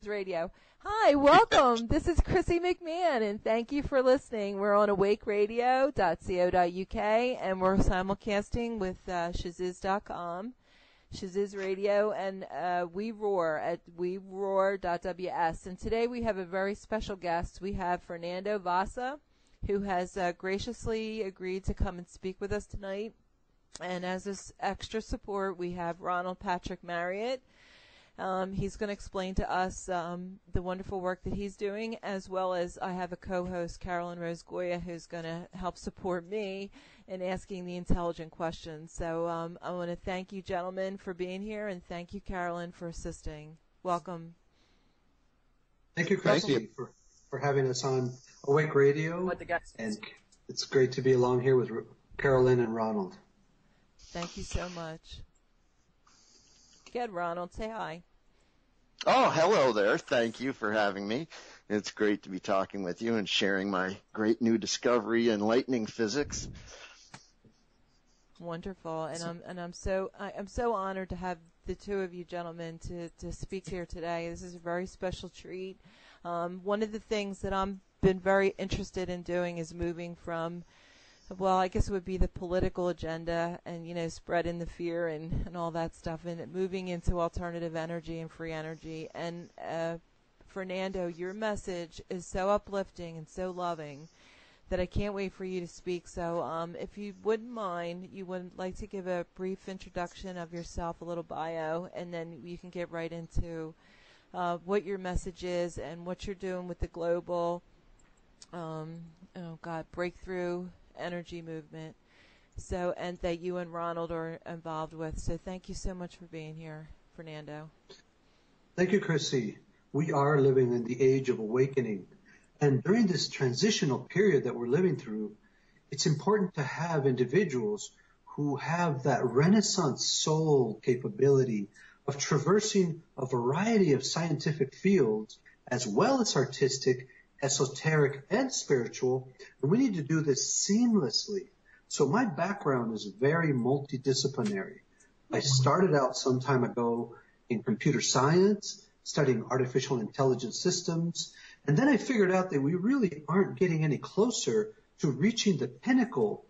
Radio. Hi, welcome. This is Chrissy McMahon, and thank you for listening. We're on awakeradio.co.uk, and we're simulcasting with shaziz.com, Shaziz Radio, and we roar at weroar.ws. And today we have a very special guest. We have Fernando Vossa, who has graciously agreed to come and speak with us tonight. And as this extra support, we have Ronald Patrick Marriott. He's going to explain to us the wonderful work that he's doing, as well as I have a co-host, Carolyn Rose Goya, who's going to help support me in asking the intelligent questions. So I want to thank you, gentlemen, for being here, and thank you, Carolyn, for assisting. Welcome. Thank you, Chrissy, for having us on Awake Radio. And it's great to be along here with Carolyn and Ronald. Thank you so much. Good, Ronald. Say hi. Oh, hello there. Thank you for having me. It's great to be talking with you and sharing my great new discovery in lightning physics. Wonderful, and I'm so honored to have the two of you gentlemen to speak here today. This is a very special treat. One of the things that I've been very interested in doing is moving from, well, I guess it would be the political agenda and, spreading the fear and all that stuff, and moving into alternative energy and free energy. And Fernando, your message is so uplifting and so loving that I can't wait for you to speak. So if you wouldn't mind, you would like to give a brief introduction of yourself, a little bio, and then you can get right into what your message is and what you're doing with the global, breakthrough energy movement, and that you and Ronald are involved with. So thank you so much for being here, Fernando. Thank you, Chrissy. We are living in the age of awakening, and during this transitional period that we're living through, it's important to have individuals who have that Renaissance soul capability of traversing a variety of scientific fields as well as artistic, esoteric, and spiritual, and we need to do this seamlessly. So my background is very multidisciplinary. I started out some time ago in computer science, studying artificial intelligence systems, and then I figured out that we really aren't getting any closer to reaching the pinnacle,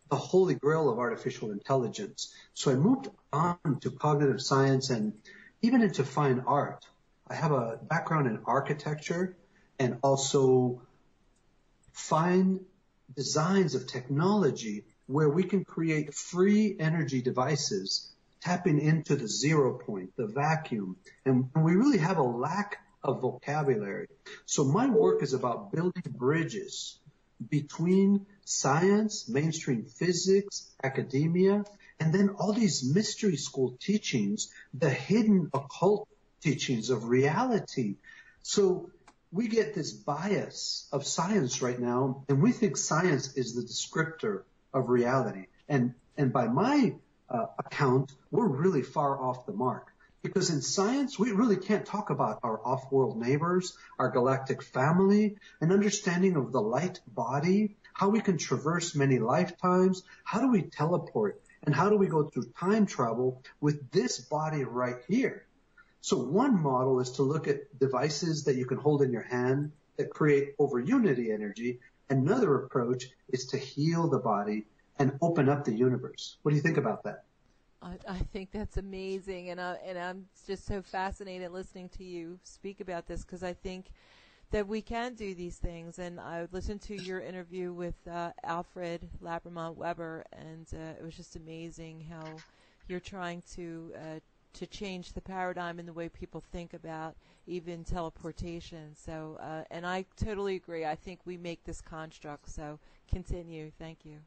the holy grail of artificial intelligence. So I moved on to cognitive science and even into fine art. I have a background in architecture and also fine designs of technology where we can create free energy devices, tapping into the 0 point, the vacuum. And we really have a lack of vocabulary. So my work is about building bridges between science, mainstream physics, academia, and then all these mystery school teachings, the hidden occult teachings of reality. So we get this bias of science right now, and we think science is the descriptor of reality. And by my account, we're really far off the mark. Because in science, we really can't talk about our off-world neighbors, our galactic family, an understanding of the light body, how we can traverse many lifetimes, how do we teleport, and how do we go through time travel with this body right here. So one model is to look at devices that you can hold in your hand that create over unity energy. Another approach is to heal the body and open up the universe. What do you think about that? I think that's amazing, and I'm just so fascinated listening to you speak about this, because I think that we can do these things. And I listened to your interview with Alfred Labramont Weber, and it was just amazing how you're trying to change the paradigm in the way people think about even teleportation. So, and I totally agree. I think we make this construct. So continue. Thank you.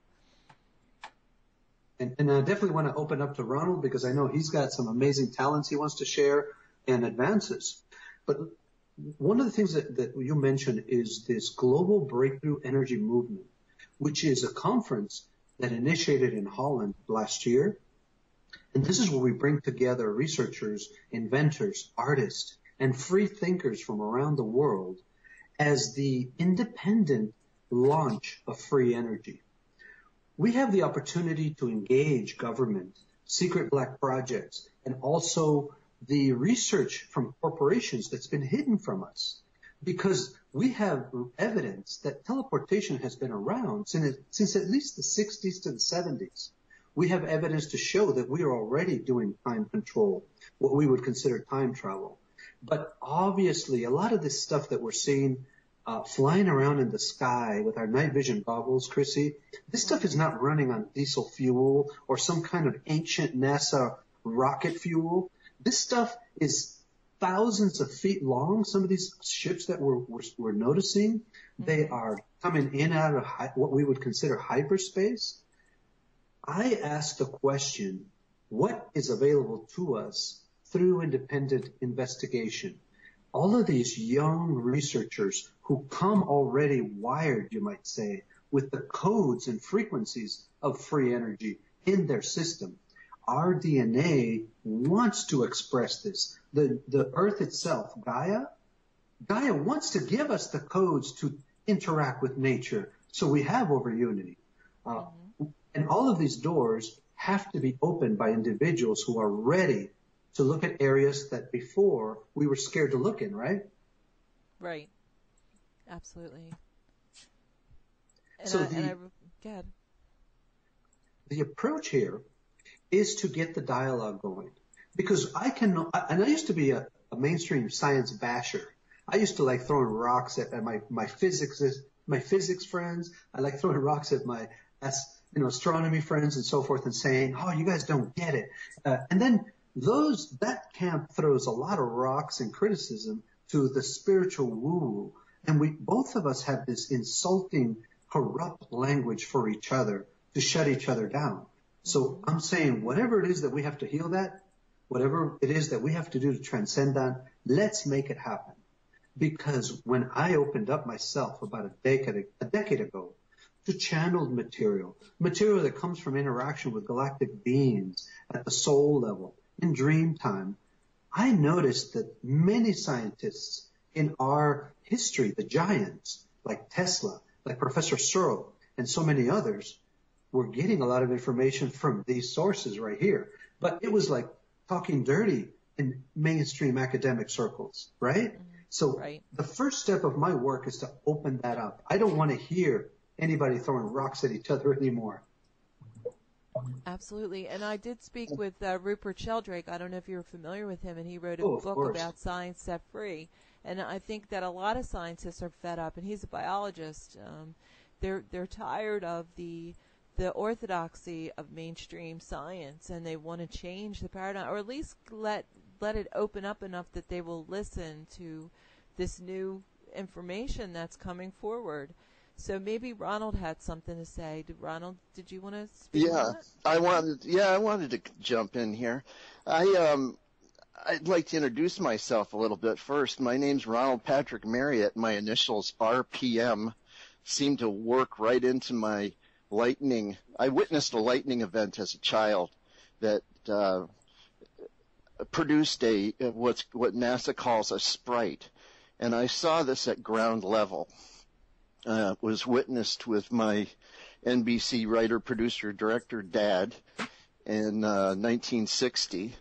And I definitely want to open up to Ronald, because I know he's got some amazing talents he wants to share and advances. But one of the things that you mentioned is this Global Breakthrough Energy Movement, which is a conference that initiated in Holland last year. And this is where we bring together researchers, inventors, artists, and free thinkers from around the world as the independent launch of free energy. We have the opportunity to engage government, secret black projects, and also the research from corporations that's been hidden from us, because we have evidence that teleportation has been around since at least the 60s to the 70s. We have evidence to show that we are already doing time control, what we would consider time travel. But obviously, a lot of this stuff that we're seeing flying around in the sky with our night vision goggles, Chrissy, this stuff is not running on diesel fuel or some kind of ancient NASA rocket fuel. This stuff is thousands of feet long. Some of these ships that we're noticing, they are coming in out of what we would consider hyperspace. I asked the question, what is available to us through independent investigation? All of these young researchers who come already wired, you might say, with the codes and frequencies of free energy in their system. Our DNA wants to express this. The Earth itself, Gaia wants to give us the codes to interact with nature, so we have over unity. And all of these doors have to be opened by individuals who are ready to look at areas that before we were scared to look in, right? Right. Absolutely. Go ahead. The approach here is to get the dialogue going. Because I used to be a mainstream science basher. I used to like throwing rocks at my physics friends. I like throwing rocks at my astronomy friends and so forth and saying, oh, you guys don't get it. And then that camp throws a lot of rocks and criticism to the spiritual woo. And both of us have this insulting, corrupt language for each other to shut each other down. So I'm saying whatever it is that we have to heal that, whatever it is that we have to do to transcend that, let's make it happen. Because when I opened up myself about a decade ago to channeled material that comes from interaction with galactic beings at the soul level, in dream time, I noticed that many scientists in our history, the giants, like Tesla, like Professor Searle, and so many others, were getting a lot of information from these sources right here. But it was like talking dirty in mainstream academic circles, right? So the first step of my work is to open that up. I don't want to hear anybody throwing rocks at each other anymore. Absolutely. And I did speak with Rupert Sheldrake. I don't know if you're familiar with him, and he wrote a book about science set free. And I think that a lot of scientists are fed up, and he's a biologist. They're tired of the orthodoxy of mainstream science, and they want to change the paradigm, or at least let it open up enough that they will listen to this new information that's coming forward. So maybe Ronald had something to say. Ronald, did you want to speak on that? I wanted to jump in here. I'd like to introduce myself a little bit first. My name's Ronald Patrick Marriott. My initials RPM seem to work right into my lightning. I witnessed a lightning event as a child that produced what NASA calls a sprite, and I saw this at ground level. Was witnessed with my NBC writer, producer, director dad in 1960,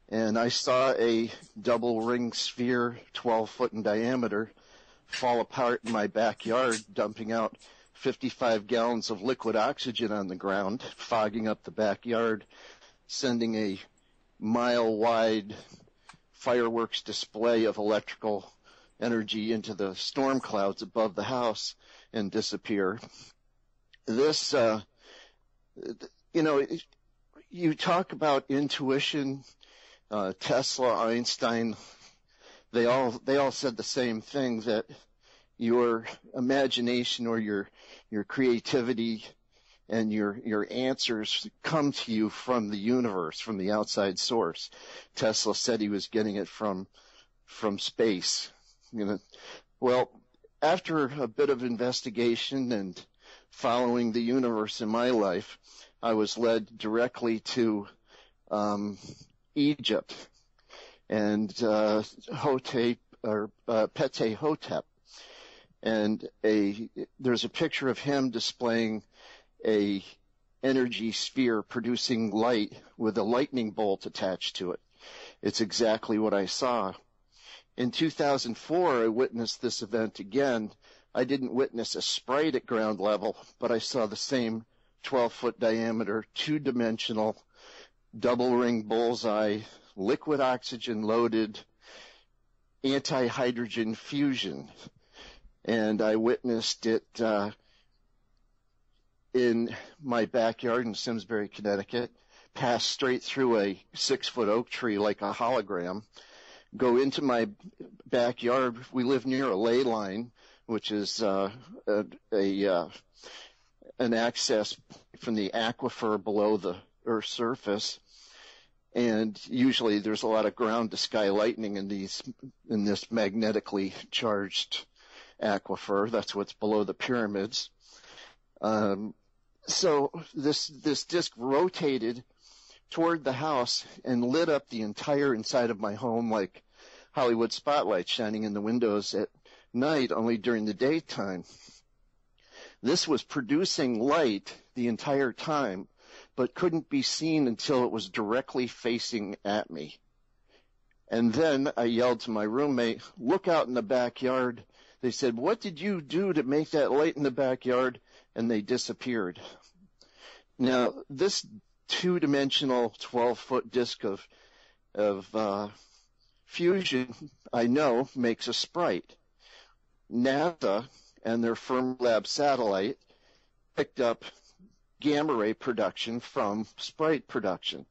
and I saw a double ring sphere 12 foot in diameter fall apart in my backyard, dumping out 55 gallons of liquid oxygen on the ground, fogging up the backyard, sending a mile-wide fireworks display of electrical energy into the storm clouds above the house and disappear. This, you talk about intuition, Tesla, Einstein, they all said the same thing, that your imagination or your creativity and your answers come to you from the universe, from the outside source. Tesla said he was getting it from space. Well, after a bit of investigation and following the universe in my life, I was led directly to Egypt and Pteh Hotep, and there's a picture of him displaying a energy sphere producing light with a lightning bolt attached to it. It's exactly what I saw. In 2004, I witnessed this event again. I didn't witness a sprite at ground level, but I saw the same 12-foot diameter, two-dimensional, double-ring bullseye, liquid oxygen-loaded, anti-hydrogen fusion. And I witnessed it in my backyard in Simsbury, Connecticut, pass straight through a 6-foot oak tree like a hologram, go into my backyard. We live near a ley line, which is an access from the aquifer below the Earth's surface. And usually there's a lot of ground to sky lightning in this magnetically charged aquifer. That's what's below the pyramids. So this disk rotated toward the house and lit up the entire inside of my home like Hollywood spotlights shining in the windows at night, only during the daytime. This was producing light the entire time, but couldn't be seen until it was directly facing at me. And then I yelled to my roommate, "Look out in the backyard." They said, "What did you do to make that light in the backyard?" And they disappeared. Now, this two-dimensional 12-foot disk of fusion, I know, makes a sprite. NASA and their Fermilab satellite picked up gamma ray production from sprite production.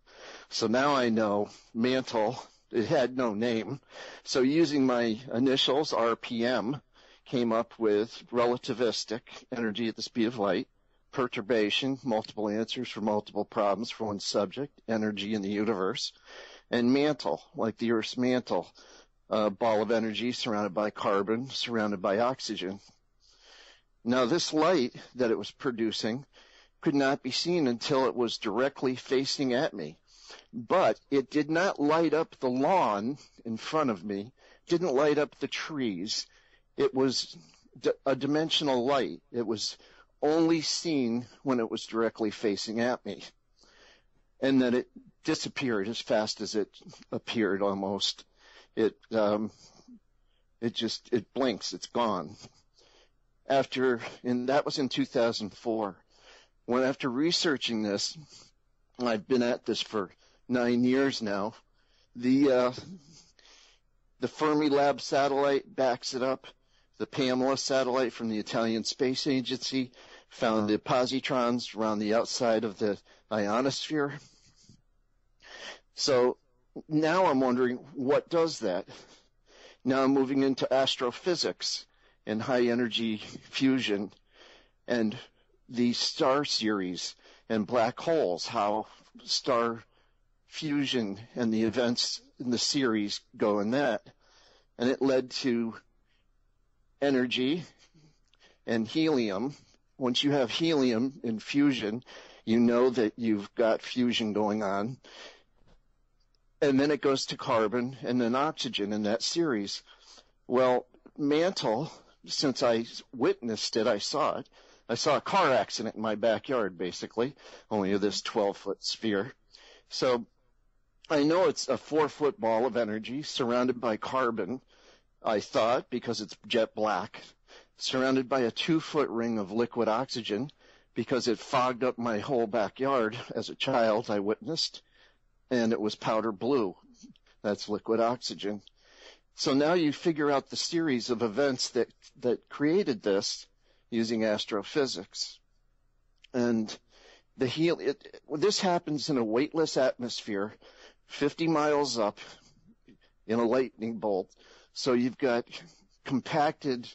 So now I know mantle, it had no name. So using my initials, RPM, came up with relativistic, energy at the speed of light, perturbation, multiple answers for multiple problems for one subject, energy in the universe, and mantle, like the Earth's mantle, a ball of energy surrounded by carbon, surrounded by oxygen. Now this light that it was producing could not be seen until it was directly facing at me. But it did not light up the lawn in front of me, didn't light up the trees. It was a dimensional light. It was only seen when it was directly facing at me. And then it disappeared as fast as it appeared almost. It blinks, it's gone. And that was in 2004. When after researching this, I've been at this for 9 years now, the Fermilab satellite backs it up. The Pamela satellite from the Italian Space Agency found the positrons around the outside of the ionosphere. So now I'm wondering, what does that? Now I'm moving into astrophysics and high energy fusion and the star series and black holes, how star fusion and the events in the series go in that. And it led to energy and helium. Once you have helium in fusion, you know that you've got fusion going on. And then it goes to carbon and then oxygen in that series. Well, mantle, since I witnessed it, I saw it. I saw a car accident in my backyard, basically, only of this 12-foot sphere. So I know it's a 4-foot ball of energy surrounded by carbon, I thought, because it's jet black, surrounded by a 2-foot ring of liquid oxygen because it fogged up my whole backyard as a child, I witnessed, and it was powder blue. That's liquid oxygen. So now you figure out the series of events that created this using astrophysics. And this happens in a weightless atmosphere 50 miles up in a lightning bolt. So you've got compacted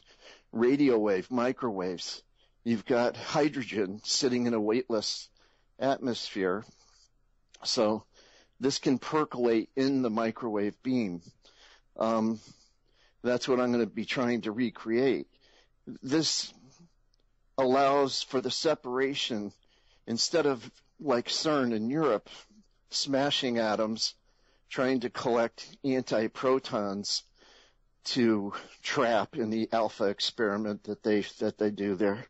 radio wave microwaves. You've got hydrogen sitting in a weightless atmosphere. So this can percolate in the microwave beam. That's what I'm going to be trying to recreate. This allows for the separation, instead of like CERN in Europe, smashing atoms, trying to collect antiprotons to trap in the alpha experiment that they do there.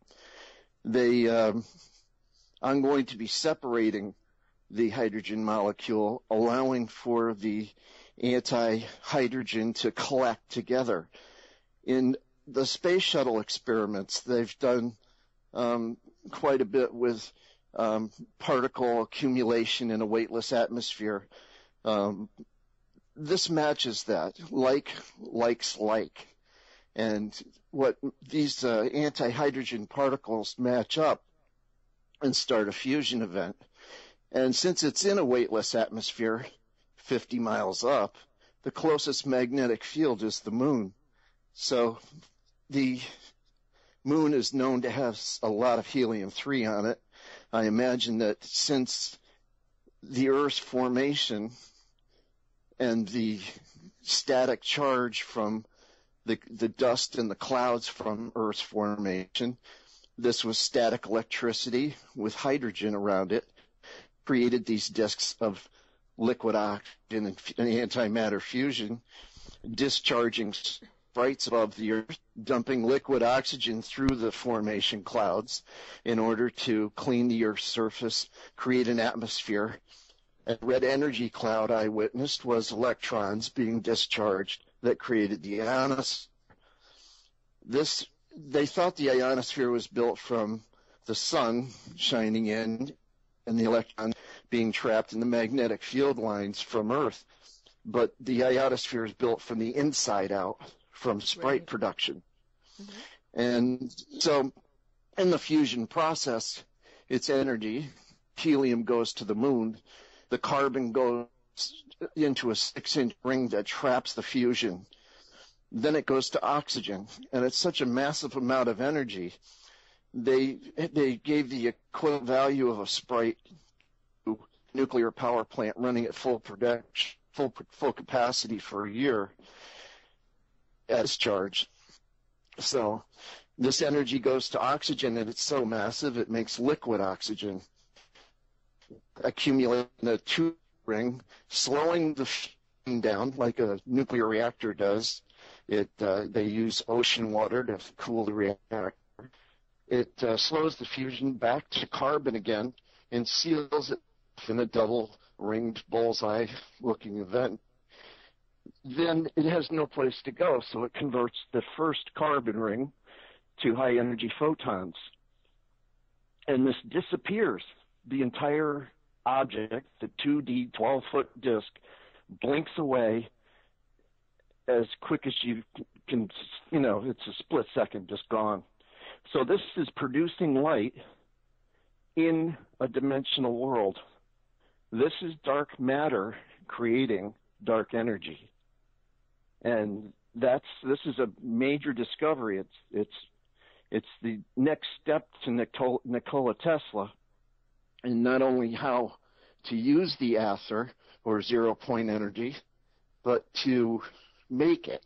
I'm going to be separating the hydrogen molecule, allowing for the anti-hydrogen to collect together. In the space shuttle experiments, they've done quite a bit with particle accumulation in a weightless atmosphere. This matches that, likes like. And what these anti-hydrogen particles match up and start a fusion event. And since it's in a weightless atmosphere, 50 miles up, the closest magnetic field is the moon. So the moon is known to have a lot of helium-3 on it. I imagine that since the Earth's formation and the static charge from the dust and the clouds from Earth's formation, this was static electricity with hydrogen around it, created these disks of liquid oxygen and antimatter fusion, discharging sprites above the Earth, dumping liquid oxygen through the formation clouds in order to clean the Earth's surface, create an atmosphere. A red energy cloud I witnessed was electrons being discharged that created the ionosphere. They thought the ionosphere was built from the sun shining in and the electrons being trapped in the magnetic field lines from Earth. But the ionosphere is built from the inside out, from sprite production. Mm-hmm. And so in the fusion process, it's energy. Helium goes to the moon. The carbon goes into a 6-inch ring that traps the fusion. Then it goes to oxygen, and it's such a massive amount of energy. They gave the equivalent value of a sprite to a nuclear power plant running at full production, full capacity for a year as charge. So this energy goes to oxygen, and it's so massive it makes liquid oxygen accumulate in a tube ring, slowing the fusion down like a nuclear reactor does. They use ocean water to cool the reactor. It slows the fusion back to carbon again and seals it in a double-ringed bullseye-looking event. Then it has no place to go, so it converts the first carbon ring to high-energy photons. And this disappears. The entire object, the 2D 12-foot disk, blinks away as quick as you can, it's a split second, just gone. So this is producing light in a dimensional world. This is dark matter creating dark energy. And this is a major discovery. It's the next step to Nikola Tesla, and not only how to use the ether or zero-point energy, but to make it.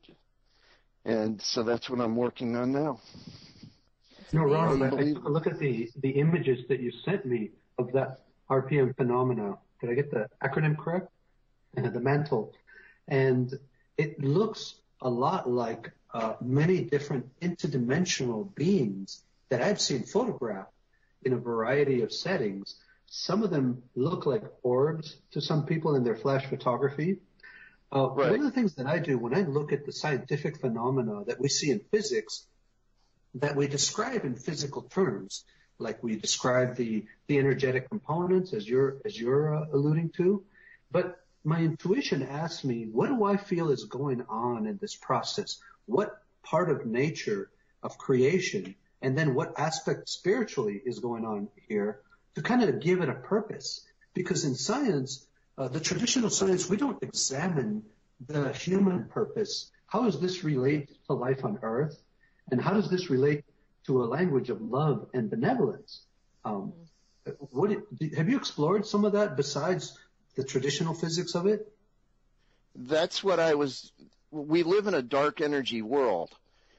And so that's what I'm working on now. Ronald, I took a look at the images that you sent me of that RPM phenomena. Did I get the acronym correct? The mantle. And it looks a lot like many different interdimensional beings that I've seen photographed in a variety of settings. Some of them look like orbs to some people in their flash photography. Right. One of the things that I do when I look at the scientific phenomena that we see in physics, that we describe in physical terms, like we describe the energetic components as you're alluding to, but my intuition asks me, what do I feel is going on in this process? What part of nature, of creation, and then what aspect spiritually is going on here to kind of give it a purpose? Because in science, the traditional science, we don't examine the human purpose. How does this relate to life on Earth? And how does this relate to a language of love and benevolence? Have you explored some of that besides the traditional physics of it? That's what we live in a dark energy world.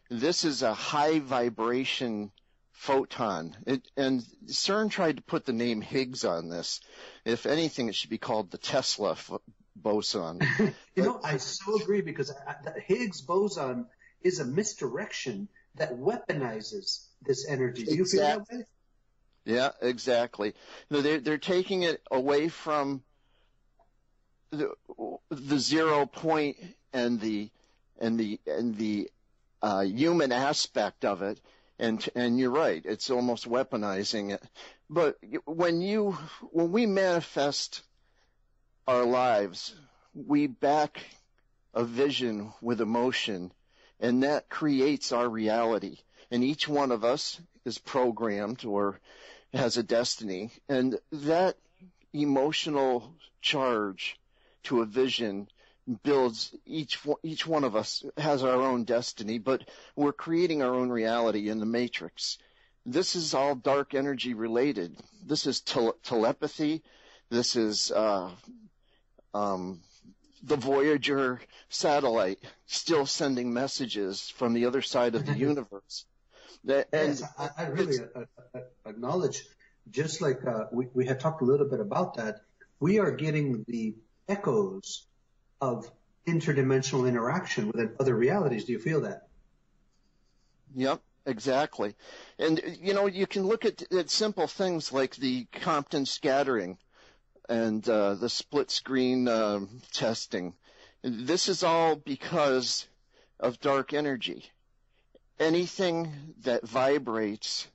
This is a high vibration photon. And CERN tried to put the name Higgs on this. If anything, it should be called the Tesla boson. I so agree, because the Higgs boson is a misdirection that weaponizes this energy. Do you feel that way? Yeah, exactly. No, they're taking it away from the 0 point and the human aspect of it, and you're right, it's almost weaponizing it. But when we manifest our lives, we back a vision with emotion, and that creates our reality. And each one of us is programmed or has a destiny, and that emotional charge to a vision builds each one of us has our own destiny, but we're creating our own reality in the matrix. This is all dark energy related. This is telepathy. This is the Voyager satellite still sending messages from the other side of the universe. Yes, I really acknowledge, just like we had talked a little bit about that, we are getting the echoes of interdimensional interaction within other realities. Do you feel that? Yep, exactly. And, you can look at simple things like the Compton scattering and the split screen testing. This is all because of dark energy. Anything that vibrates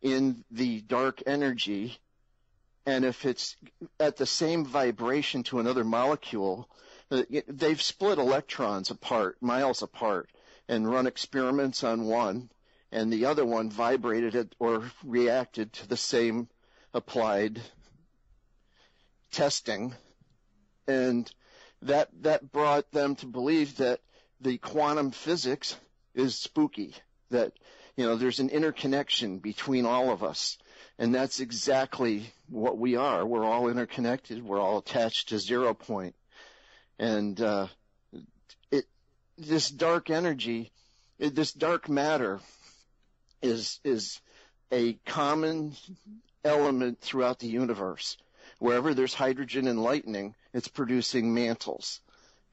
in the dark energy, and if it's at the same vibration to another molecule, they've split electrons apart, miles apart, and run experiments on one, and the other one vibrated it or reacted to the same applied testing, and that brought them to believe that the quantum physics is spooky, that there's an interconnection between all of us, and that's exactly what we are. We're all interconnected. We're all attached to 0 point, and this dark energy, this dark matter, is a common element throughout the universe. Wherever there's hydrogen and lightning, it's producing mantles.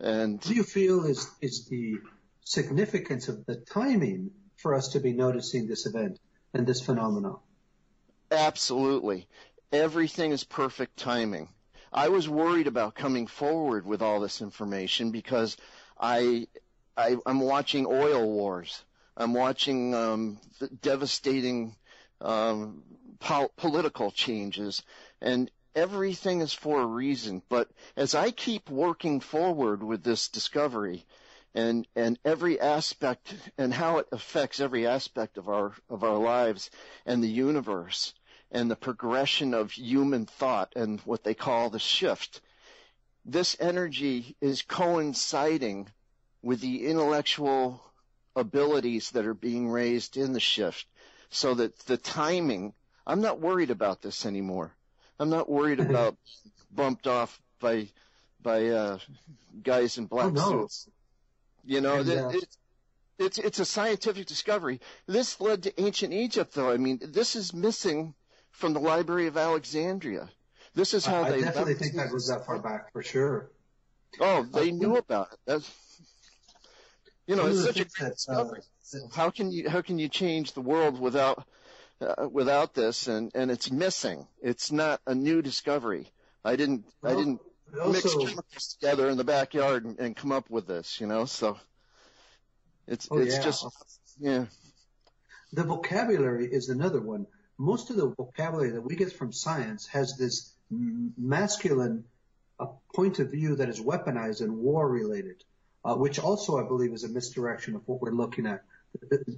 And what do you feel is the significance of the timing for us to be noticing this event and this phenomenon? Absolutely. Everything is perfect timing. I was worried about coming forward with all this information because I'm watching oil wars. I'm watching the devastating political changes, and everything is for a reason. But as I keep working forward with this discovery and every aspect and how it affects every aspect of our lives and the universe and the progression of human thought and what they call the shift, this energy is coinciding with the intellectual abilities that are being raised in the shift, so that the timing, I'm not worried about this anymore. I'm not worried about bumped off by guys in black suits. It's a scientific discovery. This led to ancient Egypt, though. I mean, this is missing from the Library of Alexandria. This is how I definitely think that goes that far back for sure. Oh, they knew about it. That's, it's such a great discovery. How can you change the world without this? And it's missing. It's not a new discovery. I didn't mix chemicals together in the backyard and come up with this. So it's just. The vocabulary is another one. Most of the vocabulary that we get from science has this masculine point of view that is weaponized and war related, which also I believe is a misdirection of what we're looking at.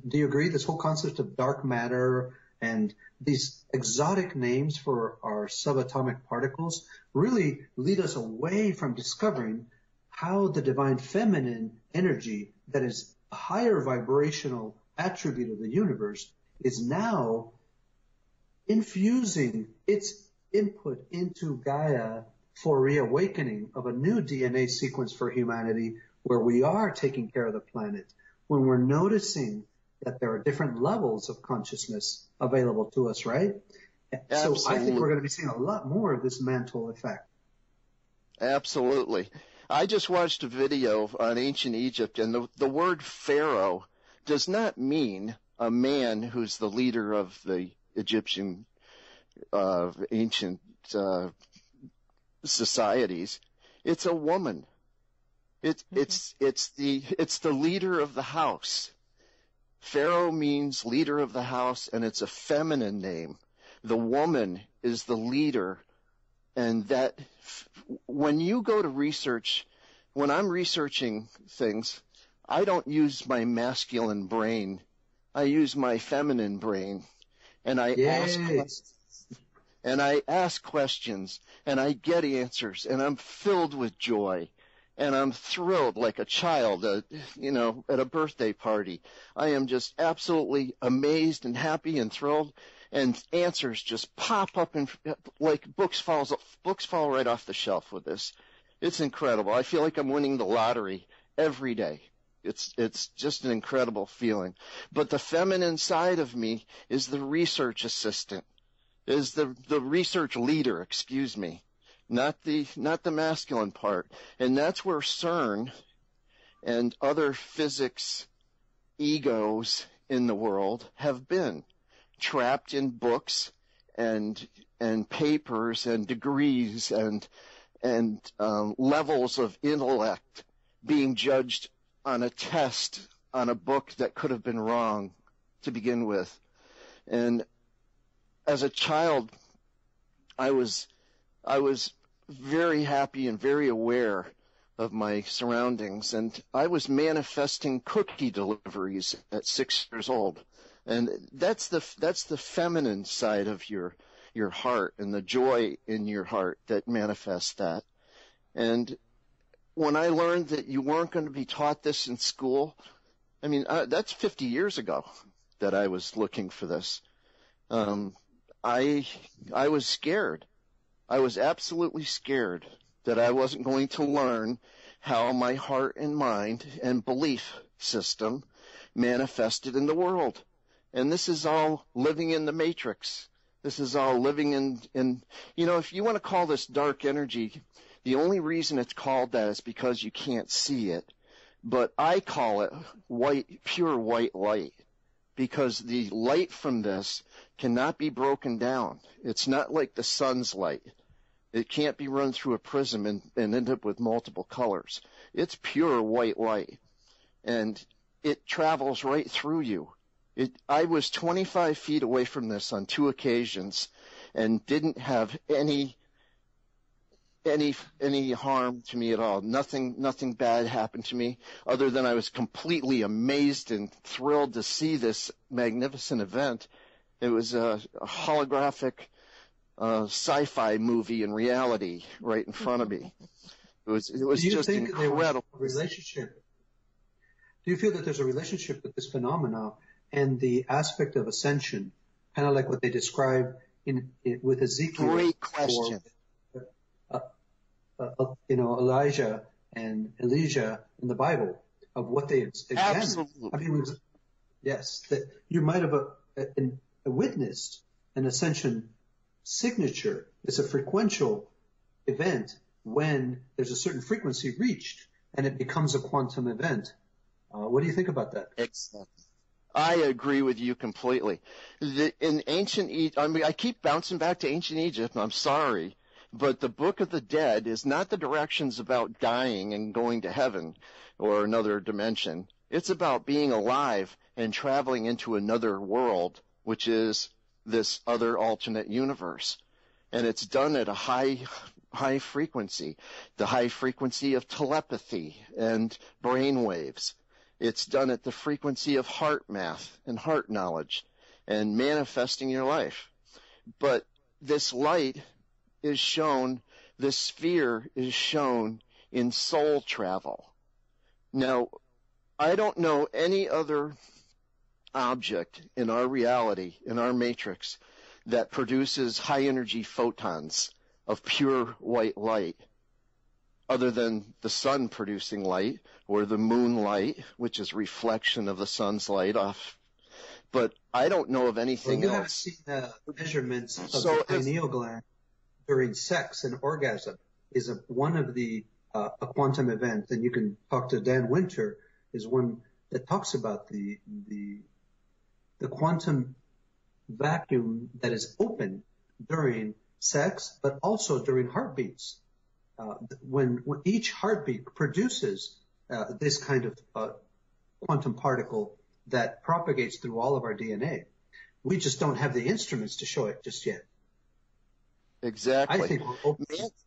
Do you agree? This whole concept of dark matter and these exotic names for our subatomic particles really lead us away from discovering how the divine feminine energy that is a higher vibrational attribute of the universe is now infusing its input into Gaia for reawakening of a new DNA sequence for humanity, where we are taking care of the planet, when we're noticing that there are different levels of consciousness available to us, right? Absolutely. So I think we're going to be seeing a lot more of this mantle effect. Absolutely. I just watched a video on ancient Egypt, and the word pharaoh does not mean a man who's the leader of the Egyptian ancient societies. It's a woman. It's the leader of the house. Pharaoh means leader of the house, and it's a feminine name. The woman is the leader, and that when you go to research, when I'm researching things, I don't use my masculine brain. I use my feminine brain, and I ask questions, and I get answers, and I'm filled with joy. And I'm thrilled like a child, at a birthday party. I am just absolutely amazed and happy and thrilled, and answers just pop up and like books fall right off the shelf with this. It's incredible. I feel like I'm winning the lottery every day. It's just an incredible feeling. But the feminine side of me is the research assistant, is the research leader, excuse me. Not the masculine part. And that's where CERN and other physics egos in the world have been, trapped in books and papers and degrees and levels of intellect being judged on a test on a book that could have been wrong to begin with. And as a child, I was very happy and very aware of my surroundings, and I was manifesting cookie deliveries at 6 years old. And that's the feminine side of your heart and the joy in your heart that manifests that. And when I learned that you weren't going to be taught this in school, I mean, that's 50 years ago that I was looking for this. I was scared. I was absolutely scared that I wasn't going to learn how my heart and mind and belief system manifested in the world. And this is all living in the matrix. This is all living in if you want to call this dark energy, the only reason it's called that is because you can't see it. But I call it pure white light, because the light from this cannot be broken down. It's not like the sun's light. It can't be run through a prism and end up with multiple colors. It's pure white light, and it travels right through you. I was 25 feet away from this on 2 occasions and didn't have any harm to me at all. Nothing bad happened to me, other than I was completely amazed and thrilled to see this magnificent event. It was a holographic sci-fi movie in reality right in front of me. It was just incredible. Do you feel that there's a relationship with this phenomena and the aspect of ascension, kind of like what they describe with Ezekiel? Great question. Elijah and Elijah in the Bible, of what they examined. Absolutely. I mean, yes, that you might have witnessed an ascension signature. It's a frequential event when there's a certain frequency reached, and it becomes a quantum event. What do you think about that? Exactly. I agree with you completely. In ancient Egypt, I mean, I keep bouncing back to ancient Egypt, I'm sorry, but the Book of the Dead is not the directions about dying and going to heaven or another dimension. It's about being alive and traveling into another world, which is this other alternate universe. And it's done at a high frequency, the high frequency of telepathy and brain waves. It's done at the frequency of heart math and heart knowledge and manifesting your life. But this light is shown, this sphere is shown in soul travel. Now, I don't know any other object in our reality, in our matrix, that produces high energy photons of pure white light, other than the sun producing light, or the moonlight, which is reflection of the sun's light off. But I don't know of anything else. You have seen the measurements of the pineal gland during sex and orgasm is one of the a quantum event, and you can talk to Dan Winter, is one that talks about the quantum vacuum that is open during sex, but also during heartbeats. when each heartbeat produces this kind of quantum particle that propagates through all of our DNA. We just don't have the instruments to show it just yet. Exactly.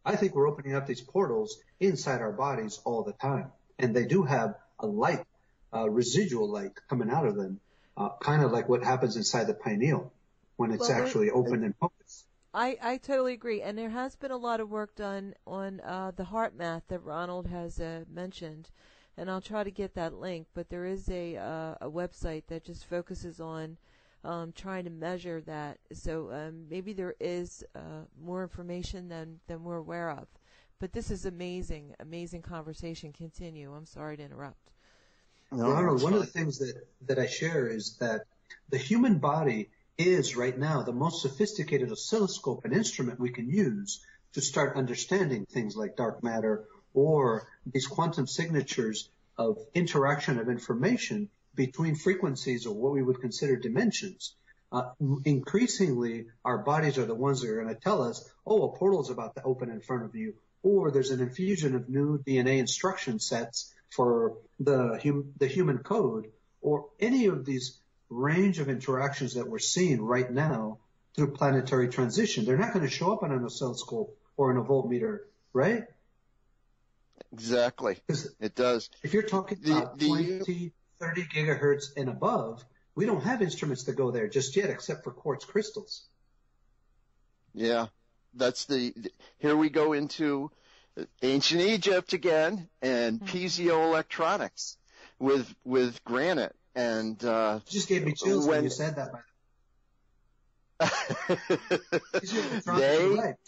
I think we're opening up these portals inside our bodies all the time, and they do have a light, residual light coming out of them, kind of like what happens inside the pineal when it's actually open and focused. I totally agree, and there has been a lot of work done on the heart math that Ronald has mentioned, and I'll try to get that link. But there is a website that just focuses on trying to measure that. So maybe there is more information than we're aware of. But this is amazing conversation. Continue. I'm sorry to interrupt. No, Ronald, one of the things that I share is that the human body is right now the most sophisticated oscilloscope and instrument we can use to start understanding things like dark matter or these quantum signatures of interaction of information between frequencies or what we would consider dimensions. Increasingly, our bodies are the ones that are going to tell us, oh, a portal is about to open in front of you, or there's an infusion of new DNA instruction sets for the human code, or any of these range of interactions that we're seeing right now through planetary transition. They're not going to show up on an oscilloscope or in a voltmeter, right? Exactly. It does. If you're talking about 20, 30 gigahertz and above, we don't have instruments that go there just yet, except for quartz crystals. Yeah, here we go into ancient Egypt again and piezoelectronics with granite. And you just gave me chills when you said that.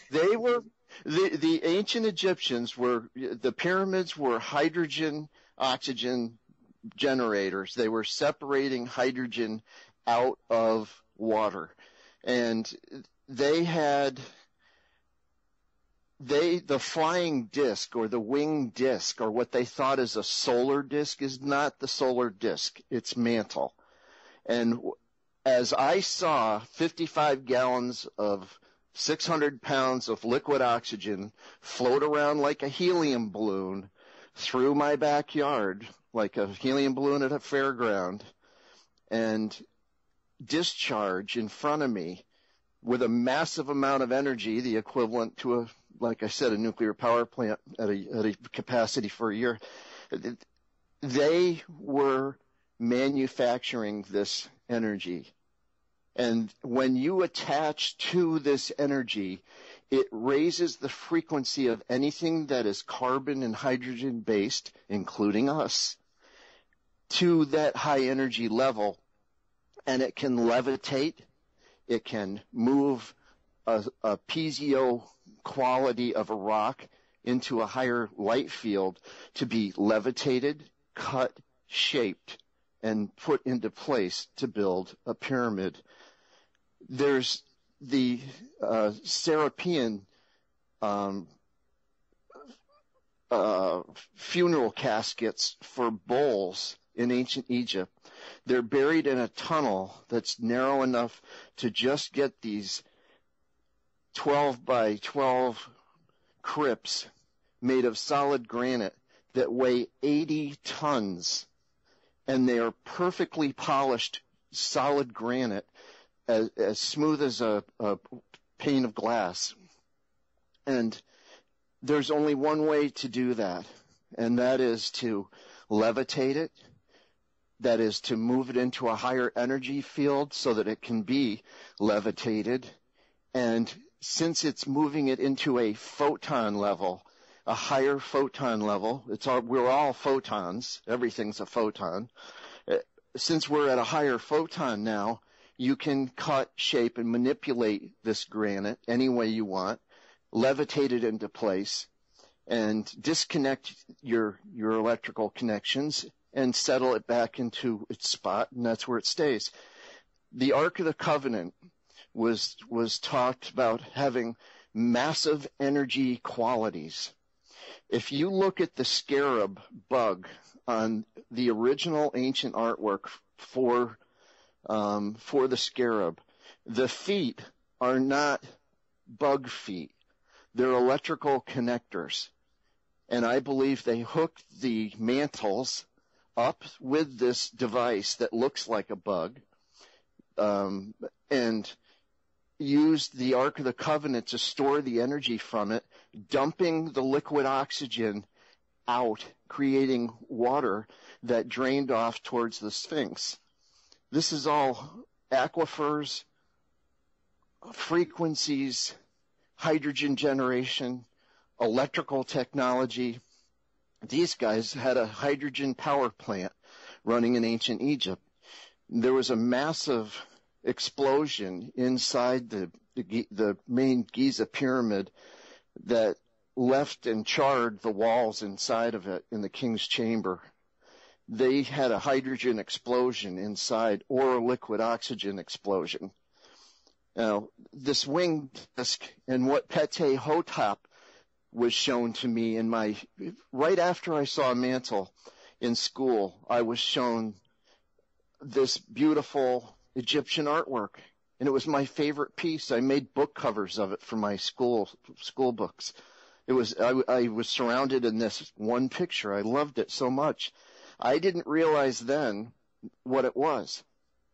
They were the ancient Egyptians the pyramids were hydrogen oxygen generators. They were separating hydrogen out of water, and the flying disc or the winged disc, or what they thought is a solar disc, is not the solar disc. It's mantle. And as I saw 55 gallons of 600 pounds of liquid oxygen float around like a helium balloon through my backyard, like a helium balloon at a fairground, and discharge in front of me with a massive amount of energy, the equivalent to like I said, a nuclear power plant at a capacity for a year. They were manufacturing this energy. And when you attach to this energy, it raises the frequency of anything that is carbon and hydrogen based, including us, to that high energy level. And it can levitate. It can move a piezo quality of a rock into a higher light field to be levitated, cut, shaped, and put into place to build a pyramid. There's the Serapean funeral caskets for bulls in ancient Egypt. They're buried in a tunnel that's narrow enough to just get these 12 by 12 crypts made of solid granite that weigh 80 tons, and they are perfectly polished solid granite, as smooth as a pane of glass. And there's only one way to do that, and that is to levitate it, that is to move it into a higher energy field so that it can be levitated. And since it's moving it into a photon level, a higher photon level, we're all photons, everything's a photon. Since we're at a higher photon now, you can cut, shape, and manipulate this granite any way you want, levitate it into place, and disconnect your electrical connections and settle it back into its spot, and that's where it stays. The Ark of the Covenant was talked about having massive energy qualities. If you look at the scarab bug on the original ancient artwork for the scarab, the feet are not bug feet. They're electrical connectors. And I believe they hooked the mantles up with this device that looks like a bug, and used the Ark of the Covenant to store the energy from it, dumping the liquid oxygen out, creating water that drained off towards the Sphinx. This is all aquifers, frequencies, hydrogen generation, electrical technology. These guys had a hydrogen power plant running in ancient Egypt. There was a massive explosion inside the main Giza pyramid that left and charred the walls inside of it in the king's chamber. They had a hydrogen explosion inside, or a liquid oxygen explosion. Now, this winged disc and what Pete Hotep was shown to me right after I saw a mantle in school, I was shown this beautiful Egyptian artwork, and it was my favorite piece. I made book covers of it for my school books. I was surrounded in this one picture. I loved it so much. I didn't realize then what it was.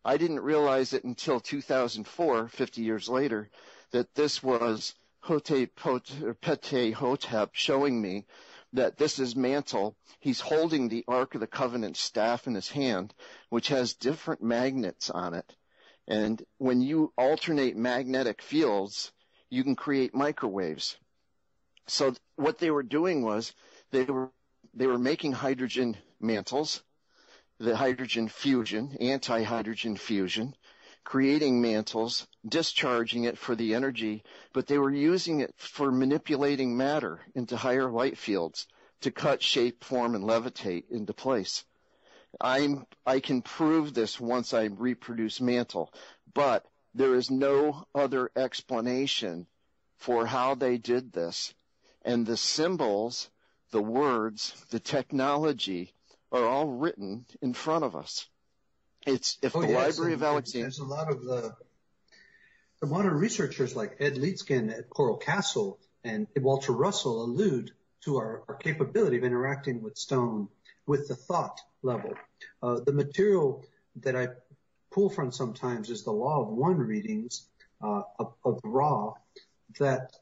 I didn't realize it until 2004, 50 years later, that this was Pete Hotep showing me that this is mantle. He's holding the Ark of the Covenant staff in his hand, which has different magnets on it. And when you alternate magnetic fields, you can create microwaves. So what they were doing was they were making hydrogen mantles, the hydrogen fusion, anti-hydrogen fusion, creating mantles, discharging it for the energy, but they were using it for manipulating matter into higher light fields to cut, shape, form, and levitate into place. I can prove this once I reproduce mantle, but there is no other explanation for how they did this. And the symbols, the words, the technology are all written in front of us. Library of Alexandria. There's a lot of the modern researchers like Ed Leedskin at Coral Castle and Walter Russell allude to our capability of interacting with stone with the thought level. The material that I pull from sometimes is the law of one readings of Ra that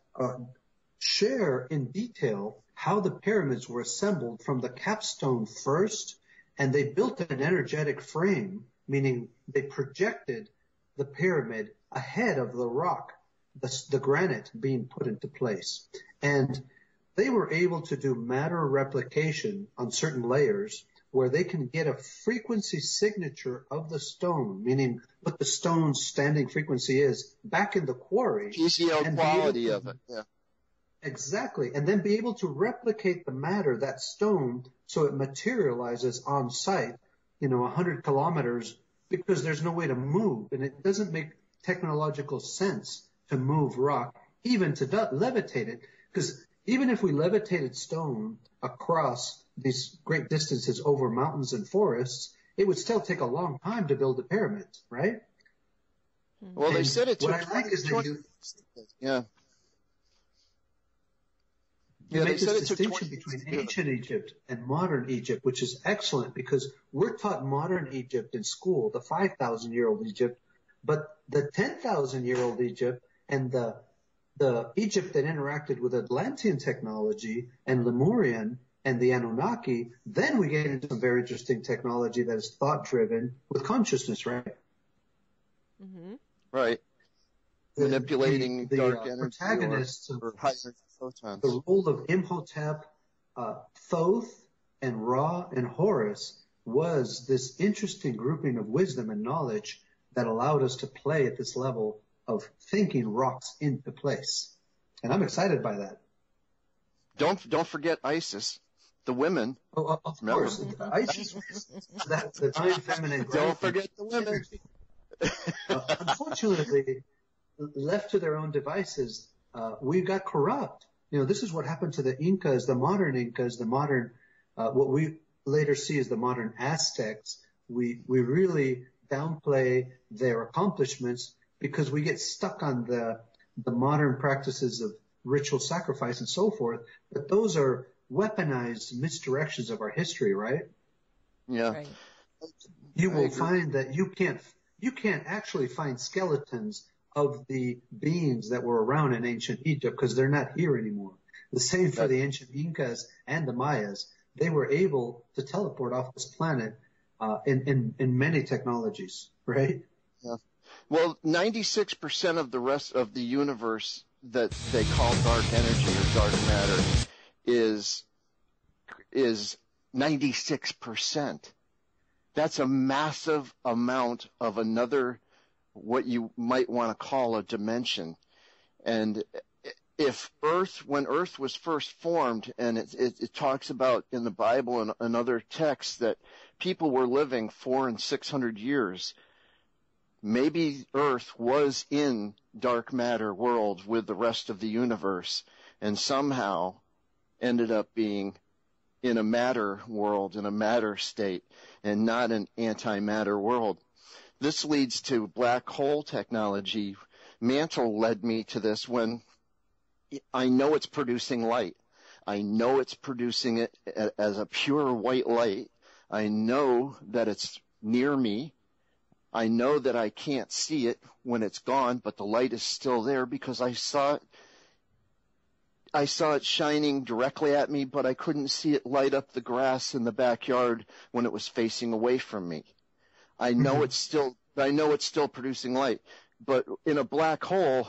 share in detail how the pyramids were assembled from the capstone first, and they built an energetic frame, meaning they projected the pyramid ahead of the rock, the granite being put into place. And they were able to do matter replication on certain layers where they can get a frequency signature of the stone, meaning what the stone's standing frequency is, back in the quarry. PCO quality of it, yeah. Exactly. And then be able to replicate the matter, that stone, so it materializes on site, 100 kilometers, because there's no way to move. And it doesn't make technological sense to move rock, even to levitate it, because even if we levitated stone across these great distances over mountains and forests, it would still take a long time to build a pyramid, right? Well, they said it took what I like is that you make this distinction between ancient Egypt and modern Egypt, which is excellent because we're taught modern Egypt in school, the 5,000-year-old Egypt, but the 10,000-year-old Egypt and the Egypt that interacted with Atlantean technology and Lemurian and the Anunnaki, then we get into some very interesting technology that is thought-driven with consciousness, right? Mm-hmm. Right. Manipulating the dark energy protagonists or of high energy photons. The role of Imhotep, Thoth, and Ra and Horus was this interesting grouping of wisdom and knowledge that allowed us to play at this level of thinking rocks into place. And I'm excited by that. Don't forget Isis, the women. Oh, of course. Isis, that divine feminine. Don't forget the women. Unfortunately, left to their own devices, we got corrupt. This is what happened to the Incas, the modern, what we later see as the modern Aztecs. We really downplay their accomplishments because we get stuck on the modern practices of ritual sacrifice and so forth. But those are weaponized misdirections of our history, right? Yeah. Right. You will find that you can't actually find skeletons of the beings that were around in ancient Egypt because they're not here anymore. The same for the ancient Incas and the Mayas. They were able to teleport off this planet in many technologies, right? Yeah. Well, 96% of the rest of the universe that they call dark energy or dark matter is 96%. That's a massive amount of another, what you might want to call a dimension. And if when Earth was first formed, and it talks about in the Bible and other texts that people were living 400 and 600 years, maybe Earth was in dark matter world with the rest of the universe and somehow ended up being in a matter world, in a matter state, and not an antimatter world. This leads to black hole technology. Mantle led me to this when I know it's producing light. I know it's producing it as a pure white light. I know that it's near me. I know that I can't see it when it's gone, but the light is still there because I saw it shining directly at me, but I couldn't see it light up the grass in the backyard when it was facing away from me. I know it's still producing light, but in a black hole,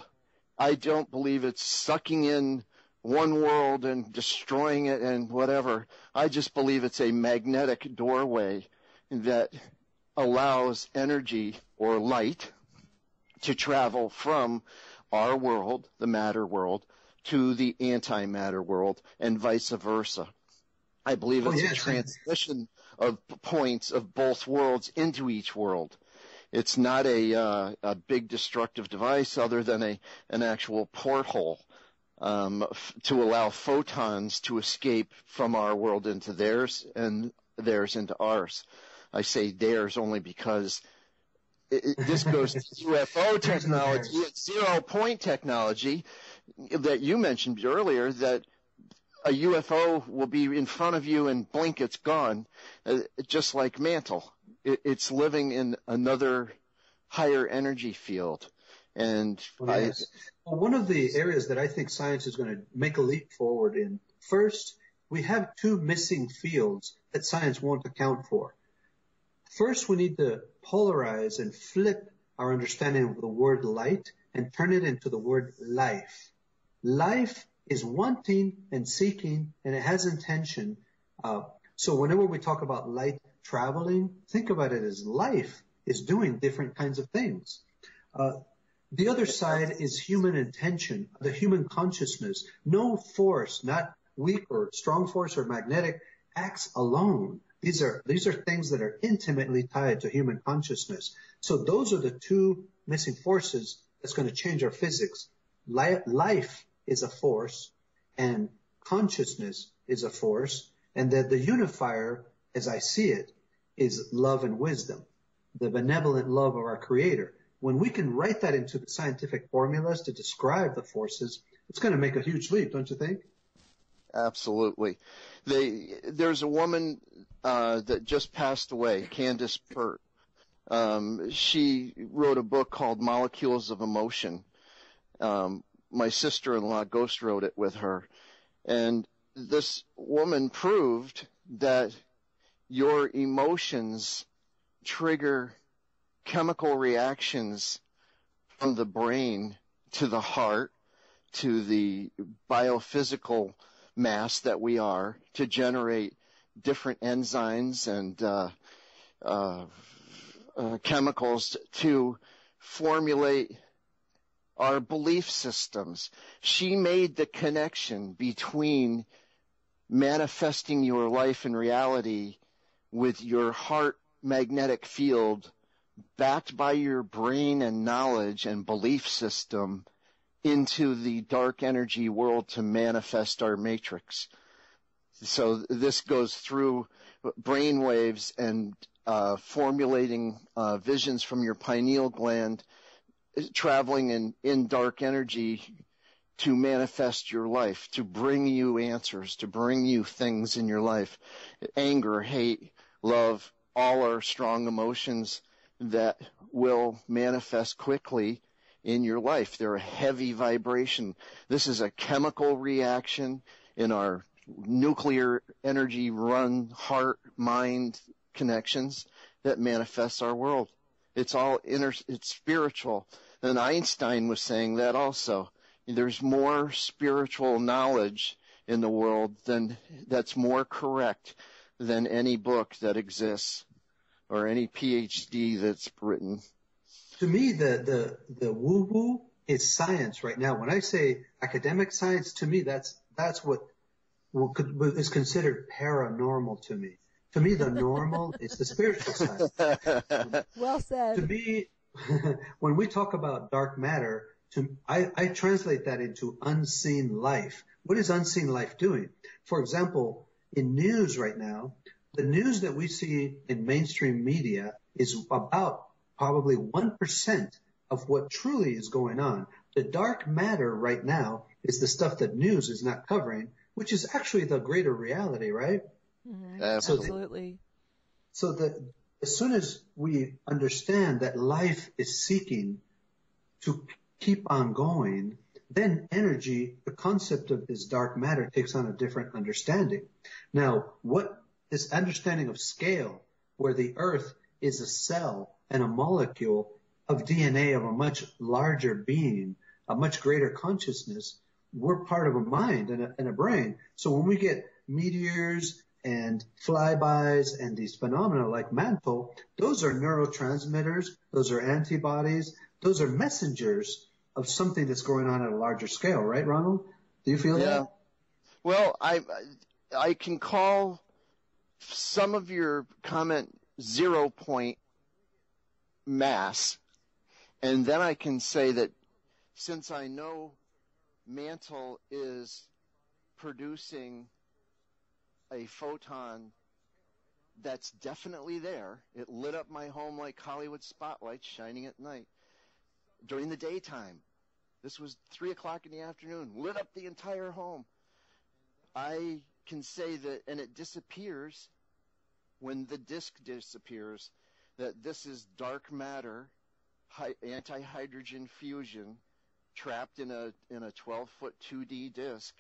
I don't believe it's sucking in one world and destroying it and whatever. I just believe it's a magnetic doorway that allows energy or light to travel from our world, the matter world, to the antimatter world and vice versa. I believe it's a transmission of points of both worlds into each world. It's not a big destructive device other than an actual porthole to allow photons to escape from our world into theirs and theirs into ours. I say theirs only because this goes to UFO technology and 0-point technology that you mentioned earlier, that a UFO will be in front of you and blink, it's gone, just like Mantle. It's living in another higher energy field. And well, one of the areas that I think science is going to make a leap forward in, first, we have two missing fields that science won't account for. First, we need to polarize and flip our understanding of the word light and turn it into the word life. Life is wanting and seeking, and it has intention. So whenever we talk about light traveling, think about it as life is doing different kinds of things. The other side is human intention, the human consciousness. No force, not weak or strong force or magnetic, acts alone. These are things that are intimately tied to human consciousness. So those are the two missing forces that's going to change our physics. Life is a force, and consciousness is a force, and that the unifier, as I see it, is love and wisdom, the benevolent love of our Creator. When we can write that into the scientific formulas to describe the forces, it's going to make a huge leap, don't you think? Absolutely. There's a woman that just passed away, Candace Pert. She wrote a book called Molecules of Emotion. My sister-in-law ghost wrote it with her. And this woman proved that your emotions trigger chemical reactions from the brain to the heart, to the biophysical mass that we are, to generate different enzymes and chemicals to formulate our belief systems. She made the connection between manifesting your life in reality with your heart magnetic field backed by your brain and knowledge and belief system into the dark energy world to manifest our matrix. So this goes through brain waves and formulating visions from your pineal gland, traveling in dark energy to manifest your life, to bring you answers, to bring you things in your life. Anger, hate, love, all are strong emotions that will manifest quickly in your life. They're a heavy vibration. This is a chemical reaction in our nuclear energy run heart mind connections that manifests our world. It's all it's spiritual. And Einstein was saying that also. There's more spiritual knowledge in the world that's more correct than any book that exists or any PhD that's written. To me, the woo-woo is science right now. When I say academic science, to me, that's what is considered paranormal to me. To me, the normal is the spiritual side. Well said. To me, when we talk about dark matter, I translate that into unseen life. What is unseen life doing? For example, in news right now, the news that we see in mainstream media is about probably 1% of what truly is going on. The dark matter right now is the stuff that news is not covering, which is actually the greater reality, right? Mm-hmm. Absolutely. As soon as we understand that life is seeking to keep on going, then energy, the concept of this dark matter, takes on a different understanding. Now, what this understanding of scale, where the earth is a cell and a molecule of DNA of a much larger being, a much greater consciousness, we're part of a mind and a brain. So when we get meteors and flybys and these phenomena like mantle, those are neurotransmitters, those are antibodies, those are messengers of something that's going on at a larger scale, right, Ronald? Do you feel that? Well, I can call some of your comment 0 point mass, and then I can say that since I know mantle is producing a photon that's definitely there. It lit up my home like Hollywood spotlights shining at night. During the daytime, this was 3 o'clock in the afternoon, lit up the entire home. I can say that, and it disappears when the disk disappears, that this is dark matter, anti-hydrogen fusion, trapped in a 12-foot 2D disk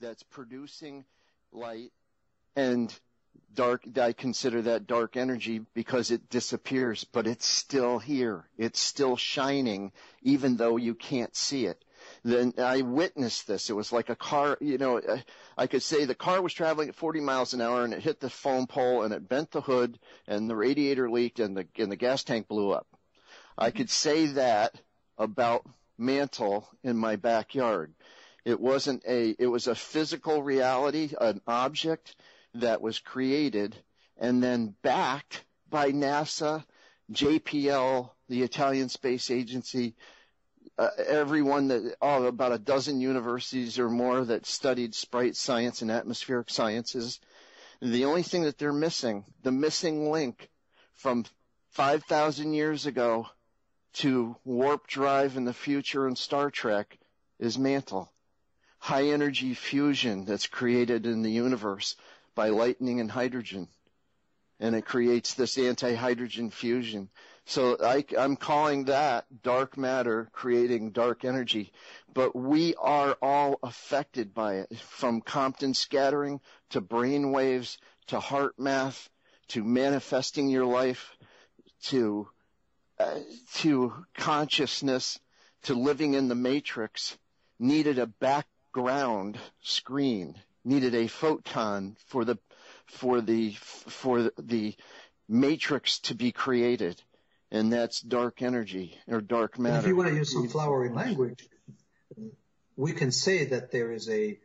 that's producing light and dark. I consider that dark energy because it disappears, but it's still here. It's still shining, even though you can't see it. Then I witnessed this. It was like a car, I could say the car was traveling at 40 miles an hour and it hit the foam pole and it bent the hood and the radiator leaked and the gas tank blew up. I could say that about mantle in my backyard. It was a physical reality, an object that was created and then backed by NASA, JPL, the Italian Space Agency, about a dozen universities or more that studied sprite science and atmospheric sciences. The only thing that they're missing, the missing link from 5,000 years ago to warp drive in the future in Star Trek, is mantle. High energy fusion that's created in the universe by lightning and hydrogen. And it creates this anti-hydrogen fusion. So I'm calling that dark matter creating dark energy. But we are all affected by it, from Compton scattering to brain waves to heart math to manifesting your life to consciousness to living in the matrix. Needed a background screen, needed a photon for the matrix to be created, and that's dark energy or dark matter. And if you want to use some flowery language, we can say that there is a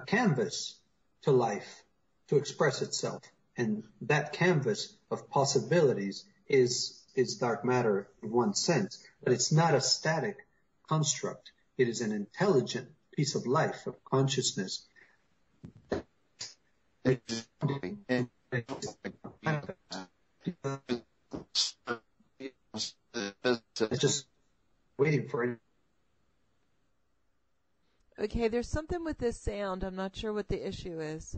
canvas to life to express itself, and that canvas of possibilities is dark matter in one sense, but it's not a static construct. It is an intelligent piece of life, of consciousness. Exactly. It's just waiting for it. Okay, there's something with this sound. I'm not sure what the issue is.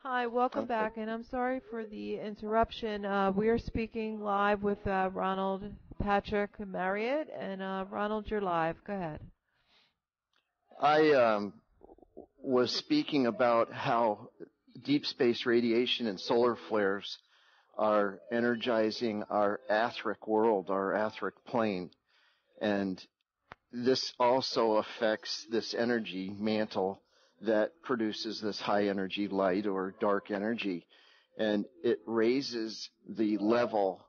Hi, welcome Okay. back, and I'm sorry for the interruption. We are speaking live with Ronald, Patrick, and Marriott, and Ronald, you're live. Go ahead. I was speaking about how deep space radiation and solar flares are energizing our etheric world, our etheric plane. And this also affects this energy mantle that produces this high energy light or dark energy. And it raises the level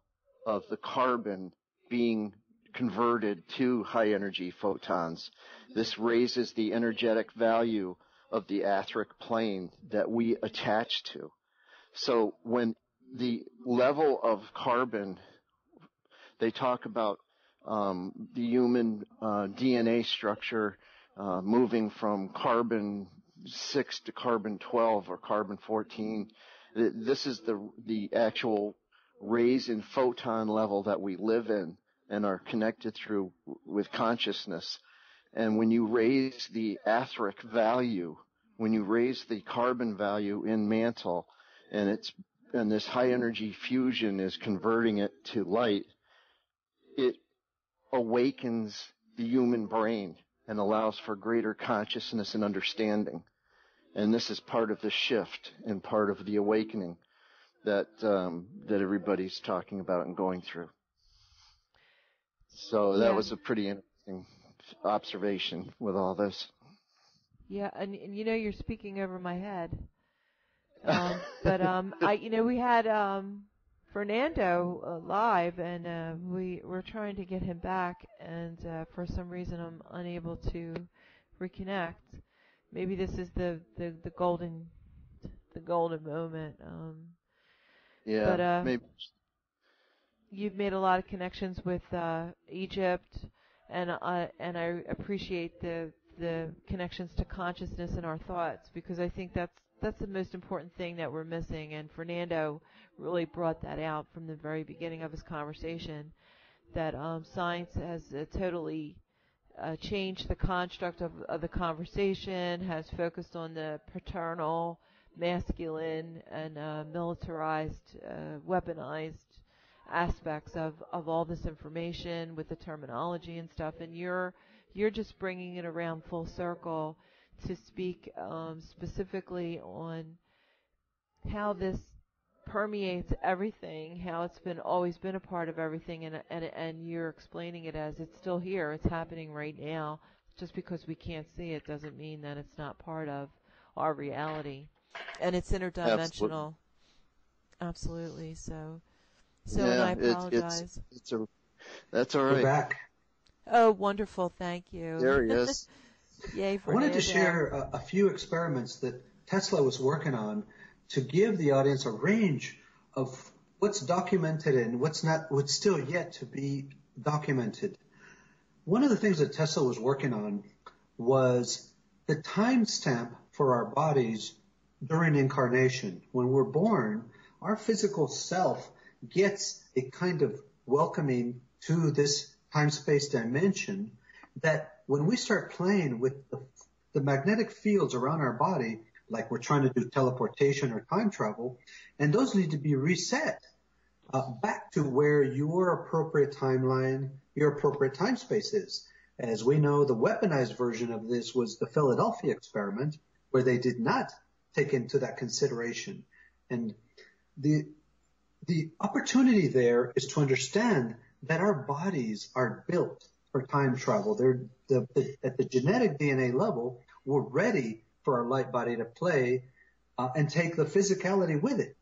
of the carbon being converted to high energy photons. This raises the energetic value of the etheric plane that we attach to. So when the level of carbon, they talk about the human DNA structure moving from carbon 6 to carbon 12 or carbon 14. This is the actual raise in photon level that we live in and are connected through with consciousness. And when you raise the etheric value, when you raise the carbon value in mantle, and this high energy fusion is converting it to light, it awakens the human brain and allows for greater consciousness and understanding. And this is part of the shift and part of the awakening that everybody's talking about and going through. So that was a pretty interesting observation with all this. Yeah, and you know, you're speaking over my head. We had Fernando live, and we're trying to get him back, and for some reason I'm unable to reconnect. Maybe this is the golden moment. Maybe. You've made a lot of connections with Egypt, and I appreciate the connections to consciousness and our thoughts, because I think that's the most important thing that we're missing. And Fernando really brought that out from the very beginning of his conversation, that science has totally changed the construct of the conversation, has focused on the paternal, masculine, and militarized, weaponized aspects of all this information with the terminology and stuff. And you're just bringing it around full circle to speak specifically on how this permeates everything, how it's always been a part of everything, and you're explaining it as it's still here, it's happening right now. Just because we can't see it doesn't mean that it's not part of our reality, and it's interdimensional. Absolutely. So and I apologize. That's all right. We're back. Oh, wonderful! Thank you. There he is. Yay, I wanted to share a few experiments that Tesla was working on to give the audience a range of what's documented and what's still yet to be documented. One of the things that Tesla was working on was the timestamp for our bodies during incarnation. When we're born, our physical self gets a kind of welcoming to this time-space dimension that when we start playing with the magnetic fields around our body, like we're trying to do teleportation or time travel, and those need to be reset back to where your appropriate timeline, your appropriate time space is. As we know, the weaponized version of this was the Philadelphia experiment, where they did not take into that consideration. And the opportunity there is to understand that our bodies are built for time travel. At the genetic DNA level, we're ready for our light body to play and take the physicality with it.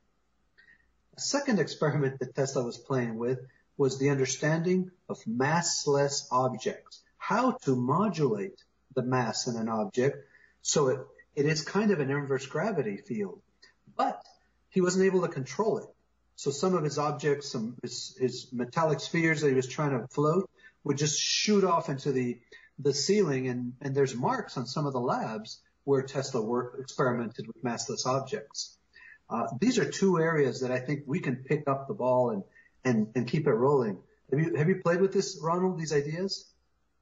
A second experiment that Tesla was playing with was the understanding of massless objects, how to modulate the mass in an object so it is kind of an inverse gravity field. But he wasn't able to control it. So some of his objects, his metallic spheres that he was trying to float, would just shoot off into the ceiling, and there's marks on some of the labs where Tesla experimented with massless objects. These are two areas that I think we can pick up the ball and keep it rolling. Have you played with this, Ronald, these ideas?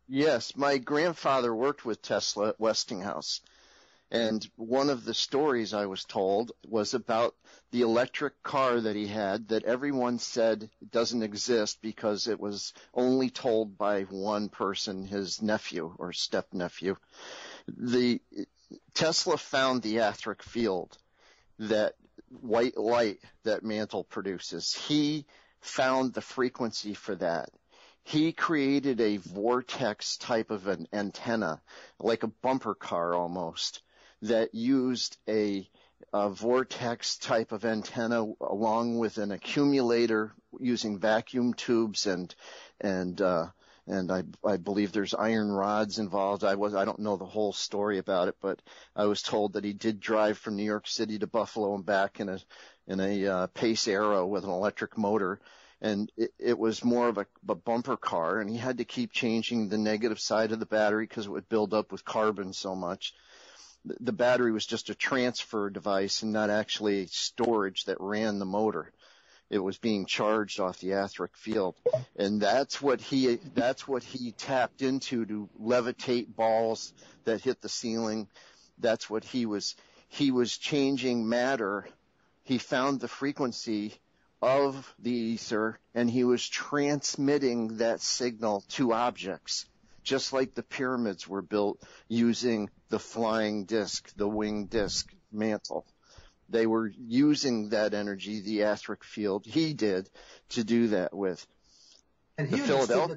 Yes, my grandfather worked with Tesla at Westinghouse. And one of the stories I was told was about the electric car that he had that everyone said doesn't exist because it was only told by one person, his nephew or step-nephew. The Tesla found the aetheric field, that white light that mantle produces. He found the frequency for that. He created a vortex type of an antenna, like a bumper car almost, that used a vortex type of antenna along with an accumulator using vacuum tubes and I believe there's iron rods involved. I don't know the whole story about it, but I was told that he did drive from New York City to Buffalo and back in a Pace Aero with an electric motor. And it was more of a bumper car, and he had to keep changing the negative side of the battery because it would build up with carbon so much. The battery was just a transfer device and not actually storage that ran the motor. It was being charged off the aetheric field, and that's what he tapped into to levitate balls that hit the ceiling. That's what he was changing matter. He found the frequency of the ether, and he was transmitting that signal to objects, just like the pyramids were built using the flying disc, the winged disc mantle. They were using that energy, the aetheric field, he did, to do that with. And he understood that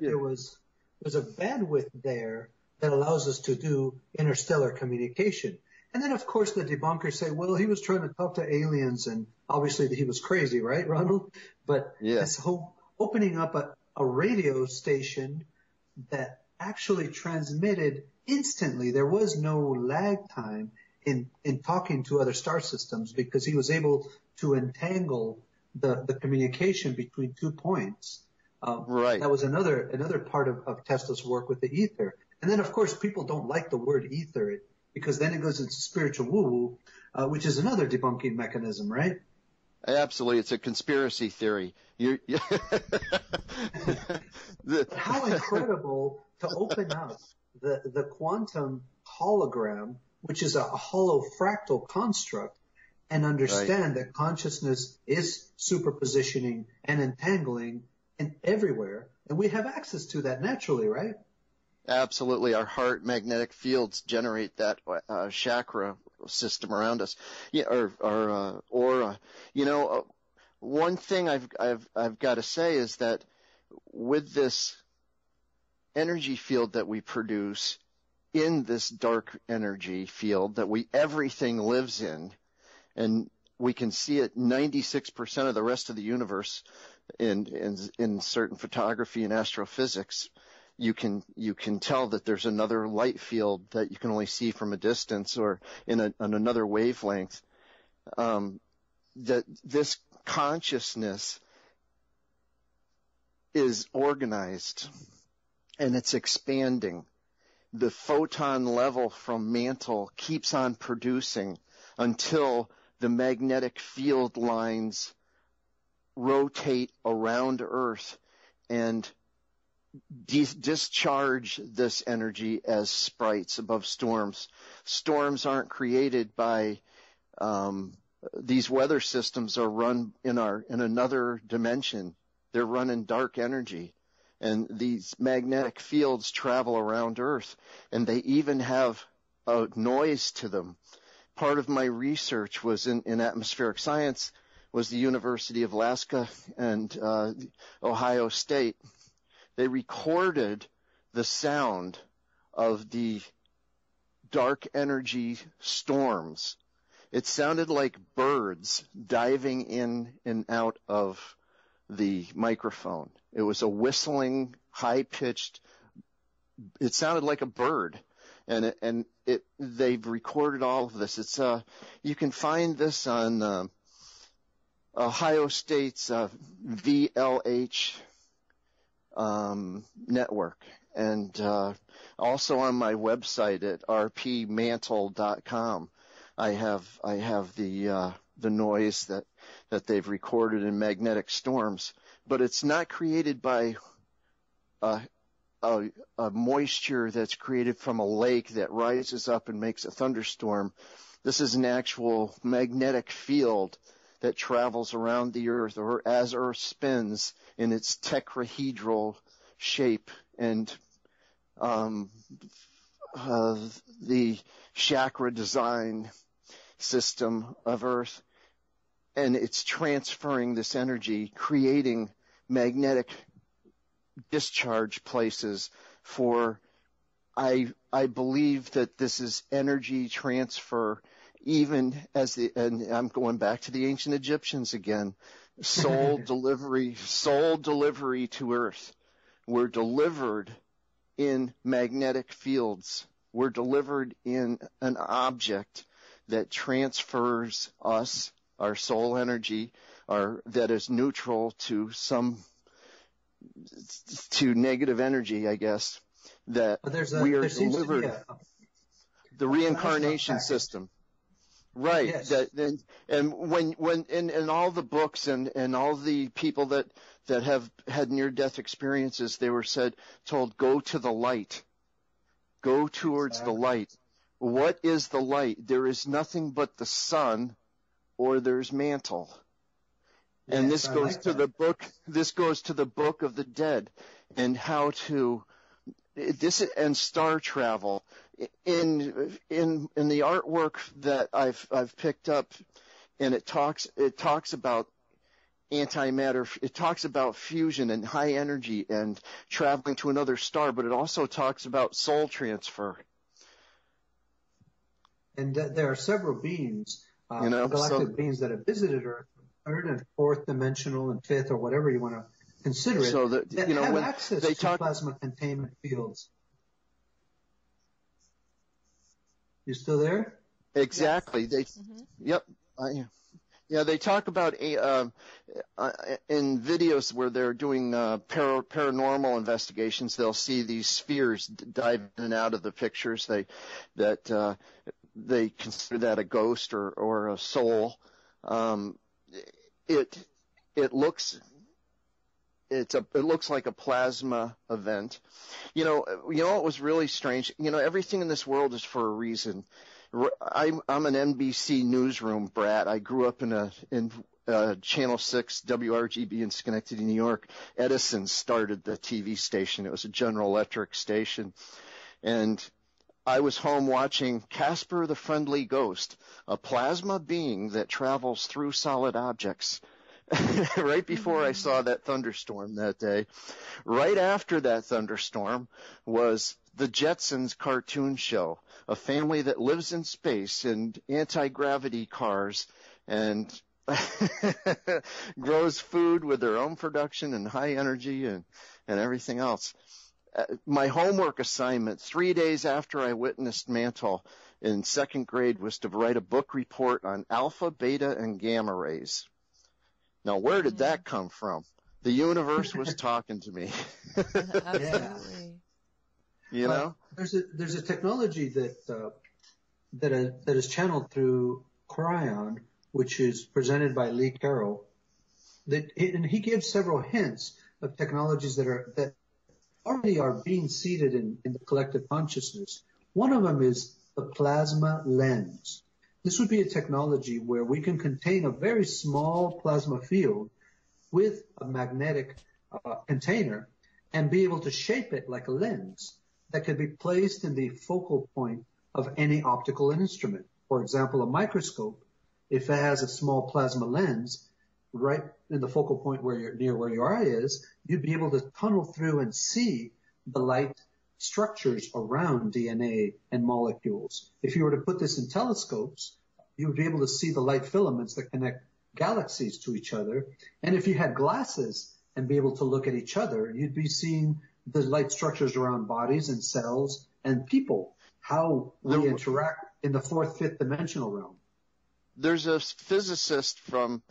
there's a bandwidth there that allows us to do interstellar communication. And then, of course, the debunkers say, well, he was trying to talk to aliens, and obviously he was crazy, right, Ronald? But this whole opening up a radio station that actually transmitted instantly. There was no lag time in talking to other star systems because he was able to entangle the communication between 2 points. Right. That was another part of Tesla's work with the ether. And then, of course, people don't like the word ether because then it goes into spiritual woo-woo, which is another debunking mechanism, right? Absolutely. It's a conspiracy theory. How incredible to open up the quantum hologram, which is a hollow fractal construct, and understand that consciousness is superpositioning and entangling and everywhere, and we have access to that naturally, right? Absolutely. Our heart magnetic fields generate that chakra system around us, or aura. One thing I've got to say is that with this energy field that we produce in this dark energy field that everything lives in, and we can see it 96% of the rest of the universe in certain photography and astrophysics. You can tell that there's another light field that you can only see from a distance or on another wavelength. That this consciousness is organized and it's expanding. The photon level from mantle keeps on producing until the magnetic field lines rotate around Earth and discharge this energy as sprites above storms. Storms aren't created by these weather systems are run in another dimension. They're run in dark energy, And these magnetic fields travel around Earth, and they even have a noise to them. Part of my research was in atmospheric science, was the University of Alaska and Ohio State. They recorded the sound of the dark energy storms. It sounded like birds diving in and out of the microphone. It was a whistling, high-pitched, it sounded like a bird. And they've recorded all of this. It's you can find this on Ohio State's VLH network, and also on my website at rpmantle.com. I have the noise that they've recorded in magnetic storms, but it's not created by a moisture that's created from a lake that rises up and makes a thunderstorm. This is an actual magnetic field that travels around the Earth, or as Earth spins in its tetrahedral shape, and the chakra design system of Earth, and it's transferring this energy, creating magnetic discharge places for, I believe that this is energy transfer, even and I'm going back to the ancient Egyptians again, soul delivery to Earth. We're delivered in magnetic fields. We're delivered in an object that transfers us, our soul energy, that is neutral to negative energy, I guess, that we are delivered. The reincarnation system. Right. Yes. And when in all the books and all the people that have had near-death experiences, they were told, go to the light. Go towards the light. What is the light? There is nothing but the sun, or there's mantle. Yes, and this goes to the book. This goes to the Book of the Dead, and how to this and star travel. In the artwork that I've picked up, and it talks about antimatter. It talks about fusion and high energy and traveling to another star, but it also talks about soul transfer. And there are several beings, galactic beings that have visited Earth, third and fourth dimensional and fifth, or whatever you want to consider it, so that have when access they to plasma containment fields. You still there? Exactly. Yes. Yep. They talk about in videos where they're doing paranormal investigations. They'll see these spheres dive in and out of the pictures. They consider that a ghost or a soul. It looks like a plasma event. You know what was really strange? Everything in this world is for a reason. I'm an NBC newsroom brat. I grew up in Channel 6 WRGB in Schenectady, New York. Edison started the TV station. It was a General Electric station. And I was home watching Casper the Friendly Ghost, a plasma being that travels through solid objects. Right before I saw that thunderstorm that day. Right after that thunderstorm was the Jetsons cartoon show, a family that lives in space in anti-gravity cars and grows food with their own production and high energy and everything else. My homework assignment 3 days after I witnessed Mantle in second grade was to write a book report on alpha, beta, and gamma rays. Now, where did that come from? The universe was talking to me. Absolutely. You know? There's a technology that is channeled through Cryon, which is presented by Lee Carroll. And he gives several hints of technologies that already are being seeded in the collective consciousness. One of them is the plasma lens. This would be a technology where we can contain a very small plasma field with a magnetic container, and be able to shape it like a lens that could be placed in the focal point of any optical instrument. For example, a microscope, if it has a small plasma lens right in the focal point near where your eye is, you'd be able to tunnel through and see the light structures around DNA and molecules. If you were to put this in telescopes, you would be able to see the light filaments that connect galaxies to each other. And if you had glasses and be able to look at each other, you'd be seeing the light structures around bodies and cells and people, how we interact in the fourth, fifth dimensional realm. There's a physicist from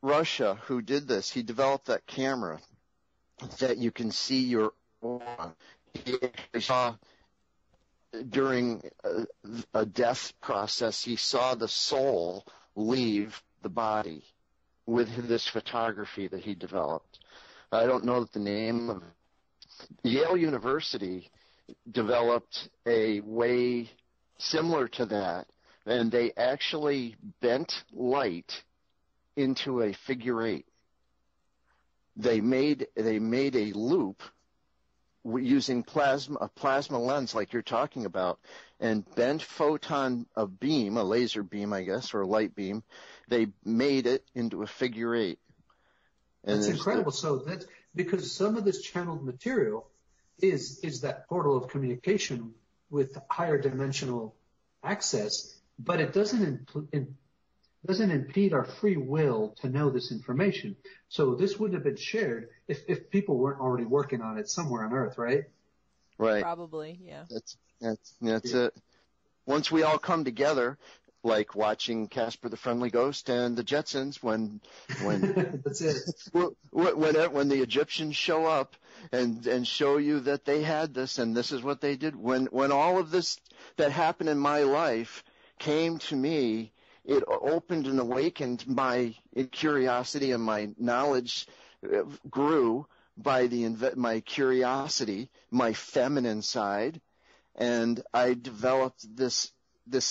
Russia who did this. He developed that camera that you can see your aura. He saw during a death process, he saw the soul leave the body with this photography that he developed. I don't know the name of Yale University developed a way similar to that, and they actually bent light into a figure eight. They made a loop using a plasma lens like you're talking about, and bent a beam, a laser beam, I guess, or a light beam. They made it into a figure eight. And that's incredible. So that's because some of this channeled material is that portal of communication with higher dimensional access, but it doesn't impede our free will to know this information. So this wouldn't have been shared if people weren't already working on it somewhere on Earth, right? Right. Probably, yeah. That's it. Once we all come together, like watching Casper the Friendly Ghost and the Jetsons, when that's it. when the Egyptians show up and show you that they had this and this is what they did. When all of this that happened in my life came to me, it opened and awakened my curiosity, and my knowledge grew by my curiosity, my feminine side, and I developed this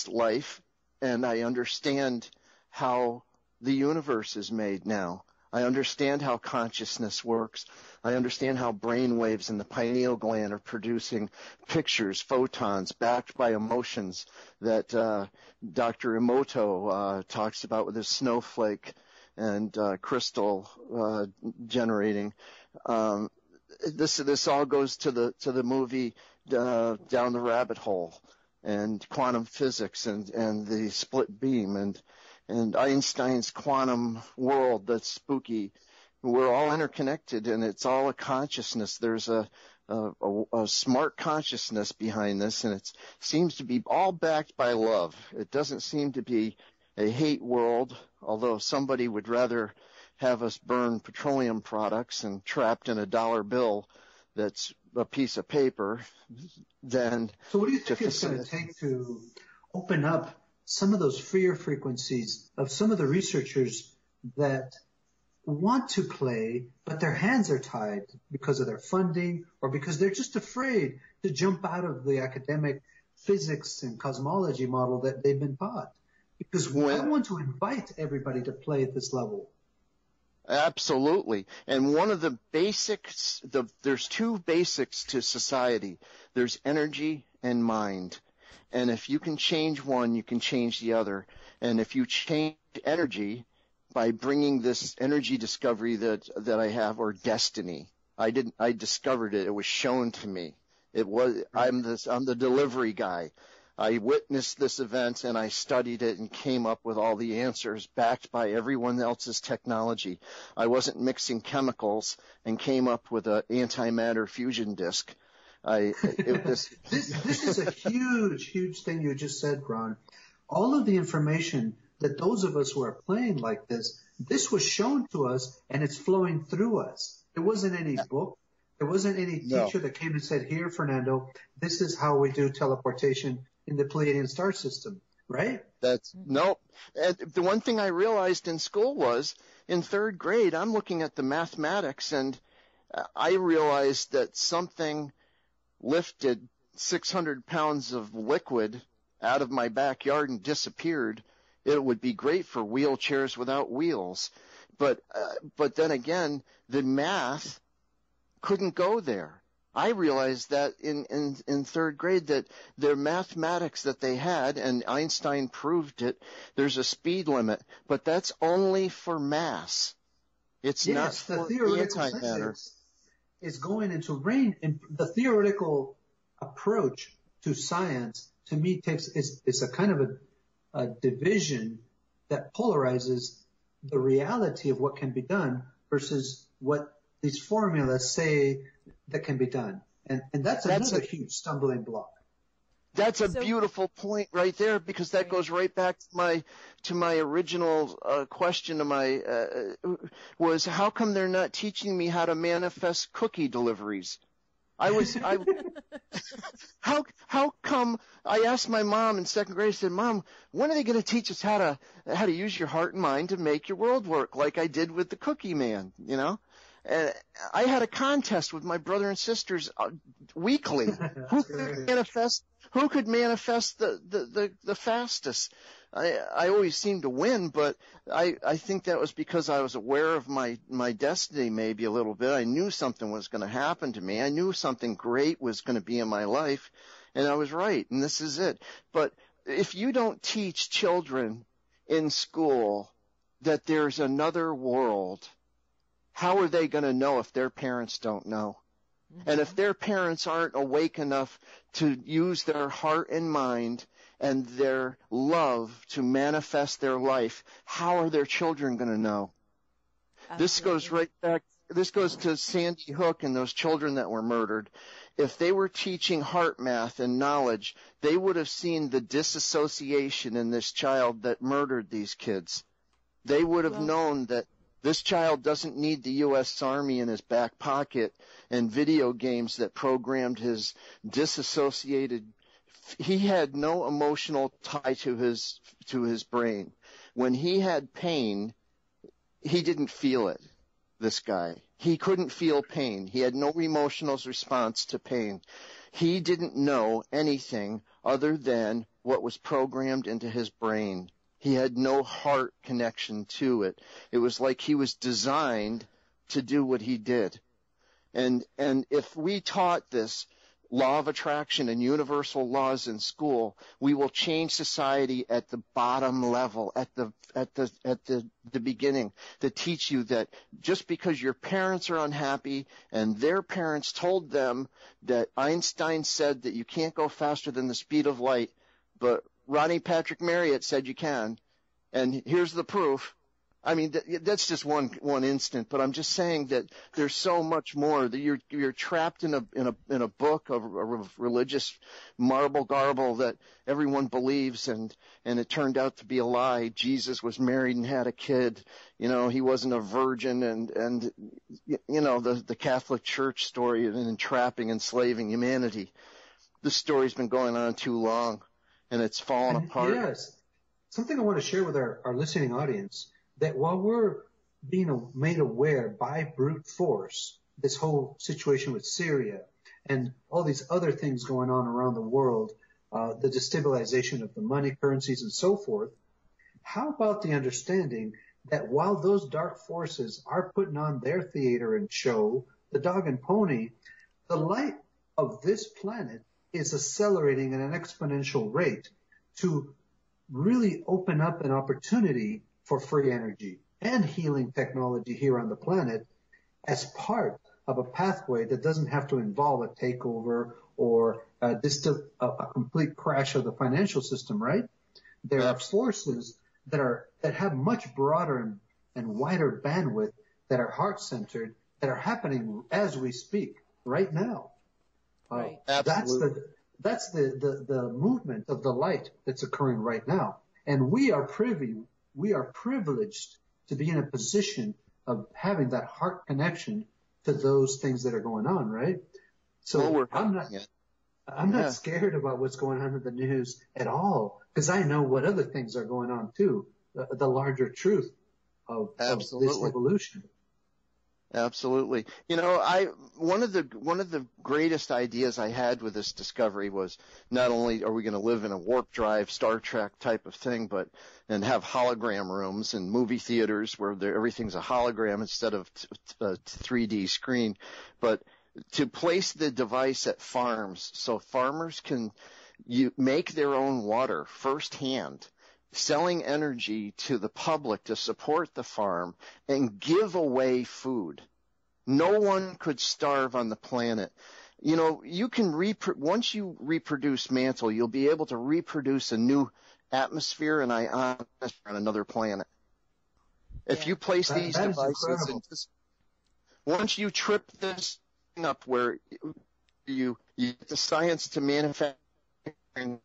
life, and I understand how the universe is made now. I understand how consciousness works. I understand how brain waves in the pineal gland are producing pictures, photons, backed by emotions that Dr. Emoto talks about with his snowflake and crystal generating. This all goes to the movie Down the Rabbit Hole, and quantum physics and the split beam and Einstein's quantum world that's spooky. We're all interconnected, and it's all a consciousness. There's a smart consciousness behind this, and it seems to be all backed by love. It doesn't seem to be a hate world, although somebody would rather have us burn petroleum products and trapped in a dollar bill that's a piece of paper than. So what do you think it's going to take to open up some of those freer frequencies of some of the researchers that want to play, but their hands are tied because of their funding or because they're just afraid to jump out of the academic physics and cosmology model that they've been taught? Because I want to invite everybody to play at this level. Absolutely. And one of the basics, there's two basics to society. There's energy and mind. And if you can change one, you can change the other. And if you change energy by bringing this energy discovery that I have, or destiny, I discovered it. It was shown to me. I'm the delivery guy. I witnessed this event and I studied it and came up with all the answers backed by everyone else's technology. I wasn't mixing chemicals and came up with an antimatter fusion disk. This is a huge thing you just said, Ron. All of the information that those of us who are playing like this was shown to us and it's flowing through us. There wasn't any book. There wasn't any teacher that came and said, here, Fernando, this is how we do teleportation in the Pleiadian star system, right? No. The one thing I realized in school was in third grade, I'm looking at the mathematics, and I realized that something lifted 600 pounds of liquid out of my backyard and disappeared. It would be great for wheelchairs without wheels. But then again, the math couldn't go there. I realized that in third grade that their mathematics that they had, and Einstein proved it, there's a speed limit, but that's only for mass. It's not the for theoretical antimatter. is going into rain. And the theoretical approach to science, to me, is a kind of a division that polarizes the reality of what can be done versus what these formulas say that can be done. And that's another huge stumbling block. That's a beautiful point right there, because that goes right back to my original question was how come they're not teaching me how to manifest cookie deliveries? How come I asked my mom in second grade, I said, Mom, when are they going to teach us how to use your heart and mind to make your world work like I did with the Cookie Man, you know? And I had a contest with my brother and sisters weekly. Who could manifest the fastest? I always seemed to win, but I think that was because I was aware of my destiny maybe a little bit. I knew something was going to happen to me. I knew something great was going to be in my life, and I was right, and this is it. But if you don't teach children in school that there's another world, how are they going to know if their parents don't know? Mm-hmm. And if their parents aren't awake enough to use their heart and mind and their love to manifest their life, how are their children going to know? Absolutely. This goes right back. This goes to Sandy Hook and those children that were murdered. If they were teaching heart math and knowledge, they would have seen the disassociation in this child that murdered these kids. They would have known that this child doesn't need the U.S. Army in his back pocket and video games that programmed his disassociated. He had no emotional tie to his brain. When he had pain, he didn't feel it, this guy. He couldn't feel pain. He had no emotional response to pain. He didn't know anything other than what was programmed into his brain. He had no heart connection to it. It was like he was designed to do what he did. And if we taught this law of attraction and universal laws in school, we will change society at the bottom level, at the beginning, to teach you that just because your parents are unhappy and their parents told them that Einstein said that you can't go faster than the speed of light, but Ronnie Patrick Marriott said you can, and here's the proof. I mean, that's just one instant, but I'm just saying that there's so much more. That you're trapped in a book of religious marble garble that everyone believes, and it turned out to be a lie. Jesus was married and had a kid. You know, he wasn't a virgin, and you know the Catholic Church story and entrapping, enslaving humanity. This story's been going on too long. And it's fallen apart. Yes. Something I want to share with our listening audience, that while we're being made aware by brute force, this whole situation with Syria and all these other things going on around the world, the destabilization of the money, currencies, and so forth, how about the understanding that while those dark forces are putting on their theater and show, the dog and pony, the light of this planet is accelerating at an exponential rate to really open up an opportunity for free energy and healing technology here on the planet as part of a pathway that doesn't have to involve a takeover or a complete crash of the financial system, right? There are forces that have much broader and wider bandwidth, that are heart-centered, that are happening as we speak right now. Right. That's the movement of the light that's occurring right now. And we are privileged to be in a position of having that heart connection to those things that are going on, right? So I'm not scared about what's going on in the news at all, because I know what other things are going on too, the larger truth of this evolution. Absolutely. One of the greatest ideas I had with this discovery was not only are we going to live in a warp drive Star Trek type of thing, and have hologram rooms and movie theaters where everything's a hologram instead of a 3D screen, but to place the device at farms so farmers can make their own water firsthand, selling energy to the public to support the farm and give away food. No one could starve on the planet. You can once you reproduce mantle, you'll be able to reproduce a new atmosphere and ionosphere on another planet. If you place these devices in once you trip this up where you get the science to manufacturing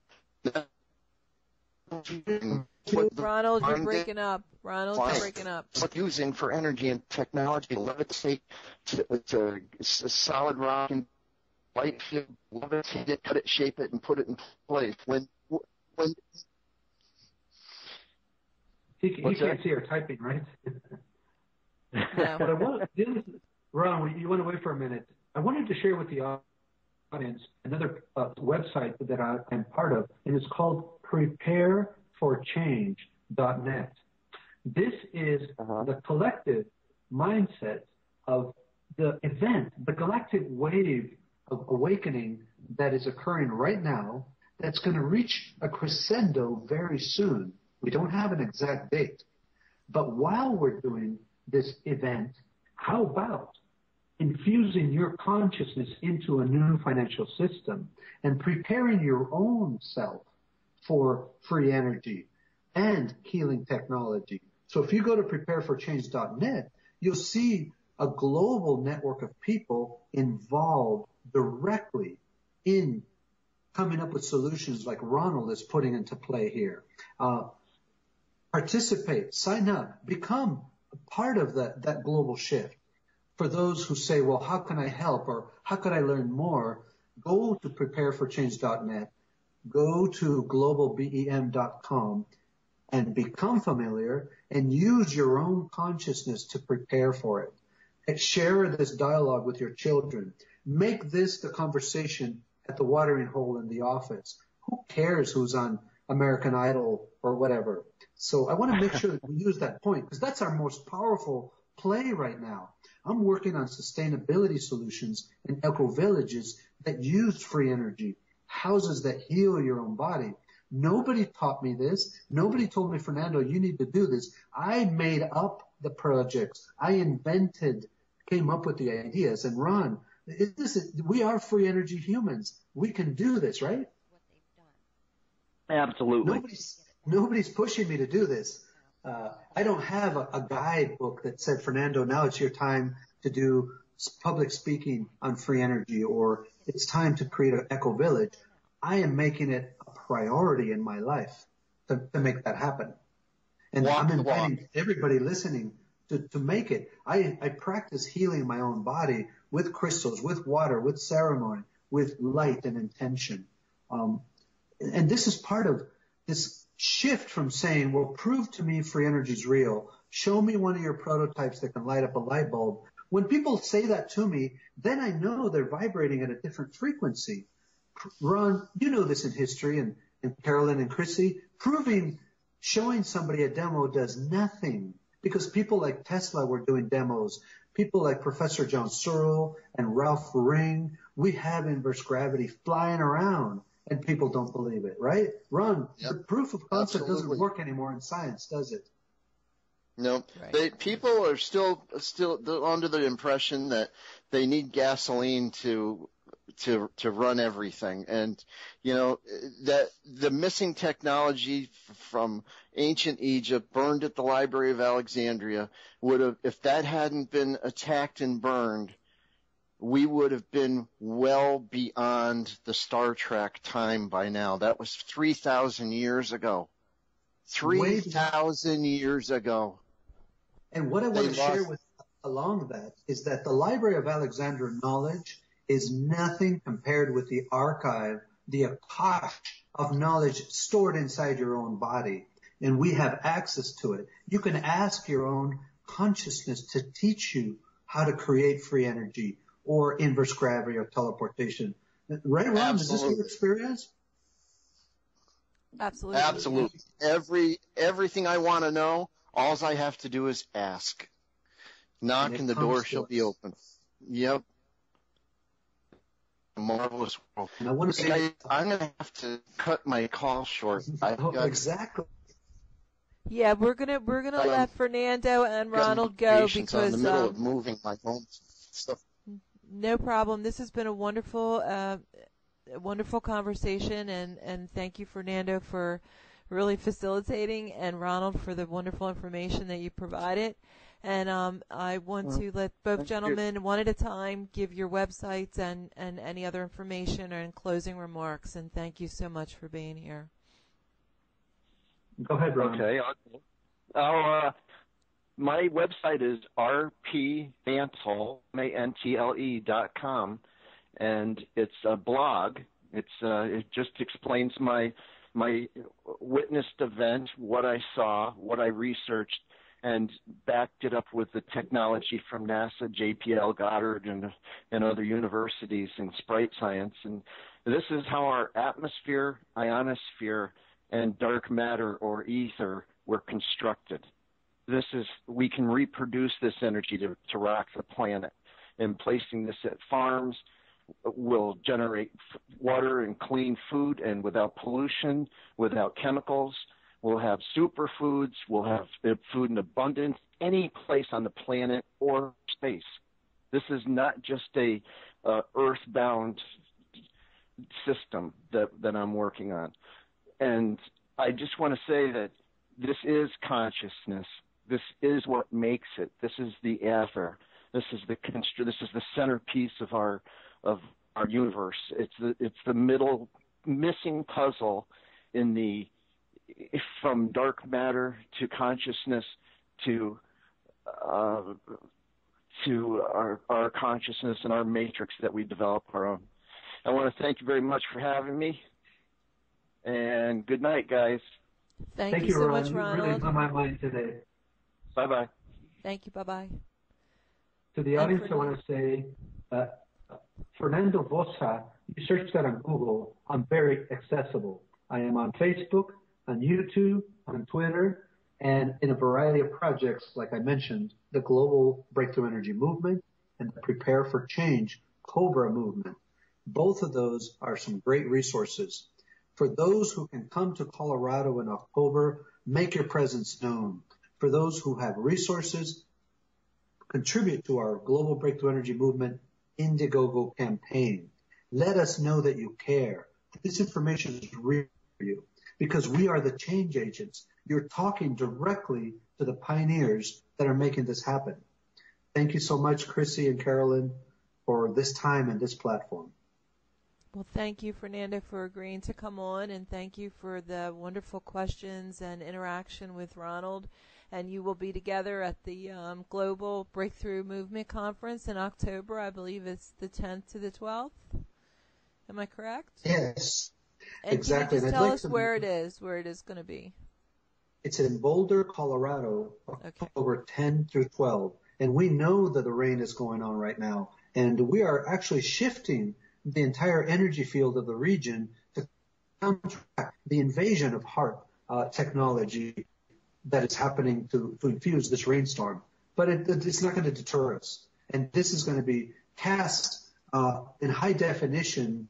Ronald, you're breaking up. Using for energy and technology, levitate to solid rock and light field, levitate it, cut it, shape it, and put it in place. When he can't see her typing, right? No. But I want to, Ron, you want to wait for a minute. I wanted to share with the audience another website that I'm part of, and it's called prepareforchange.net. This is the collective mindset of the event, the galactic wave of awakening that is occurring right now that's going to reach a crescendo very soon. We don't have an exact date. But while we're doing this event, how about infusing your consciousness into a new financial system and preparing your own self for free energy and healing technology? So if you go to prepareforchange.net, you'll see a global network of people involved directly in coming up with solutions like Ronald is putting into play here. Participate, sign up, become a part of that global shift. For those who say, well, how can I help or how could I learn more? Go to prepareforchange.net, go to globalbem.com and become familiar and use your own consciousness to prepare for it. And share this dialogue with your children. Make this the conversation at the watering hole in the office. Who cares who's on American Idol or whatever? So I want to make sure that we use that point because that's our most powerful play right now. I'm working on sustainability solutions in eco-villages that use free energy, houses that heal your own body. Nobody taught me this. Nobody told me, Fernando, you need to do this. I made up the projects. I came up with the ideas. And Ron, we are free energy humans. We can do this, right? Absolutely. Nobody's pushing me to do this. I don't have a guidebook that said, Fernando, now it's your time to do public speaking on free energy, or it's time to create an eco village. I am making it a priority in my life to make that happen. And I'm inviting everybody listening to make it. I practice healing my own body with crystals, with water, with ceremony, with light and intention. And this is part of this shift from saying, well, prove to me free energy is real. Show me one of your prototypes that can light up a light bulb. When people say that to me, then I know they're vibrating at a different frequency. Ron, you know this in history, and Carolyn and Chrissy, showing somebody a demo does nothing because people like Tesla were doing demos. People like Professor John Searle and Ralph Ring, we have inverse gravity flying around. And people don't believe it, right? Ron, the proof of concept doesn't work anymore in science, does it? No. Right. People are still under the impression that they need gasoline to run everything. And, that the missing technology from ancient Egypt burned at the Library of Alexandria if that hadn't been attacked and burned, we would have been well beyond the Star Trek time by now. That was 3,000 years ago. 3,000 years ago. And what I want to share along that is that the Library of Alexandria knowledge is nothing compared with the archive, the akash of knowledge stored inside your own body. And we have access to it. You can ask your own consciousness to teach you how to create free energy or inverse gravity or teleportation. Right, Ron? Is this your experience? Absolutely. Absolutely. Everything I want to know, all I have to do is ask. Knock and the door shall be open. Yep. Marvelous world. And I want to say, I'm going to have to cut my call short. Exactly. Yeah, we're gonna let Fernando and Ronald go because I'm in the middle of moving my home stuff. No problem. This has been a wonderful conversation, and thank you, Fernando, for really facilitating, and Ronald for the wonderful information that you provided. And I want to let both gentlemen, one at a time, give your websites and any other information or in closing remarks. And thank you so much for being here. Go ahead, Ron. Okay. My website is rpmantle.com, and it's a blog. It just explains my witnessed event, what I saw, what I researched, and backed it up with the technology from NASA, JPL, Goddard, and other universities in sprite science. And this is how our atmosphere, ionosphere, and dark matter or ether were constructed. We can reproduce this energy to rock the planet. And placing this at farms will generate water and clean food, and without pollution, without chemicals. We'll have superfoods. We'll have food in abundance any place on the planet or space. This is not just a earthbound system that I'm working on. And I just want to say that this is consciousness. This is what makes it. This is the ether. This is the centerpiece of our universe. It's the middle missing puzzle in from dark matter to consciousness to our consciousness and our matrix that we develop our own. I want to thank you very much for having me, and good night, guys. Thank you so Ron. much, Ronald. You really blew my mind today. Bye-bye. Thank you. Bye-bye. To the audience, I want to say, Fernando Vossa, you search that on Google. I'm very accessible. I am on Facebook, on YouTube, on Twitter, and in a variety of projects, like I mentioned, the Global Breakthrough Energy Movement and the Prepare for Change COBRA movement. Both of those are some great resources. For those who can come to Colorado in October, make your presence known. For those who have resources, contribute to our Global Breakthrough Energy Movement Indiegogo campaign. Let us know that you care. This information is real for you because we are the change agents. You're talking directly to the pioneers that are making this happen. Thank you so much, Chrissy and Carolyn, for this time and this platform. Well, thank you, Fernando, for agreeing to come on, and thank you for the wonderful questions and interaction with Ronald. And you will be together at the Global Breakthrough Movement Conference in October. I believe it's the 10th to the 12th. Am I correct? Yes, and exactly. Can you just tell us where it is going to be? It's in Boulder, Colorado, October 10 through 12. And we know that the rain is going on right now. And we are actually shifting the entire energy field of the region to counteract the invasion of HARP technology that is happening to infuse this rainstorm. But it's not going to deter us. And this is going to be cast in high definition,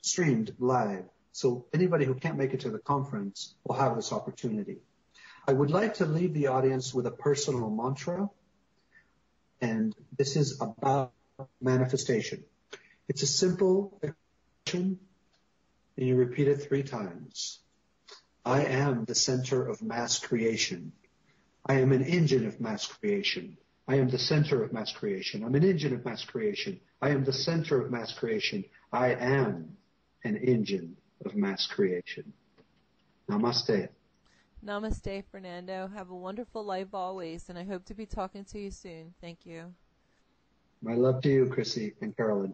streamed live. So anybody who can't make it to the conference will have this opportunity. I would like to leave the audience with a personal mantra. And this is about manifestation. It's a simple action, and you repeat it 3 times. I am the center of mass creation. I am an engine of mass creation. I am the center of mass creation. I'm an engine of mass creation. I am the center of mass creation. I am an engine of mass creation. Namaste. Namaste, Fernando. Have a wonderful life always, and I hope to be talking to you soon. Thank you. My love to you, Chrissy and Carolyn.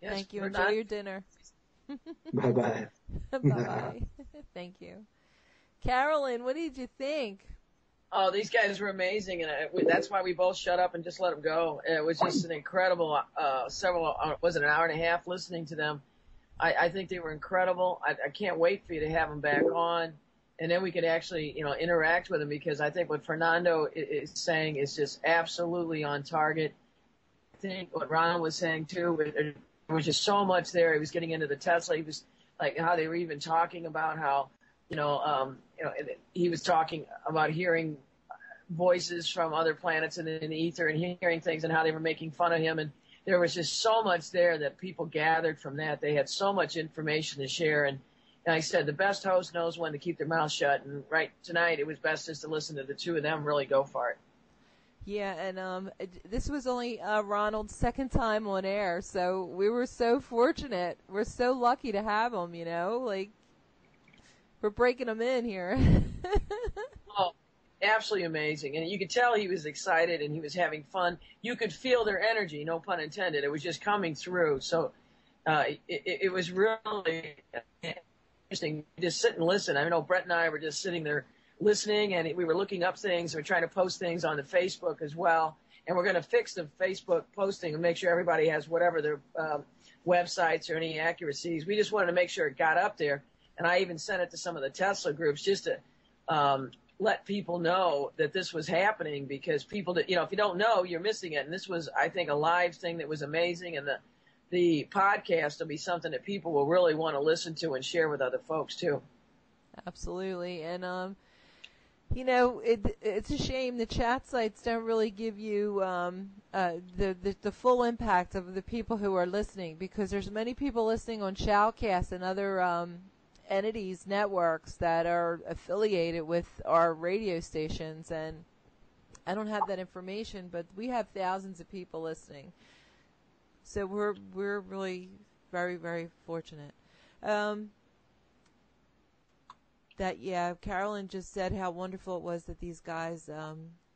Yes, thank you. Enjoy your dinner. Bye-bye. Bye-bye. Thank you. Carolyn, what did you think? Oh, these guys were amazing, and that's why we both shut up and just let them go. It was just an incredible was it an hour and a half listening to them. I think they were incredible. I can't wait for you to have them back on, and then we could actually, interact with them, because I think what Fernando is saying is just absolutely on target. I think what Ronald was saying too, there was just so much there. He was getting into the Tesla. He was like how they were even talking about how, he was talking about hearing voices from other planets in the ether and hearing things and how they were making fun of him. And there was just so much there that people gathered from that. They had so much information to share. And like I said, the best host knows when to keep their mouth shut. And right tonight, it was best just to listen to the two of them really go for it. Yeah, and this was only Ronald's second time on air, so we were so fortunate. We're so lucky to have him, like we're breaking him in here. Oh, absolutely amazing. And you could tell he was excited and he was having fun. You could feel their energy, no pun intended. It was just coming through. So it was really interesting. Just sit and listen. I know Brett and I were just sitting there listening, and we were looking up things. We're trying to post things on the Facebook as well. And we're going to fix the Facebook posting and make sure everybody has whatever their websites or any accuracies. We just wanted to make sure it got up there. And I even sent it to some of the Tesla groups just to let people know that this was happening, because people that, if you don't know, you're missing it. And this was, I think, a live thing that was amazing. And the podcast will be something that people will really want to listen to and share with other folks too. Absolutely. And, it's a shame the chat sites don't really give you the full impact of the people who are listening, because there's many people listening on Shoutcast and other entities, networks that are affiliated with our radio stations, and I don't have that information, but we have thousands of people listening. So we're really very, very fortunate. Carolyn just said how wonderful it was that these guys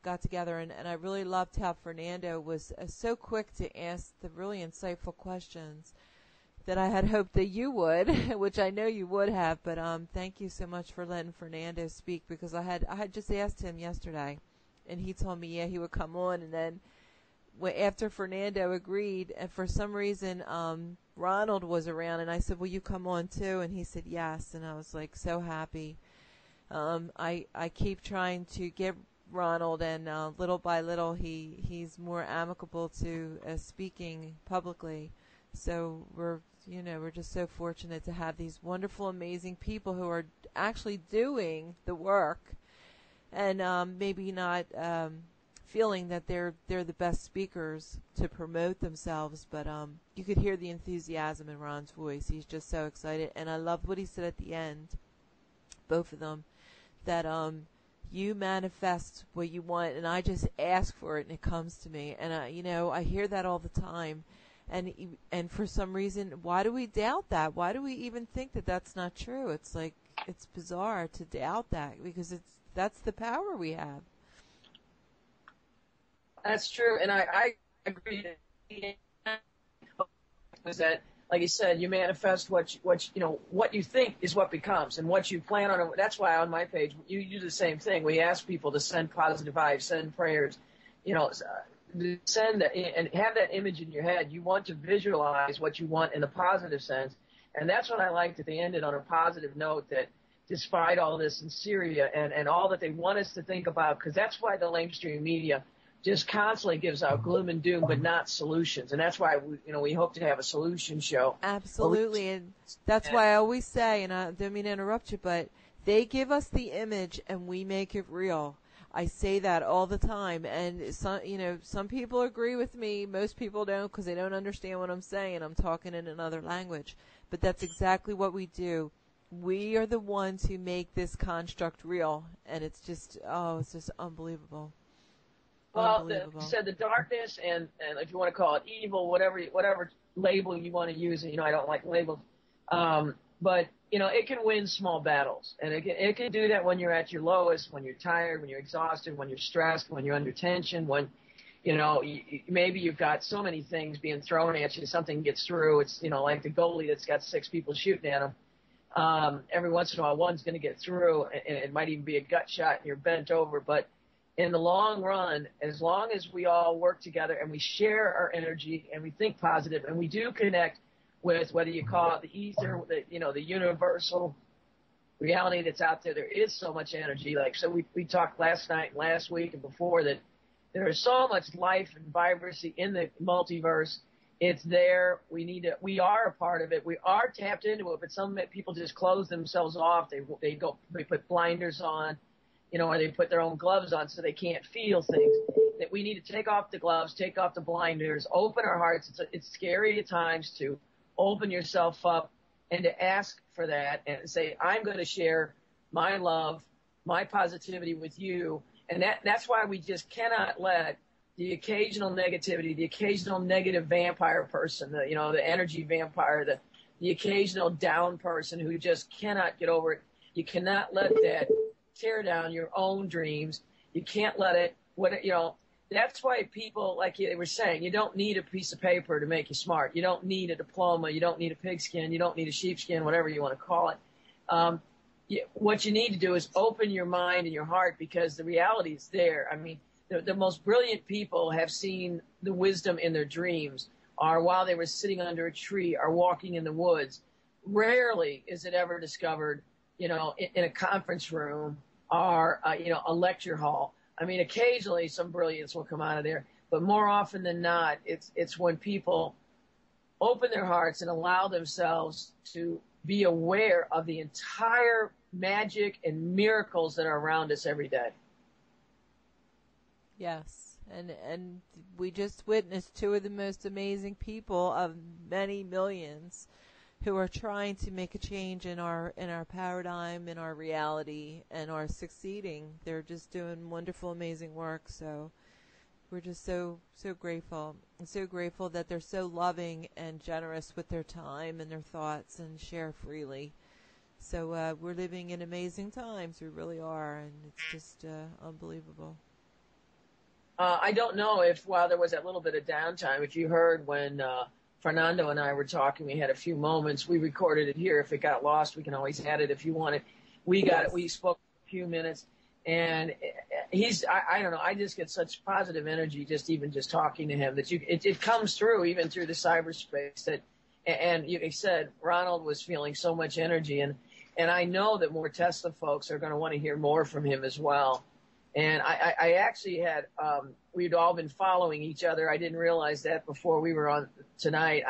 got together, and I really loved how Fernando was so quick to ask the really insightful questions that I had hoped that you would, which I know you would have, but thank you so much for letting Fernando speak, because I had just asked him yesterday, and he told me, he would come on, and then after Fernando agreed, and for some reason Ronald was around, and I said, will you come on too? And he said yes, and I was like so happy. I keep trying to get Ronald, and little by little he's more amicable to speaking publicly. So we're just so fortunate to have these wonderful, amazing people who are actually doing the work, and maybe not feeling that they're the best speakers to promote themselves, but you could hear the enthusiasm in Ron's voice. He's just so excited, and I loved what he said at the end, both of them, that you manifest what you want, and I just ask for it and it comes to me. And I hear that all the time, and for some reason, why do we doubt that? Why do we even think that that's not true? It's like, it's bizarre to doubt that, because that's the power we have. That's true, and I agree. Was that, like you said, you manifest what you think is what becomes, and what you plan on. That's why on my page you do the same thing. We ask people to send positive vibes, send prayers, send and have that image in your head. You want to visualize what you want in a positive sense, and that's what I liked that they ended on a positive note, that despite all this in Syria and all that they want us to think about, because that's why the lamestream media just constantly gives out gloom and doom, but not solutions. And that's why we hope to have a solution show. Absolutely, and that's why I always say, and I don't mean to interrupt you, but they give us the image and we make it real. I say that all the time, and some people agree with me. Most people don't, because they don't understand what I'm saying. I'm talking in another language, but that's exactly what we do. We are the ones who make this construct real, and it's just unbelievable. Well, the darkness and if you want to call it evil, whatever label you want to use, I don't like labels, but it can win small battles, and it can do that when you're at your lowest, when you're tired, when you're exhausted, when you're stressed, when you're under tension, when maybe you've got so many things being thrown at you, something gets through. It's like the goalie that's got 6 people shooting at him. Every once in a while, one's going to get through, and it might even be a gut shot, and you're bent over, but in the long run, as long as we all work together and we share our energy and we think positive and we do connect with, whether you call it the ether, the universal reality that's out there, there is so much energy. Like, so we talked last night, and last week, and before that there is so much life and vibrancy in the multiverse. It's there. We are a part of it. We are tapped into it, but some people just close themselves off. They put blinders on, or they put their own gloves on so they can't feel things. That we need to take off the gloves, take off the blinders, open our hearts. It's scary at times to open yourself up and to ask for that and say, I'm going to share my love, my positivity with you. And that's why we just cannot let the occasional negativity, the occasional negative vampire person, the energy vampire, the occasional down person who just cannot get over it. You cannot let that tear down your own dreams. You can't let it, that's why people, like they were saying, you don't need a piece of paper to make you smart. You don't need a diploma. You don't need a pigskin. You don't need a sheepskin, whatever you want to call it. What you need to do is open your mind and your heart, because the reality is there. I mean, the most brilliant people have seen the wisdom in their dreams, or while they were sitting under a tree, or walking in the woods. Rarely is it ever discovered, in a conference room or, a lecture hall. I mean, occasionally some brilliance will come out of there, but more often than not, it's when people open their hearts and allow themselves to be aware of the entire magic and miracles that are around us every day. Yes, and we just witnessed two of the most amazing people of many millions who are trying to make a change in our paradigm, in our reality, and are succeeding. They're just doing wonderful, amazing work. So we're just so grateful, and so grateful that they're so loving and generous with their time and their thoughts and share freely. So we're living in amazing times. We really are, and it's just unbelievable. I don't know if, while there was that little bit of downtime, if you heard when Fernando and I were talking, we had a few moments. We recorded it here. If it got lost, we can always add it if you want it. We got it. We spoke a few minutes, and I don't know, I just get such positive energy just talking to him, that it comes through, even through the cyberspace. And you said Ronald was feeling so much energy, and I know that more Tesla folks are going to want to hear more from him as well. And I actually had, we'd all been following each other. I didn't realize that before we were on tonight.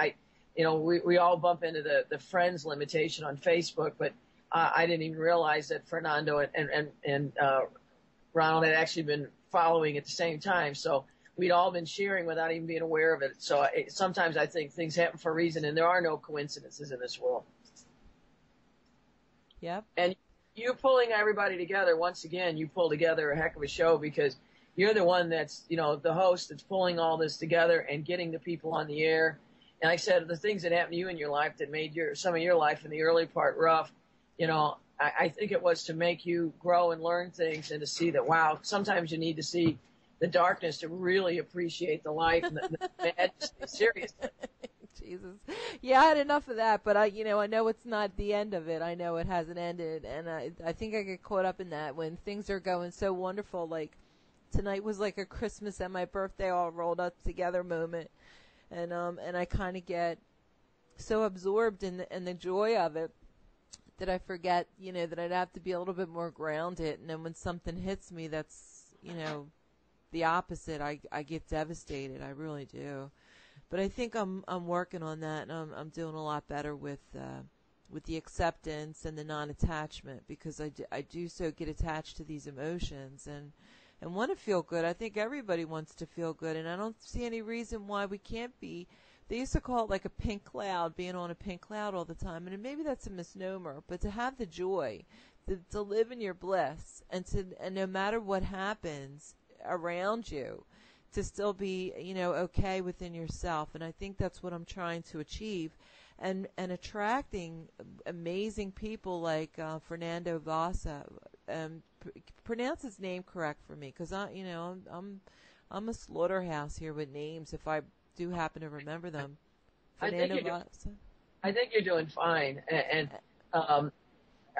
We all bump into the friends limitation on Facebook, but I didn't even realize that Fernando and Ronald had actually been following at the same time. So we'd all been sharing without even being aware of it. So sometimes I think things happen for a reason, and there are no coincidences in this world. Yep. And you pulling everybody together, once again, you pull together a heck of a show, because you're the one that's, the host that's pulling all this together and getting the people on the air. And I said, the things that happened to you in your life that made some of your life in the early part rough, I think it was to make you grow and learn things, and to see that, wow, sometimes you need to see the darkness to really appreciate the light and the majesty. Seriously. Jesus. Yeah, I had enough of that, but I know it's not the end of it. I know it hasn't ended, and I think I get caught up in that when things are going so wonderful. Like tonight was like a Christmas and my birthday all rolled up together moment, and I kind of get so absorbed in the joy of it that I forget, that I'd have to be a little bit more grounded. And then when something hits me that's, the opposite, I get devastated. I really do. But I think I'm working on that, and I'm doing a lot better with the acceptance and the non-attachment, because I do so get attached to these emotions and want to feel good. I think everybody wants to feel good, and I don't see any reason why we can't be. They used to call it like a pink cloud, being on a pink cloud all the time, and maybe that's a misnomer, but to have the joy, to live in your bliss, and no matter what happens around you, to still be, okay within yourself. And I think that's what I'm trying to achieve, and attracting amazing people like Fernando Vossa. Pronounce his name correct for me, because I'm a slaughterhouse here with names, if I do happen to remember them. Fernando Vossa. I think you're doing fine, and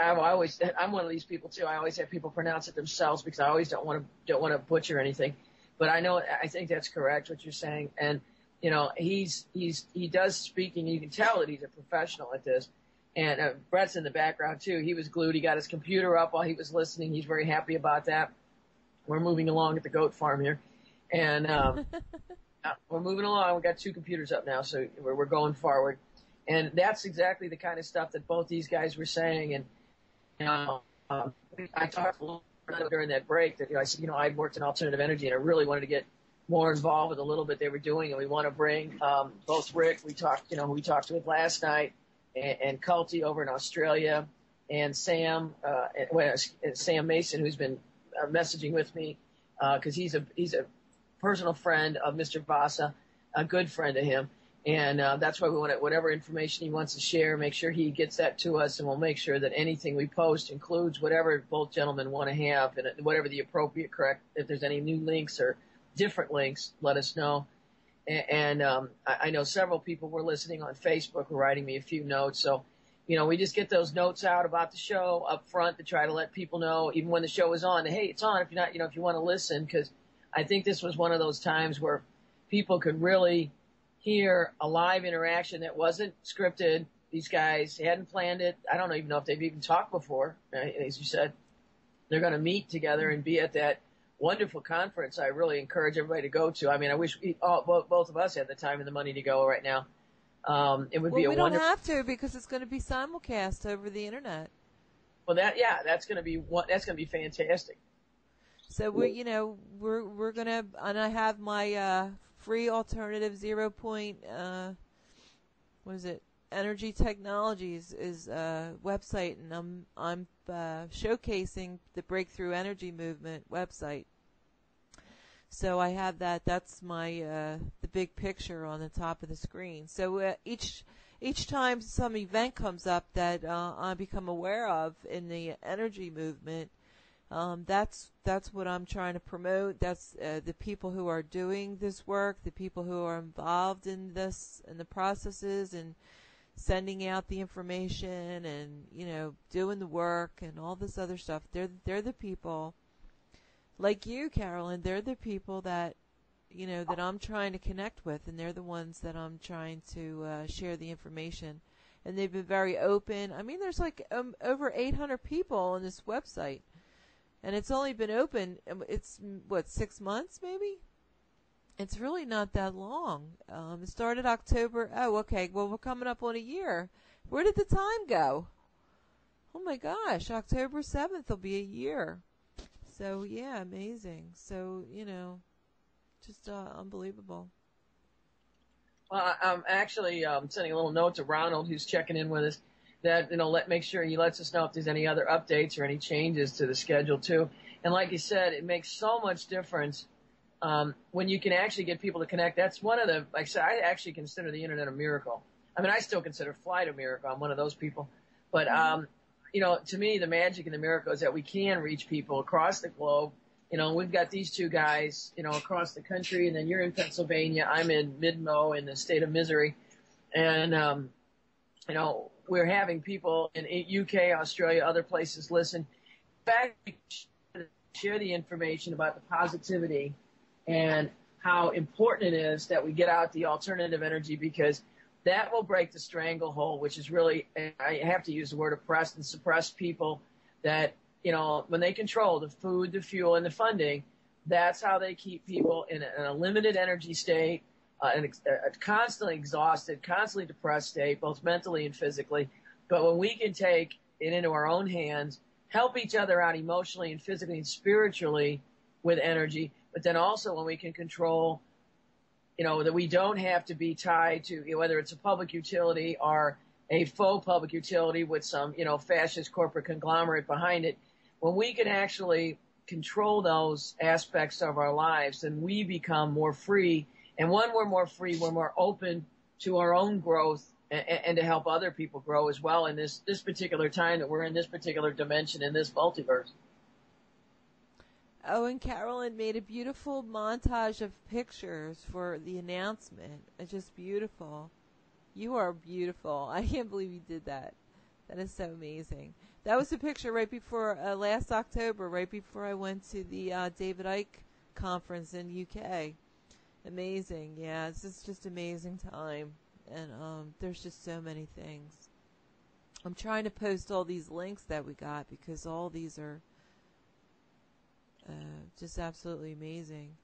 I'm one of these people too. I always have people pronounce it themselves because I always don't want to butcher anything. But I think that's correct what you're saying. And, he does speaking. You can tell that he's a professional at this. And Brett's in the background too. He was glued. He got his computer up while he was listening. He's very happy about that. We're moving along at the goat farm here. And, we're moving along. We've got 2 computers up now, so we're going forward. And that's exactly the kind of stuff that both these guys were saying. And, I talked a little bit during that break that, I said, I'd worked in alternative energy and I really wanted to get more involved with a little bit they were doing. And we want to bring, both Rick, who we talked with last night, and Culty over in Australia, and Sam, Sam Mason, who's been messaging with me, cause he's a personal friend of Mr. Vossa, a good friend of him. And that's why we want whatever information he wants to share, make sure he gets that to us, and we'll make sure that anything we post includes whatever both gentlemen want to have, and whatever the appropriate correct. If there's any new links or different links, let us know. And I know several people were listening on Facebook were writing me a few notes. So, we just get those notes out about the show up front to try to let people know, even when the show is on, hey, it's on if you're not, if you want to listen, because I think this was one of those times where people could really hear a live interaction that wasn't scripted. These guys hadn't planned it. I don't even know if they've even talked before. As you said, they're going to meet together and be at that wonderful conference. I really encourage everybody to go to. I mean, I wish both of us had the time and the money to go right now. It would be a wonderful. We don't have to because it's going to be simulcast over the internet. Well, that's going to be fantastic. So we're gonna, and I have my free alternative 0 point Energy Technologies is website, and I'm showcasing the Breakthrough Energy Movement website. So I have that. That's my the big picture on the top of the screen. So each time some event comes up that I become aware of in the energy movement, that's what I'm trying to promote. That's the people who are doing this work, the people who are involved in this, and the processes, and sending out the information, and doing the work and all this other stuff. They're the people like you, Carolyn. They're the people that that I'm trying to connect with, and they're the ones that I'm trying to share the information. And they've been very open. I mean, there's like over 800 people on this website. And it's only been open, it's, 6 months maybe? It's really not that long. It started October. Oh, okay. Well, we're coming up on a year. Where did the time go? Oh, my gosh. October 7th will be a year. So, yeah, amazing. So, just unbelievable. Well, I'm actually sending a little note to Ronald, who's checking in with us, that, make sure he lets us know if there's any other updates or any changes to the schedule too. And like you said, it makes so much difference, when you can actually get people to connect. That's one of the, like I said, I actually consider the internet a miracle. I mean, I still consider flight a miracle. I'm one of those people. But, to me, the magic and the miracle is that we can reach people across the globe. We've got these 2 guys, across the country, and then you're in Pennsylvania. I'm in Mid-Mo in the state of Missouri. And, we're having people in UK, Australia, other places listen. In fact, we share the information about the positivity and how important it is that we get out the alternative energy, because that will break the stranglehold, which is really, I have to use the word oppressed and suppressed people that, when they control the food, the fuel, and the funding, that's how they keep people in a limited energy state, a constantly exhausted, constantly depressed state, both mentally and physically. But when we can take it into our own hands, help each other out emotionally and physically and spiritually with energy, but then also when we can control, that we don't have to be tied to, whether it's a public utility or a faux public utility with some, fascist corporate conglomerate behind it, when we can actually control those aspects of our lives, then we become more free. And when we're more free, we're more open to our own growth and to help other people grow as well in this particular time that we're in, this particular dimension, in this multiverse. Oh, and Carolyn made a beautiful montage of pictures for the announcement. It's just beautiful. You are beautiful. I can't believe you did that. That is so amazing. That was the picture right before last October, right before I went to the David Icke conference in UK. Amazing, yeah. It's just amazing time, and there's just so many things. I'm trying to post all these links that we got because all these are just absolutely amazing.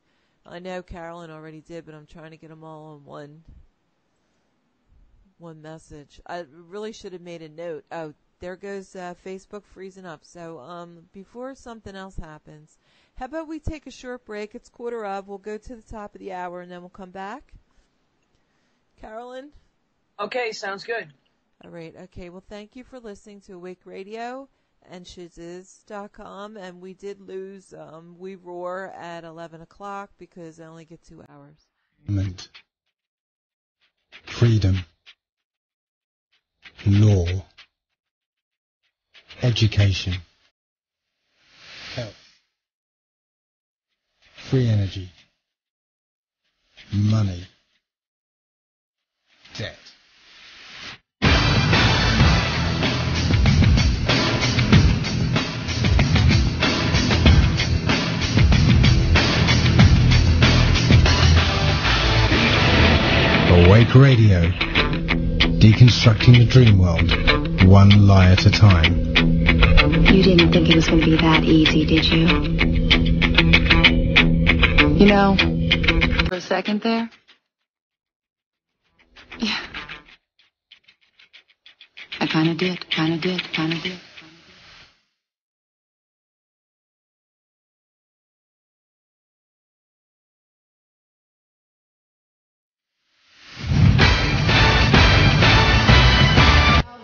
I know Carolyn already did, but I'm trying to get them all on one message. I really should have made a note. Oh, there goes Facebook freezing up. So before something else happens, how about we take a short break? It's 1:15. We'll go to the top of the hour, and then we'll come back. Carolyn? Okay, sounds good. All right. Okay. Well, thank you for listening to Awake Radio and shiziz.com. And we did lose We Roar at 11 o'clock because I only get 2 hours. Freedom, law, education, health, free energy, money, debt. Awake Radio, deconstructing the dream world, one lie at a time. You didn't think it was going to be that easy, did you? You know, for a second there, yeah, I kind of did.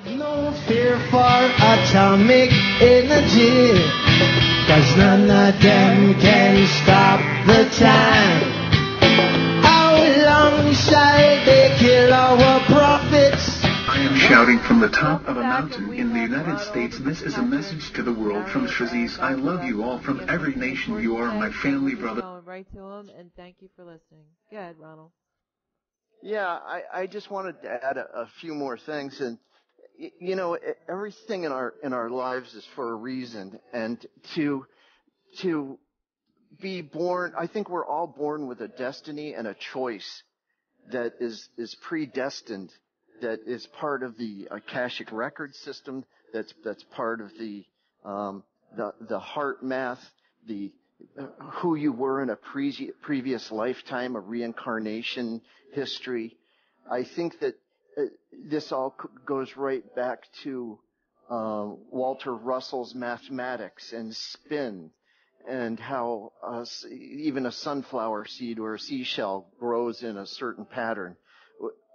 No fear for atomic energy, 'cause none of them can stop the time. How long shall they kill our prophets? I am shouting from the top of a mountain in the United States. This is a message to the world from Shaziz. I love you all from every nation. You are my family, brother. Going right to him, and thank you for listening. Go ahead, Ronald. Yeah, I just wanted to add a few more things, and you know, everything in our lives is for a reason, and to be born, I think we're all born with a destiny and a choice that is predestined, that is part of the Akashic record system, that's part of the heart math, the who you were in a previous lifetime, a reincarnation history. I think that this all goes right back to Walter Russell's mathematics and spin, and how even a sunflower seed or a seashell grows in a certain pattern.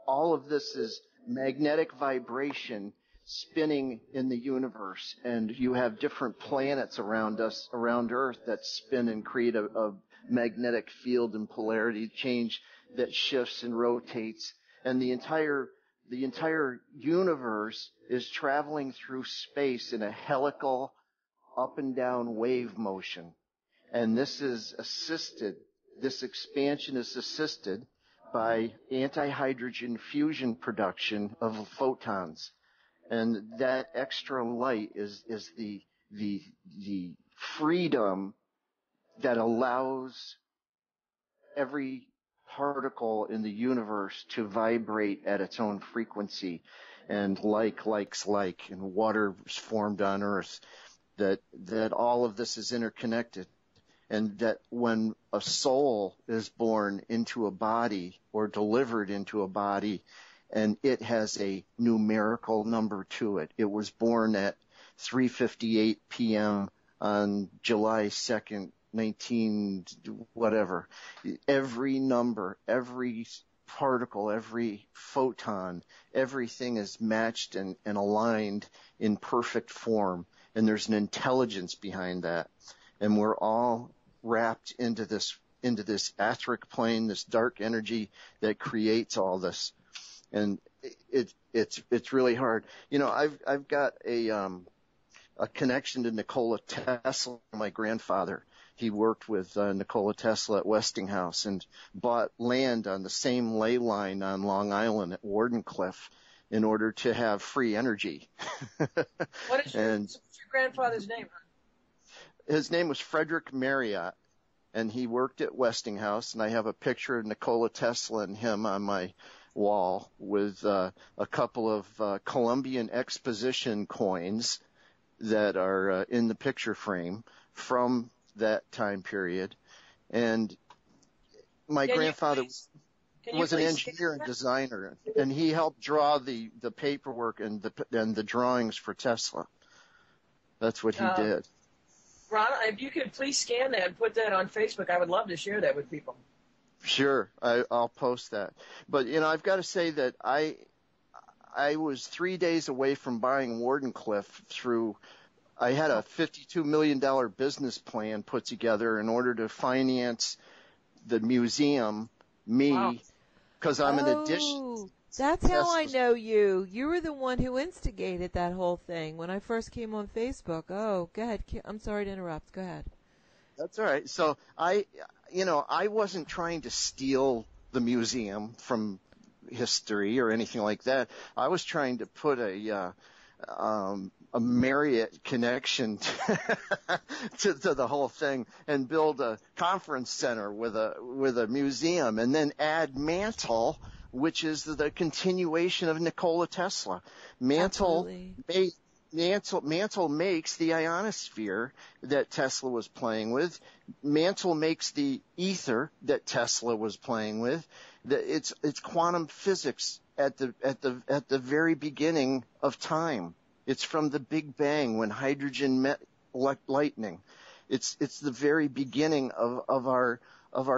All of this is magnetic vibration spinning in the universe, and you have different planets around us, around Earth, that spin and create a magnetic field and polarity change that shifts and rotates, and the entire universe is traveling through space in a helical up and down wave motion. And this expansion is assisted by anti-hydrogen fusion production of photons. And that extra light is the freedom that allows every particle in the universe to vibrate at its own frequency, and likes like, and water is formed on Earth, that all of this is interconnected, and that when a soul is born into a body or delivered into a body, and it has a numerical number to it. It was born at 3:58 p.m. on July 2nd, 19 whatever. Every number, every particle, every photon, everything is matched and aligned in perfect form, and there's an intelligence behind that, and we're all wrapped into this etheric plane, this dark energy that creates all this, and it's really hard. You know, I've got a connection to Nikola Tesla, my grandfather. He worked with Nikola Tesla at Westinghouse and bought land on the same ley line on Long Island at Wardenclyffe in order to have free energy. What's your grandfather's name? His name was Frederick Marriott, and he worked at Westinghouse, and I have a picture of Nikola Tesla and him on my wall with a couple of Columbian Exposition coins that are in the picture frame from that time period. And my grandfather was an engineer and designer, and he helped draw the paperwork and the drawings for Tesla. That's what he did. Ron, if you could please scan that and put that on Facebook, I would love to share that with people. Sure, I'll post that. But I've got to say that I was 3 days away from buying Wardenclyffe through. I had a $52 million business plan put together in order to finance the museum. Because I'm an addition. That's how I know you. You were the one who instigated that whole thing when I first came on Facebook. Oh, go ahead. I'm sorry to interrupt. Go ahead. That's all right. So I wasn't trying to steal the museum from history or anything like that. I was trying to put a Marriott connection to the whole thing and build a conference center with a museum, and then add Mantle, which is the continuation of Nikola Tesla. Mantle makes the ionosphere that Tesla was playing with. Mantle makes the ether that Tesla was playing with. It's quantum physics at the very beginning of time. It's from the Big Bang when hydrogen met lightning. It's the very beginning of our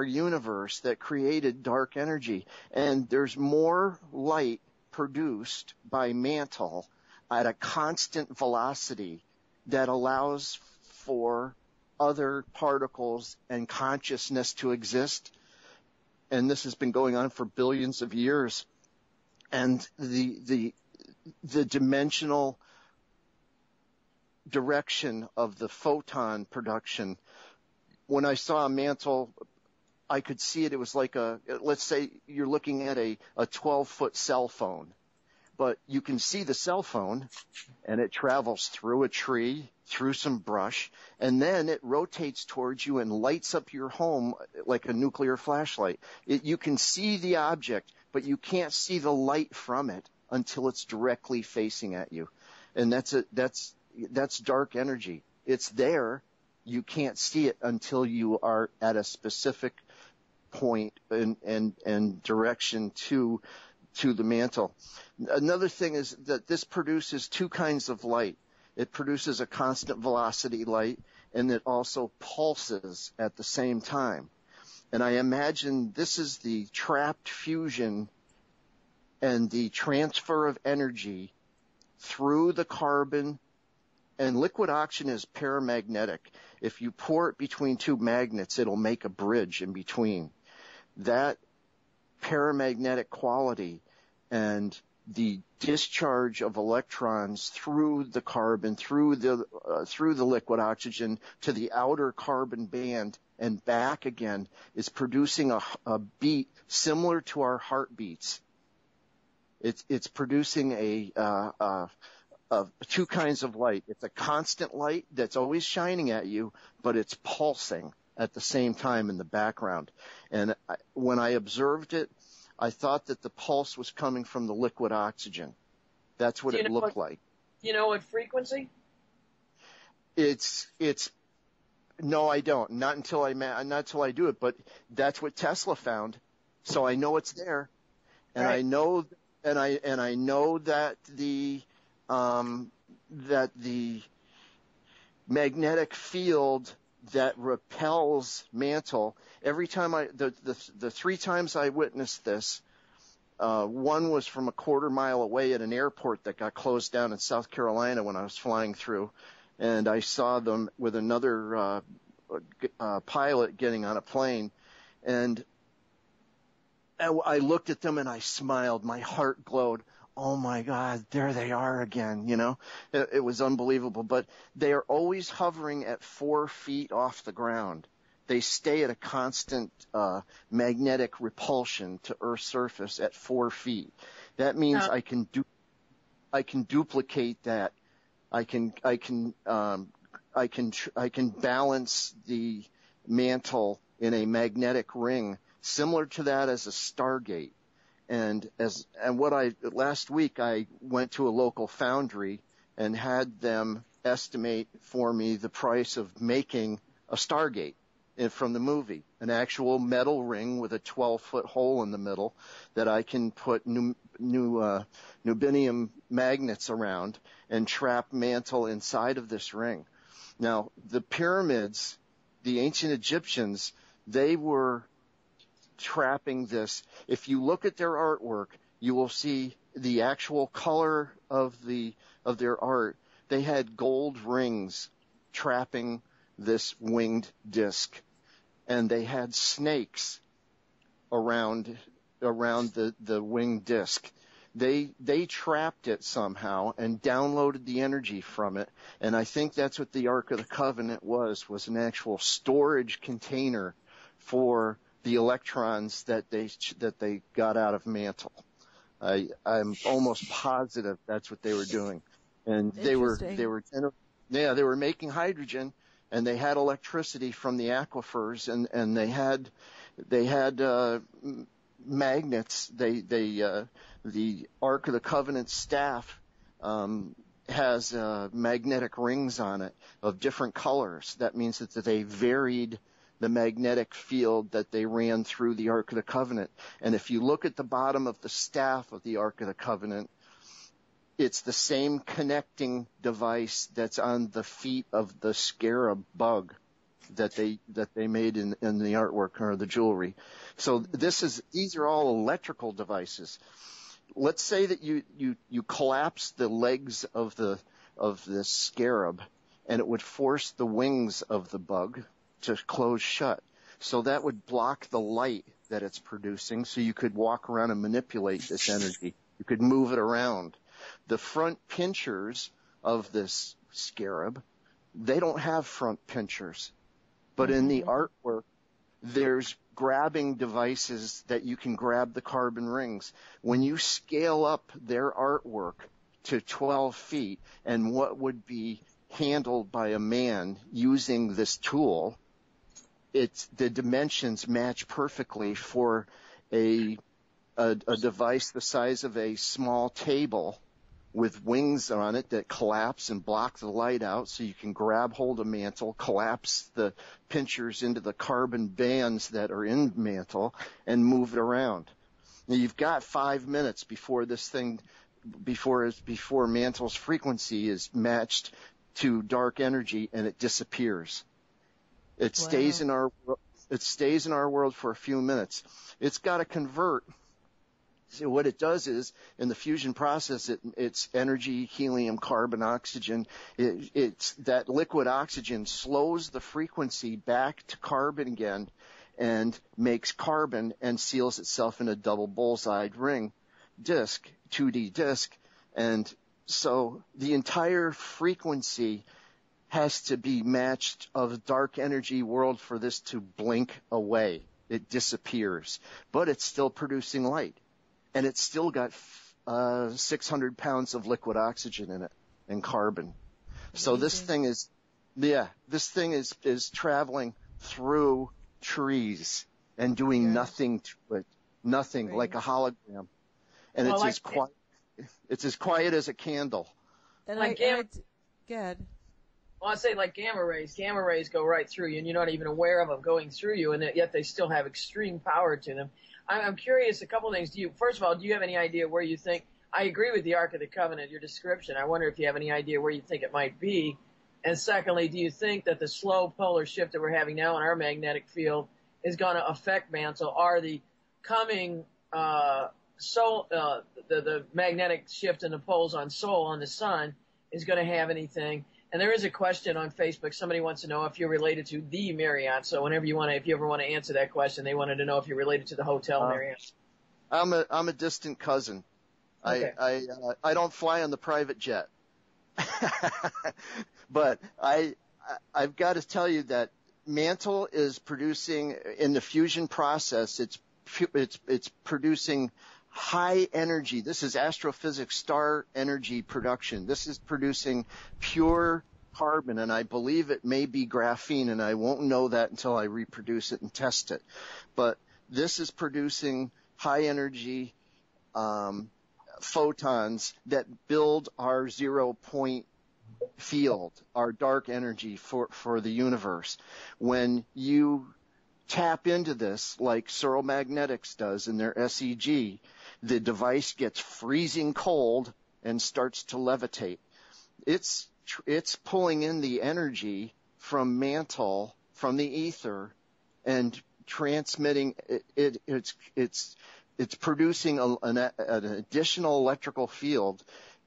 universe that created dark energy. And there's more light produced by Mantle at a constant velocity that allows for other particles and consciousness to exist. And this has been going on for billions of years. And the dimensional direction of the photon production, when I saw a Mantle, I could see it. It was like let's say you're looking at a 12-foot cell phone, but you can see the cell phone, and it travels through a tree, through some brush, and then it rotates towards you and lights up your home like a nuclear flashlight. You can see the object, but you can't see the light from it until it's directly facing at you. And that's dark energy. It's there. You can't see it until you are at a specific point and direction to the Mantle. Another thing is that this produces two kinds of light. It produces a constant velocity light, and it also pulses at the same time. And I imagine this is the trapped fusion and the transfer of energy through the carbon. And liquid oxygen is paramagnetic. If you pour it between two magnets, it'll make a bridge in between. That paramagnetic quality and the discharge of electrons through the carbon, through the liquid oxygen to the outer carbon band and back again is producing a beat similar to our heartbeats. It's producing of two kinds of light. It's a constant light that's always shining at you, but it's pulsing at the same time in the background. And when I observed it, I thought that the pulse was coming from the liquid oxygen. That's what it looked like. You know what frequency? No, I don't. Not until I do it. But that's what Tesla found. So I know it's there, and right. I know that the magnetic field that repels Mantle. Every time the 3 times I witnessed this, one was from a quarter mile away at an airport that got closed down in South Carolina when I was flying through, and I saw them with another pilot getting on a plane, and I looked at them and I smiled. My heart glowed. Oh my God, there they are again, It was unbelievable. But they are always hovering at 4 feet off the ground. They stay at a constant magnetic repulsion to Earth's surface at 4 feet. That means I can duplicate that. I can balance the mantle in a magnetic ring similar to that as a Stargate. And last week I went to a local foundry and had them estimate for me the price of making a Stargate from the movie, an actual metal ring with a 12-foot hole in the middle that I can put niobium magnets around and trap mantle inside of this ring. Now, the pyramids, the ancient Egyptians, they were trapping this. If you look at their artwork, you will see the actual color of their art. They had gold rings trapping this winged disc, and they had snakes around the winged disc. They trapped it somehow and downloaded the energy from it, and I think that's what the Ark of the Covenant was an actual storage container for the electrons that they got out of mantle. I'm almost positive that's what they were doing, and they were making hydrogen, and they had electricity from the aquifers, and they had magnets. The Ark of the Covenant staff has magnetic rings on it of different colors. That means that they varied the magnetic field that they ran through the Ark of the Covenant. And if you look at the bottom of the staff of the Ark of the Covenant, it's the same connecting device that's on the feet of the scarab bug that they made in the artwork or the jewelry. So these are all electrical devices. Let's say that you collapse the legs of this scarab, and it would force the wings of the bug to close shut. So that would block the light that it's producing, so you could walk around and manipulate this energy. You could move it around. The front pinchers of this scarab, they don't have front pinchers. But in the artwork, there's grabbing devices that you can grab the carbon rings. When you scale up their artwork to 12 feet and what would be handled by a man using this tool, the dimensions match perfectly for a device the size of a small table with wings on it that collapse and block the light out, so you can grab hold of mantle, collapse the pinchers into the carbon bands that are in mantle, and move it around. Now, you've got 5 minutes before mantle's frequency is matched to dark energy, and it disappears. It stays in our world for a few minutes. It's got to convert. So what it does is, in the fusion process, it's energy, helium, carbon, oxygen. It's that liquid oxygen slows the frequency back to carbon again and makes carbon and seals itself in a double bullseye ring disc, 2D disc. And so the entire frequency has to be matched of dark energy world for this to blink away. It disappears, but it's still producing light. And it's still got 600 pounds of liquid oxygen in it and carbon. Amazing. So this thing is traveling through trees and doing nothing to it, nothing, like a hologram. And it's as quiet as a candle. And good. Well, I say like gamma rays. Gamma rays go right through you, and you're not even aware of them going through you, and yet they still have extreme power to them. I'm curious, a couple of things. First of all, do you have any idea where you think, I agree with the Ark of the Covenant, your description. I wonder if you have any idea where you think it might be. And secondly, do you think that the slow polar shift that we're having now in our magnetic field is going to affect mantle? Are the coming, the magnetic shift in the poles on Sol, on the sun, is going to have anything? And there is a question on Facebook. Somebody wants to know if you're related to the Marriott. So if you ever want to answer that question, they wanted to know if you're related to the Hotel Marriott. I'm a distant cousin. Okay. I don't fly on the private jet, but I've got to tell you that mantle is producing in the fusion process. It's producing high energy. This is astrophysics star energy production. This is producing pure carbon, and I believe it may be graphene, and I won't know that until I reproduce it and test it. But this is producing high energy photons that build our 0-point field, our dark energy for the universe. When you tap into this, like Searle Magnetics does in their SEG, the device gets freezing cold and starts to levitate. It's pulling in the energy from mantle, from the ether, and transmitting it. It's producing an additional electrical field,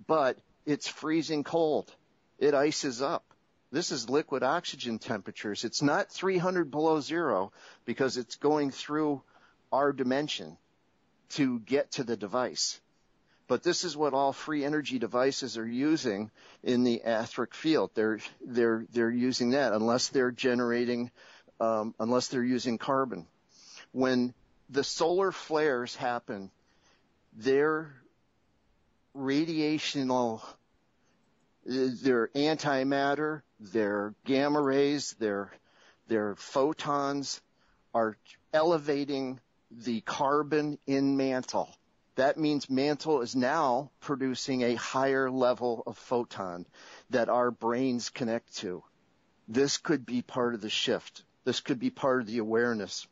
but it's freezing cold. It ices up. This is liquid oxygen temperatures. It's not 300 below zero because it's going through our dimension to get to the device. But this is what all free energy devices are using in the etheric field. They're using that unless they're generating, unless they're using carbon. When the solar flares happen, they're radiational, they're antimatter, their gamma rays, their photons are elevating the carbon in mantle. That means mantle is now producing a higher level of photon that our brains connect to. This could be part of the shift. This could be part of the awareness.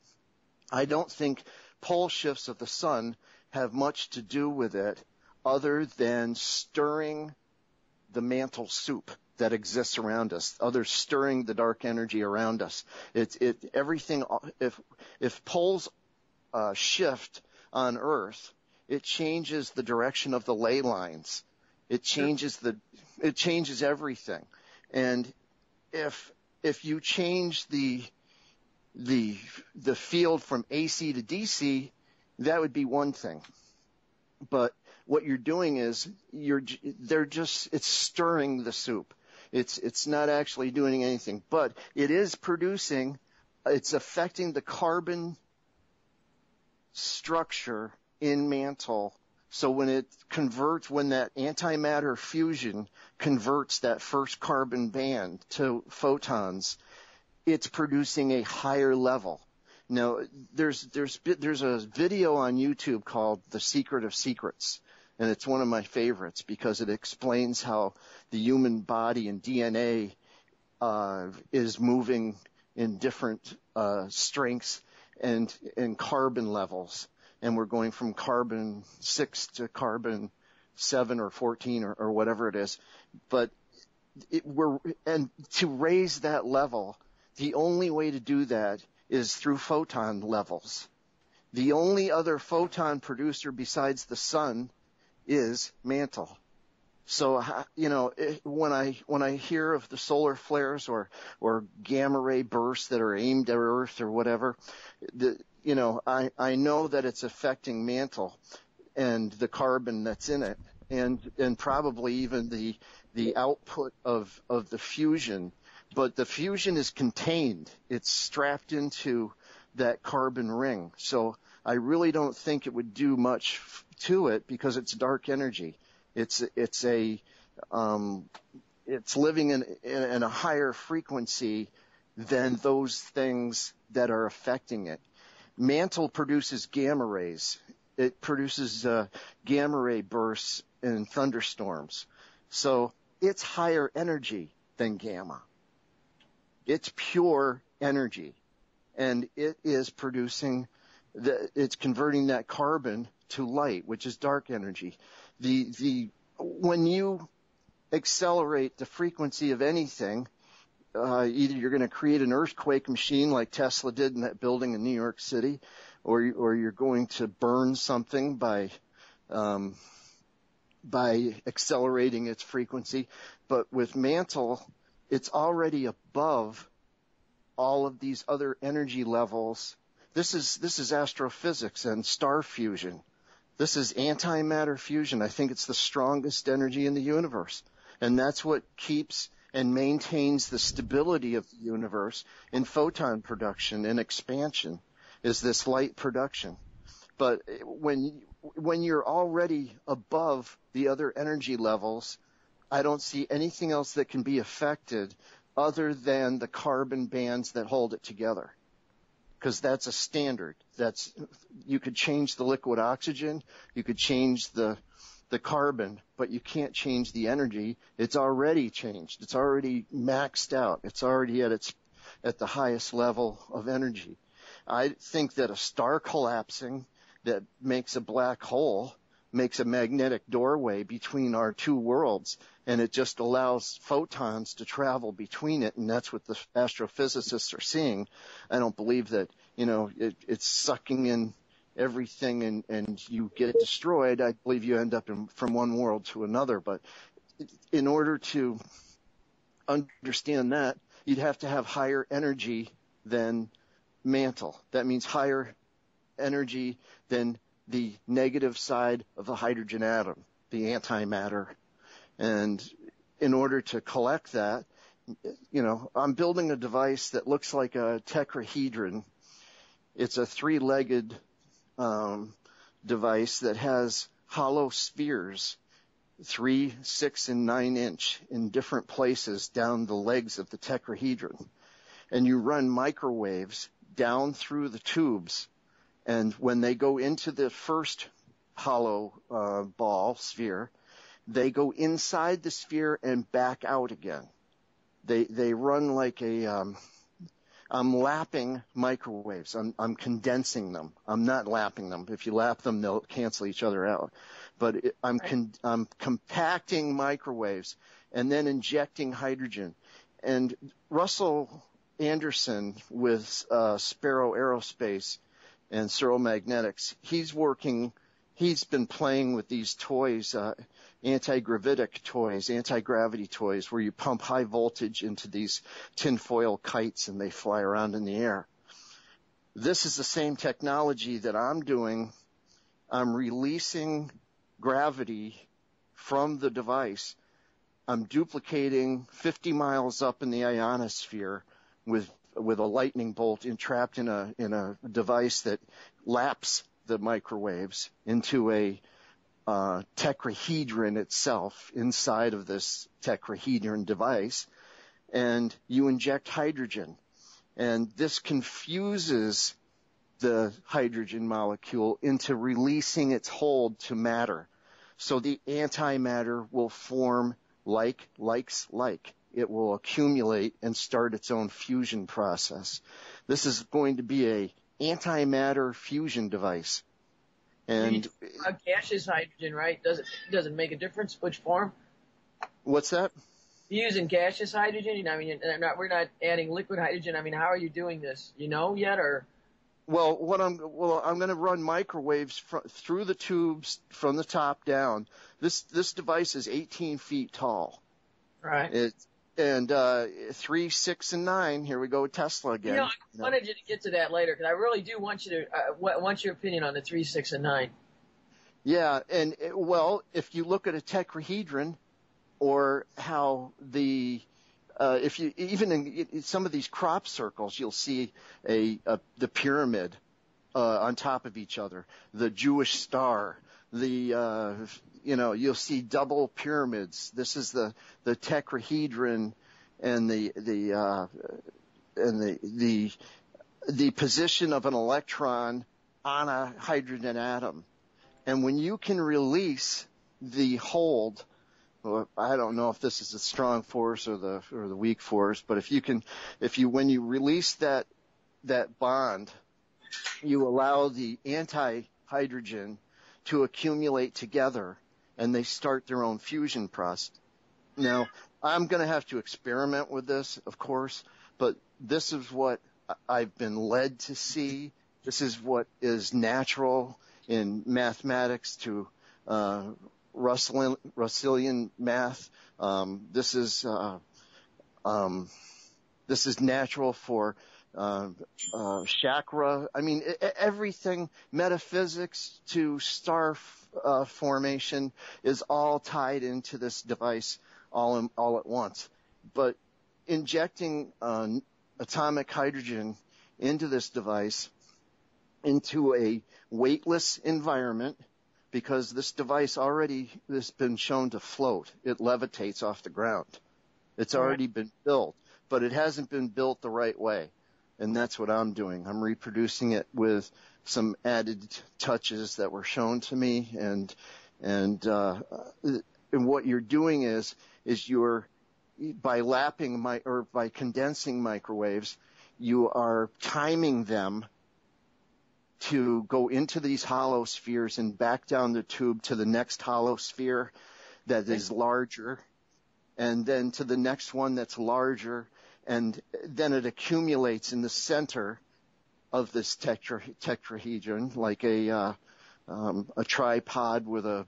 I don't think pole shifts of the sun have much to do with it other than stirring the mantle soup that exists around us, others stirring the dark energy around us. Everything. If poles shift on Earth, it changes the direction of the ley lines. It changes everything. And if you change the field from AC to DC, that would be one thing. But what you're doing is it's stirring the soup. It's not actually doing anything, but it is producing, it's affecting the carbon structure in mantle. So when it converts, when that antimatter fusion converts that first carbon band to photons, it's producing a higher level. Now, there's a video on YouTube called The Secret of Secrets, and it's one of my favorites because it explains how the human body and DNA is moving in different strengths and carbon levels. And we're going from carbon 6 to carbon 7 or 14 or whatever it is. But and to raise that level, the only way to do that is through photon levels. The only other photon producer besides the sun is mantle. So, when I hear of the solar flares or gamma ray bursts that are aimed at Earth or whatever, I know that it's affecting mantle and the carbon that's in it, and probably even the output of the fusion. But the fusion is contained. It's strapped into that carbon ring. So I really don't think it would do much to it because it's dark energy. It's living in a higher frequency than those things that are affecting it. Mantle produces gamma rays. It produces gamma ray bursts and thunderstorms. So it's higher energy than gamma. It's pure energy, and it is producing it's converting that carbon to light, which is dark energy. When you accelerate the frequency of anything, either you're going to create an earthquake machine like Tesla did in that building in New York City, or you're going to burn something by accelerating its frequency. But with mantle, it's already above all of these other energy levels. This is astrophysics and star fusion. This is antimatter fusion. I think it's the strongest energy in the universe. And that's what keeps and maintains the stability of the universe in photon production and expansion, is this light production. But when when you're already above the other energy levels, I don't see anything else that can be affected other than the carbon bands that hold it together. Because that's a standard. You could change the liquid oxygen, you could change the carbon, but you can't change the energy. It's already changed. It's already maxed out. It's already at the highest level of energy. I think that a star collapsing that makes a black hole makes a magnetic doorway between our two worlds, and it just allows photons to travel between it, and that's what the astrophysicists are seeing. I don't believe that, it's sucking in everything and you get destroyed. I believe you end up from one world to another. But in order to understand that, you'd have to have higher energy than mantle. That means higher energy than the negative side of the hydrogen atom, the antimatter. And in order to collect that, I'm building a device that looks like a tetrahedron. It's a three-legged device that has hollow spheres, 3, 6, and 9 inch in different places down the legs of the tetrahedron. And you run microwaves down through the tubes. And when they go into the first hollow ball sphere, they go inside the sphere and back out again. They run like I'm lapping microwaves. I'm condensing them. I'm not lapping them. If you lap them, they'll cancel each other out. But I'm compacting microwaves and then injecting hydrogen. And Russell Anderson with Sparrow Aerospace and Searle Magnetics, he's been playing with these toys, anti-gravitic toys, anti-gravity toys, where you pump high voltage into these tinfoil kites and they fly around in the air. This is the same technology that I'm doing. I'm releasing gravity from the device. I'm duplicating 50 miles up in the ionosphere with a lightning bolt entrapped in a device that laps the microwaves into a tetrahedron itself inside of this tetrahedron device, and you inject hydrogen. And this confuses the hydrogen molecule into releasing its hold to matter. So the antimatter will form like. It will accumulate and start its own fusion process. This is going to be a antimatter fusion device. And gaseous hydrogen, right? Does it make a difference which form? What's that? You're using gaseous hydrogen? I mean, we're not adding liquid hydrogen. I mean, how are you doing this? You know yet, or? Well, I'm going to run microwaves through the tubes from the top down. This device is 18 feet tall. Right. And 3, 6, and 9. Here we go with Tesla again. I wanted you to get to that later because I really do want you to want your opinion on the 3, 6, and 9. Yeah, and if you look at a tetrahedron, or how if you even in some of these crop circles, you'll see the pyramid on top of each other, the Jewish star, you'll see double pyramids. This is the tetrahedron and the position of an electron on a hydrogen atom. And when you can release the hold, well, I don't know if this is the strong force or the weak force, but when you release that bond, you allow the anti-hydrogen to accumulate together, and they start their own fusion process. Now, I'm going to have to experiment with this, of course, but this is what I've been led to see. This is what is natural in mathematics to Russellian math. This is natural for chakra. I mean, everything, metaphysics to star formation is all tied into this device all at once. But injecting atomic hydrogen into this device, into a weightless environment because this device already has been shown to float. It levitates off the ground. It's already been built, but it hasn't been built the right way. And that's what I'm doing. I'm reproducing it with some added touches that were shown to me. And what you're doing is you're, by by condensing microwaves, you are timing them to go into these hollow spheres and back down the tube to the next hollow sphere that is larger, and then to the next one that's larger, and then it accumulates in the center of this tetrahedron, like a tripod with a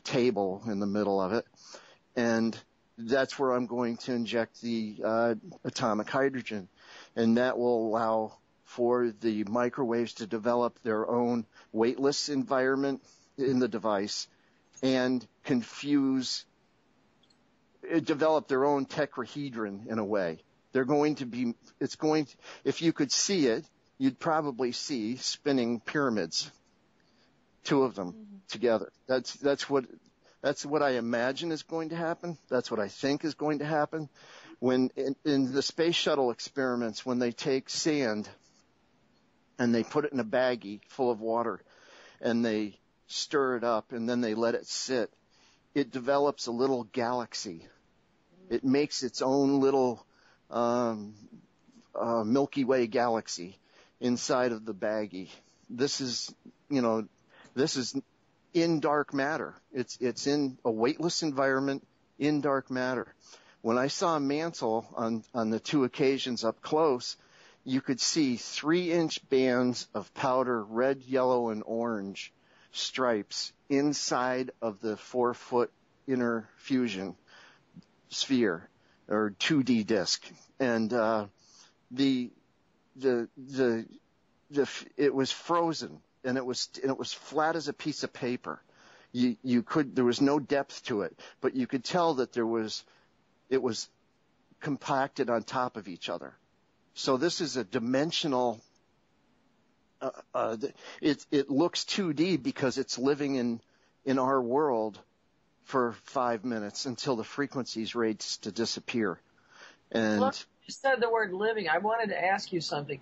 table in the middle of it, and that's where I'm going to inject the atomic hydrogen, and that will allow for the microwaves to develop their own weightless environment in the device and develop their own tetrahedron in a way. If you could see it, you'd probably see spinning pyramids, two of them together. That's what I imagine is going to happen. That's what I think is going to happen. When in the space shuttle experiments, when they take sand and they put it in a baggie full of water and they stir it up and then they let it sit, it develops a little galaxy. It makes its own little Milky Way galaxy inside of the baggie. This is in dark matter. It's in a weightless environment in dark matter. When I saw Mantle on the two occasions up close, you could see 3-inch bands of powder, red, yellow, and orange stripes inside of the 4-foot inner fusion sphere or 2D disk, and it was frozen, and it was flat as a piece of paper. There was no depth to it, but you could tell that it was compacted on top of each other. So this is a dimensional. It looks 2D because it's living in our world for 5 minutes until the frequencies rates to disappear. And look, you said the word living. I wanted to ask you something.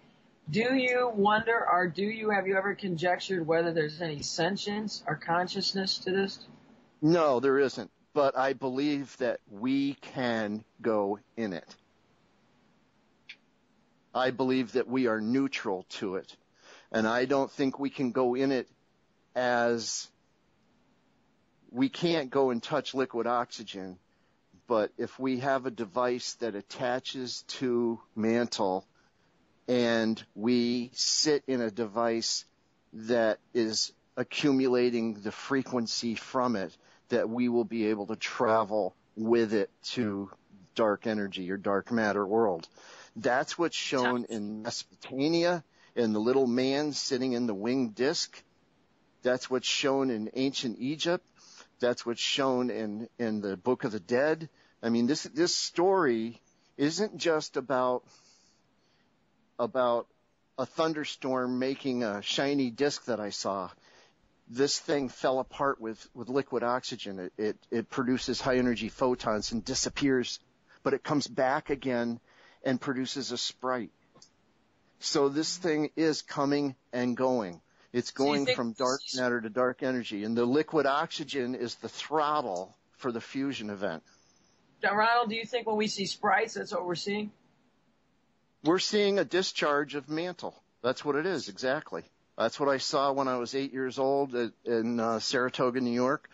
Do you wonder, or have you ever conjectured whether there's any sentience or consciousness to this? No, there isn't. But I believe that we can go in it. I believe that we are neutral to it. And I don't think we can go in it we can't go and touch liquid oxygen, but if we have a device that attaches to Mantle and we sit in a device that is accumulating the frequency from it, that we will be able to travel with it to dark energy or dark matter world. That's what's shown in Mesopotamia, in the little man sitting in the winged disc. That's what's shown in ancient Egypt. That's what's shown in the Book of the Dead. I mean, this story isn't just about a thunderstorm making a shiny disc that I saw. This thing fell apart with liquid oxygen. It produces high energy photons and disappears, but it comes back again and produces a sprite. So this thing is coming and going. It's going from dark matter to dark energy, and the liquid oxygen is the throttle for the fusion event. Now, Ronald, do you think when we see sprites, that's what we're seeing? We're seeing a discharge of Mantle. That's what it is, exactly. That's what I saw when I was 8 years old in Saratoga, New York.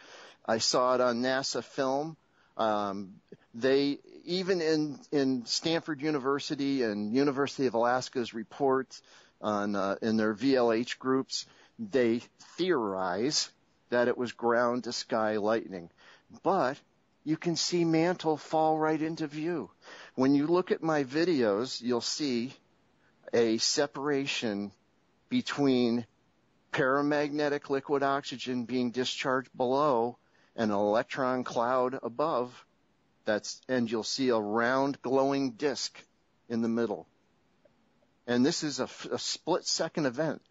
I saw it on NASA film. They, even in Stanford University and University of Alaska's reports in their VLH groups, they theorize that it was ground to sky lightning. But you can see Mantle fall right into view. When you look at my videos, you'll see a separation between paramagnetic liquid oxygen being discharged below and an electron cloud above. And you'll see a round glowing disk in the middle. And this is a split-second event.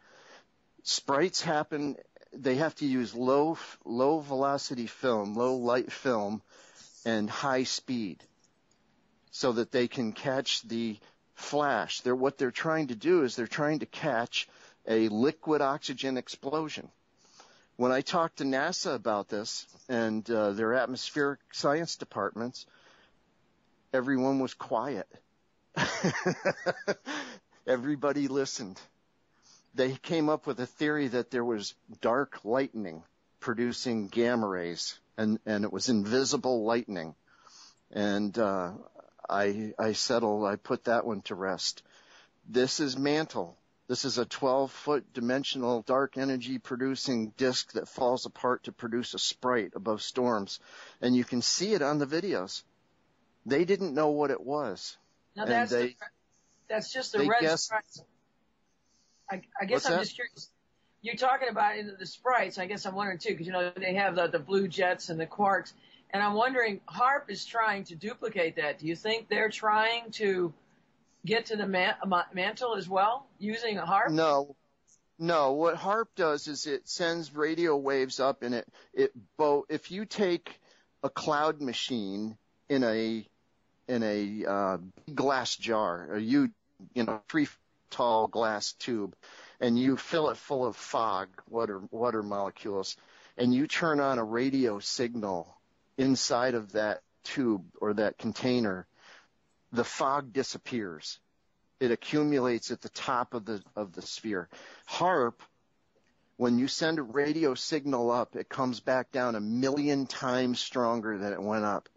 Sprites happen they have to use low velocity film, low light film, and high speed, so that they can catch the flash. What they're trying to do is they're trying to catch a liquid oxygen explosion. When I talked to NASA about this and their atmospheric science departments, everyone was quiet. Everybody listened. They came up with a theory that there was dark lightning producing gamma rays, and it was invisible lightning. And I put that one to rest. This is mantle. This is a 12-foot dimensional dark energy producing disk that falls apart to produce a sprite above storms. And you can see it on the videos. They didn't know what it was. Now that's just the red sprites. I guess I'm just curious. You're talking about the sprites. I guess I'm wondering too, because they have the blue jets and the quarks, and I'm wondering, HAARP is trying to duplicate that. Do you think they're trying to get to the mantle as well using a HAARP? No. What HAARP does is it sends radio waves up, and if you take a cloud machine in a glass jar, a 3 tall glass tube, and you fill it full of fog, water molecules, and you turn on a radio signal inside of that tube or that container, the fog disappears. It accumulates at the top of the sphere. HAARP, when you send a radio signal up, it comes back down 1 million times stronger than it went up.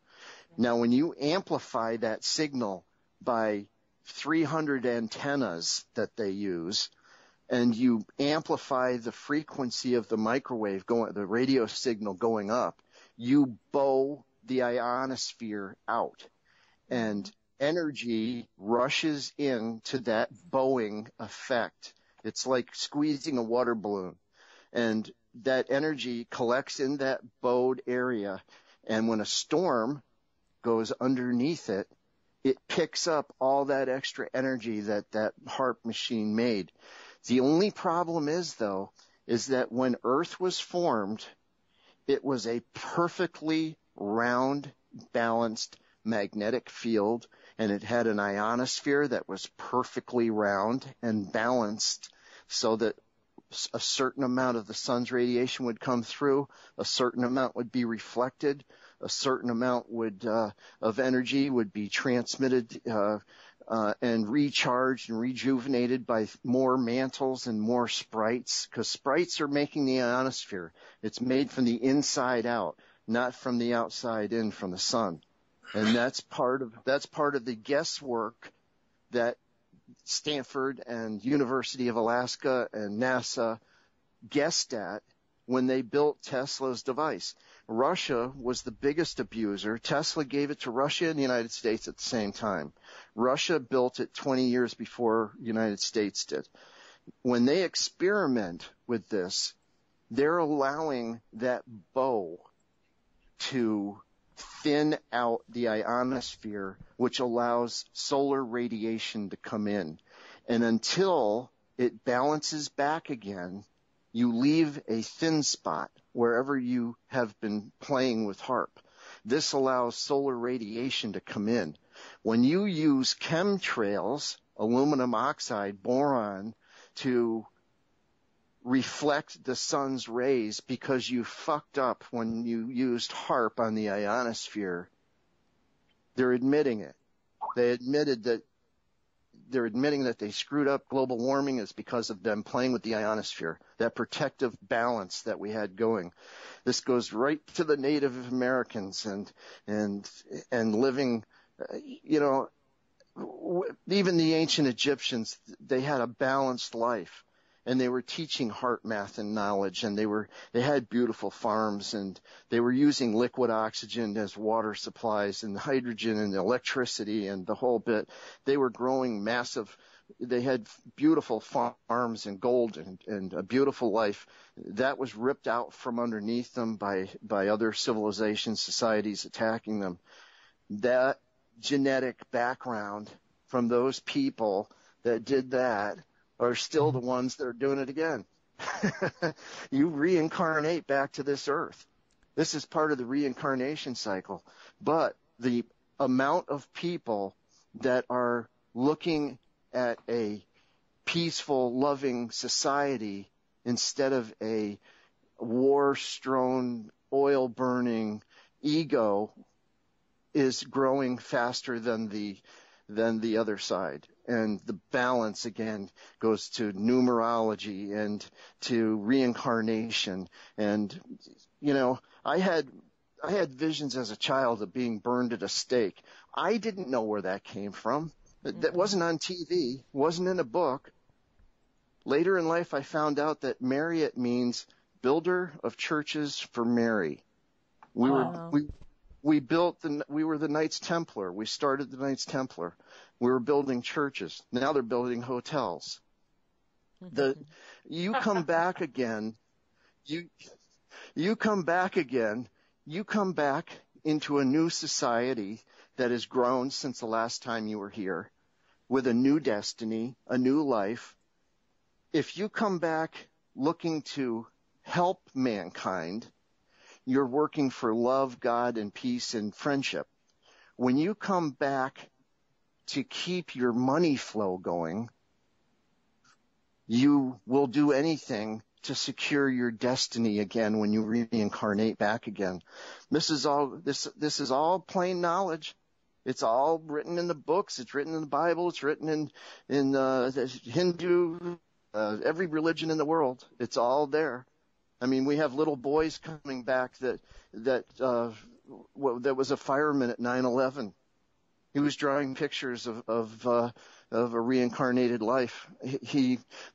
Now, when you amplify that signal by 300 antennas that they use, and you amplify the frequency of the microwave the radio signal going up, you bow the ionosphere out, and energy rushes into that bowing effect. It's like squeezing a water balloon, and that energy collects in that bowed area, and when a storm goes underneath it, it picks up all that extra energy that HAARP machine made. The only problem is that when Earth was formed, it was a perfectly round, balanced magnetic field, and it had an ionosphere that was perfectly round and balanced, so that a certain amount of the sun's radiation would come through, a certain amount would be reflected, a certain amount of energy would be transmitted and recharged and rejuvenated by more mantles and more sprites, because sprites are making the ionosphere. It's made from the inside out, not from the outside in from the sun. And that's part of the guesswork that Stanford and University of Alaska and NASA guessed at when they built Tesla's device. Russia was the biggest abuser. Tesla gave it to Russia and the United States at the same time. Russia built it 20 years before the United States did. When they experiment with this, they're allowing that bow to thin out the ionosphere, which allows solar radiation to come in. And until it balances back again, you leave a thin spot wherever you have been playing with HAARP. This allows solar radiation to come in. When you use chemtrails, aluminum oxide, boron, to reflect the sun's rays because you fucked up when you used HAARP on the ionosphere, they're admitting it. They're admitting that they screwed up global warming is because of them playing with the ionosphere, that protective balance that we had going. This goes right to the Native Americans and living, even the ancient Egyptians, they had a balanced life. And they were teaching HAARP math and knowledge, and they had beautiful farms, and they were using liquid oxygen as water supplies, and hydrogen and electricity and the whole bit. They were growing they had beautiful farms and gold and a beautiful life. That was ripped out from underneath them by other civilizations, societies attacking them. That genetic background from those people that did that are still the ones that are doing it again. You reincarnate back to this earth. This is part of the reincarnation cycle. But the amount of people that are looking at a peaceful, loving society instead of a war-strewn, oil-burning ego is growing faster than the other side. And the balance, again, goes to numerology and to reincarnation. And, you know, I had visions as a child of being burned at a stake. I didn't know where that came from. That wasn't on TV, wasn't in a book. Later in life, I found out that Marriott means builder of churches for Mary. We were the Knights Templar. We started the Knights Templar. We were building churches. Now they're building hotels. You come back again. You come back again. You come back into a new society that has grown since the last time you were here, with a new destiny, a new life. If you come back looking to help mankind, you're working for love, God, and peace and friendship. When you come back to keep your money flow going, you will do anything to secure your destiny again when you reincarnate back again. This is all plain knowledge. It's all written in the books. It's written in the Bible. It's written in the Hindu, every religion in the world. It's all there. I mean, we have little boys coming back that was a fireman at 9/11. He was drawing pictures of a reincarnated life.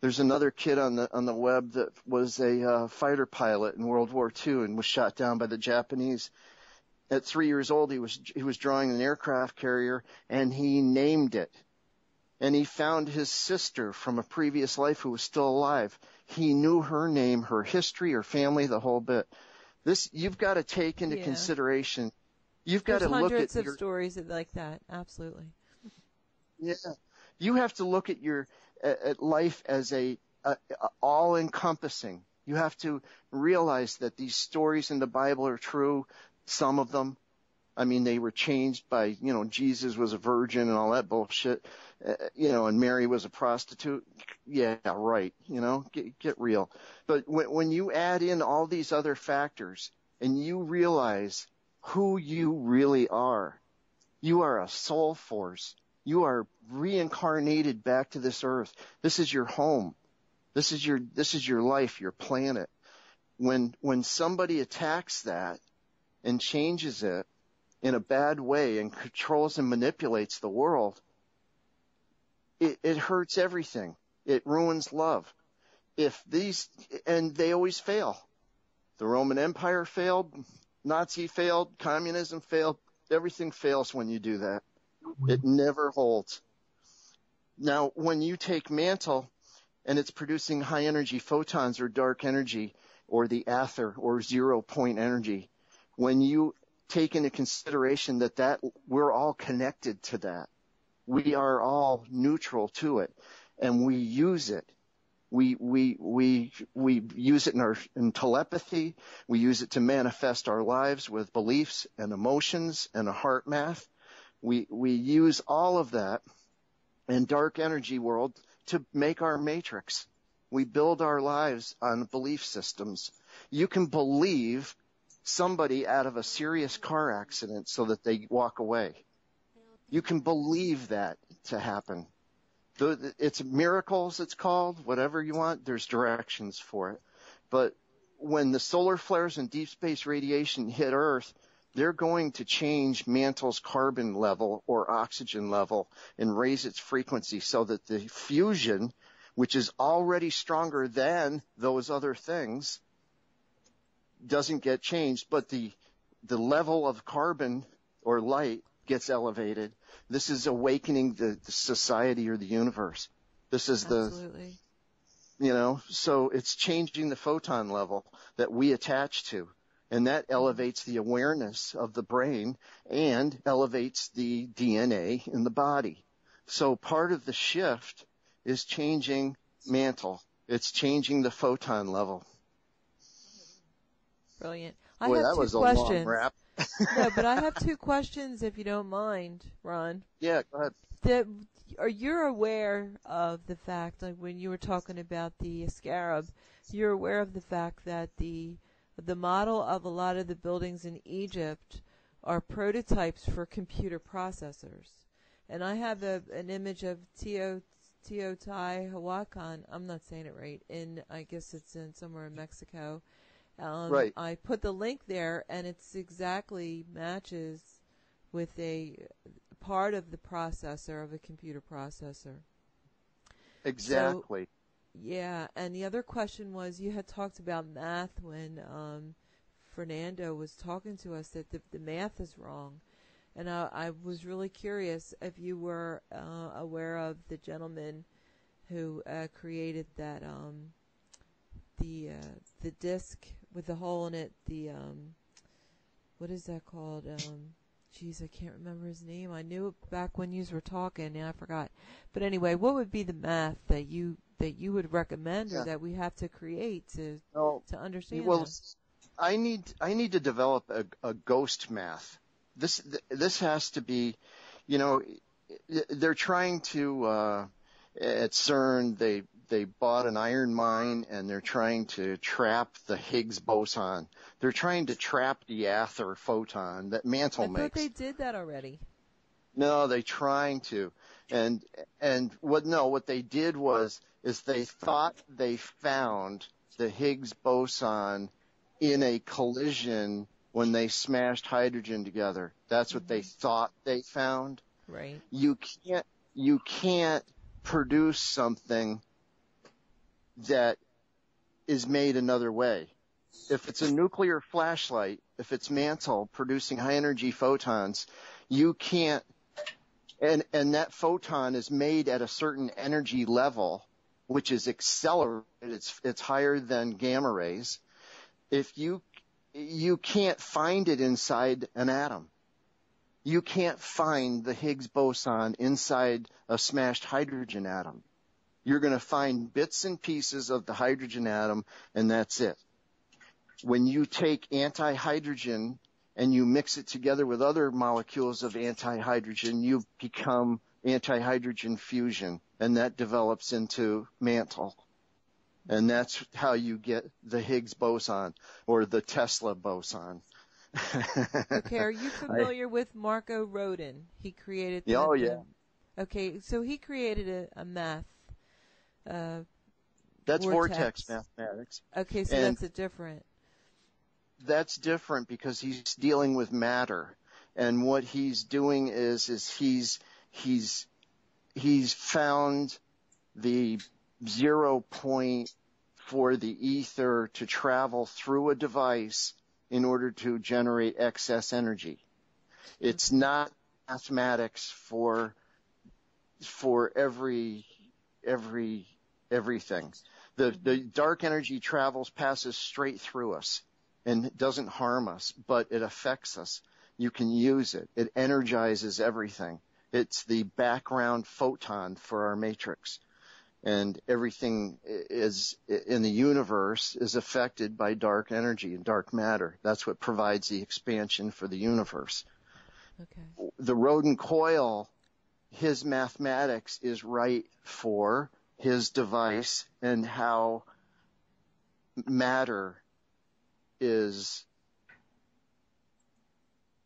There's another kid on the web that was a fighter pilot in World War II and was shot down by the Japanese. At 3 years old, he was drawing an aircraft carrier, and he named it. And he found his sister from a previous life who was still alive. He knew her name, her history, her family, the whole bit. This you've got to take into consideration. You've got to look at hundreds of stories like that. Absolutely. Yeah, you have to look at at life as a all-encompassing. You have to realize that these stories in the Bible are true. Some of them, I mean, they were changed by, Jesus was a virgin and all that bullshit, and Mary was a prostitute. Yeah, right. Get real. But when you add in all these other factors and you realize who you really are, you are a soul force. You are reincarnated back to this earth. This is your home. This is your life, your planet. When somebody attacks that and changes it in a bad way and controls and manipulates the world, it hurts everything. It ruins love. And they always fail. The Roman Empire failed, Nazi failed, communism failed. Everything fails when you do that. It never holds. Now, when you take mantle and it's producing high energy photons or dark energy or the ether or 0 point energy, when you take into consideration that we're all connected to that, we are all neutral to it, and we use it. We use it in telepathy. We use it to manifest our lives with beliefs and emotions and a heart math. We use all of that in dark energy world to make our matrix. We build our lives on belief systems. You can believe somebody out of a serious car accident so that they walk away. You can believe that to happen. It's miracles, it's called, whatever you want. There's directions for it. But when the solar flares and deep space radiation hit Earth, they're going to change mantle's carbon level or oxygen level and raise its frequency so that the fusion, which is already stronger than those other things, doesn't get changed, but the level of carbon or light gets elevated. This is awakening the society or the universe. This is Absolutely. So it's changing the photon level that we attach to. And that elevates the awareness of the brain and elevates the DNA in the body. So part of the shift is changing mantle. It's changing the photon level. Brilliant. Boy, I have that two was questions. a long rap. No, but I have two questions, if you don't mind, Ron. Yeah, go ahead. Are you aware of the fact, like when you were talking about the scarab, you're aware of the fact that the model of a lot of the buildings in Egypt are prototypes for computer processors. And I have an image of Teotihuacan. I'm not saying it right. I guess it's in somewhere in Mexico. Right. I put the link there, and it's exactly matches with a part of the processor of a computer processor. Exactly. So, yeah, and the other question was, you had talked about math when Fernando was talking to us, that the math is wrong. And I was really curious if you were aware of the gentleman who created that the disc with the hole in it. What is that called? Geez, I can't remember his name. I knew it back when you were talking. Now I forgot. But anyway, what would be the math that you would recommend, or that we have to create to understand? Well, this? I need to develop a ghost math. This has to be, they're trying to at CERN they bought an iron mine, and they're trying to trap the Higgs boson. They're trying to trap the Aether photon that Mantle makes. I thought they did that already. No, they're trying to. And what they did is they thought they found the Higgs boson in a collision when they smashed hydrogen together. That's what they thought they found. Right. You can't produce something that is made another way. If it's a nuclear flashlight, if it's Mantle producing high energy photons, you can't, and that photon is made at a certain energy level, which is accelerated. It's higher than gamma rays. If you can't find it inside an atom. You can't find the Higgs boson inside a smashed hydrogen atom. You're going to find bits and pieces of the hydrogen atom, and that's it. When you take anti-hydrogen and you mix it together with other molecules of anti-hydrogen, you become anti-hydrogen fusion, and that develops into Mantle. And that's how you get the Higgs boson or the Tesla boson. Okay, are you familiar with Marco Rodin? He created the, oh, yeah. Okay, so he created a math that's vortex mathematics. Okay, so that's different. That's different because he's dealing with matter, and what he's doing is he's found the 0 point for the ether to travel through a device in order to generate excess energy. It's not mathematics for everything. The dark energy passes straight through us and doesn't harm us, but it affects us. You can use it. It energizes everything. It's the background photon for our matrix. And everything is in the universe is affected by dark energy and dark matter. That's what provides the expansion for the universe. Okay. The Rodin coil, his mathematics is right for his device and how matter is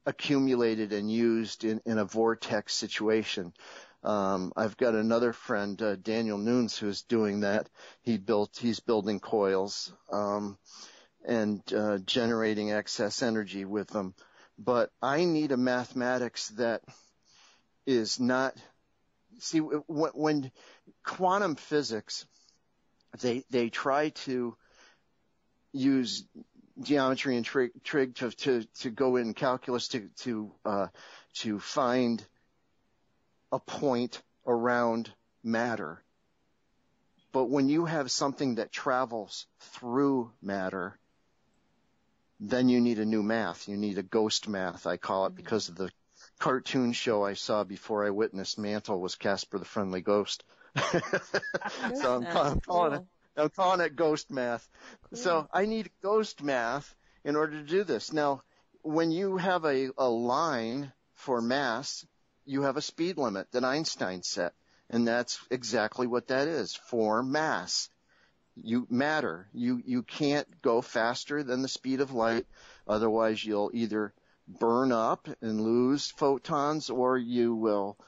accumulated and used in a vortex situation. I've got another friend, Daniel Nunes, who's doing that. He's building coils, and generating excess energy with them. But I need a mathematics that is not, see, when quantum physics, they try to use geometry and trig to go in calculus to find a point around matter. But when you have something that travels through matter, then you need a new math. You need a ghost math, I call it, because of the cartoon show I saw before I witnessed Mantle was Casper the Friendly Ghost. So I'm calling I'm calling it ghost math. Cool. So I need ghost math in order to do this. Now, when you have a line for mass, you have a speed limit that Einstein set. And that's exactly what that is for mass. You matter. You can't go faster than the speed of light. Otherwise, you'll either burn up and lose photons, or you will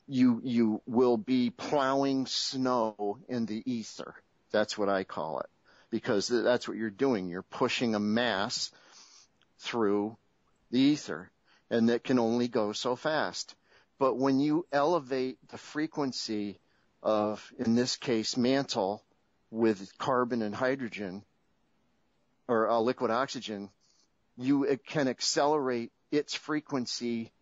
you will be plowing snow in the ether. That's what I call it, because that's what you're doing. You're pushing a mass through the ether, and that can only go so fast. But when you elevate the frequency of, in this case, mantle with carbon and hydrogen, or liquid oxygen, it can accelerate its frequency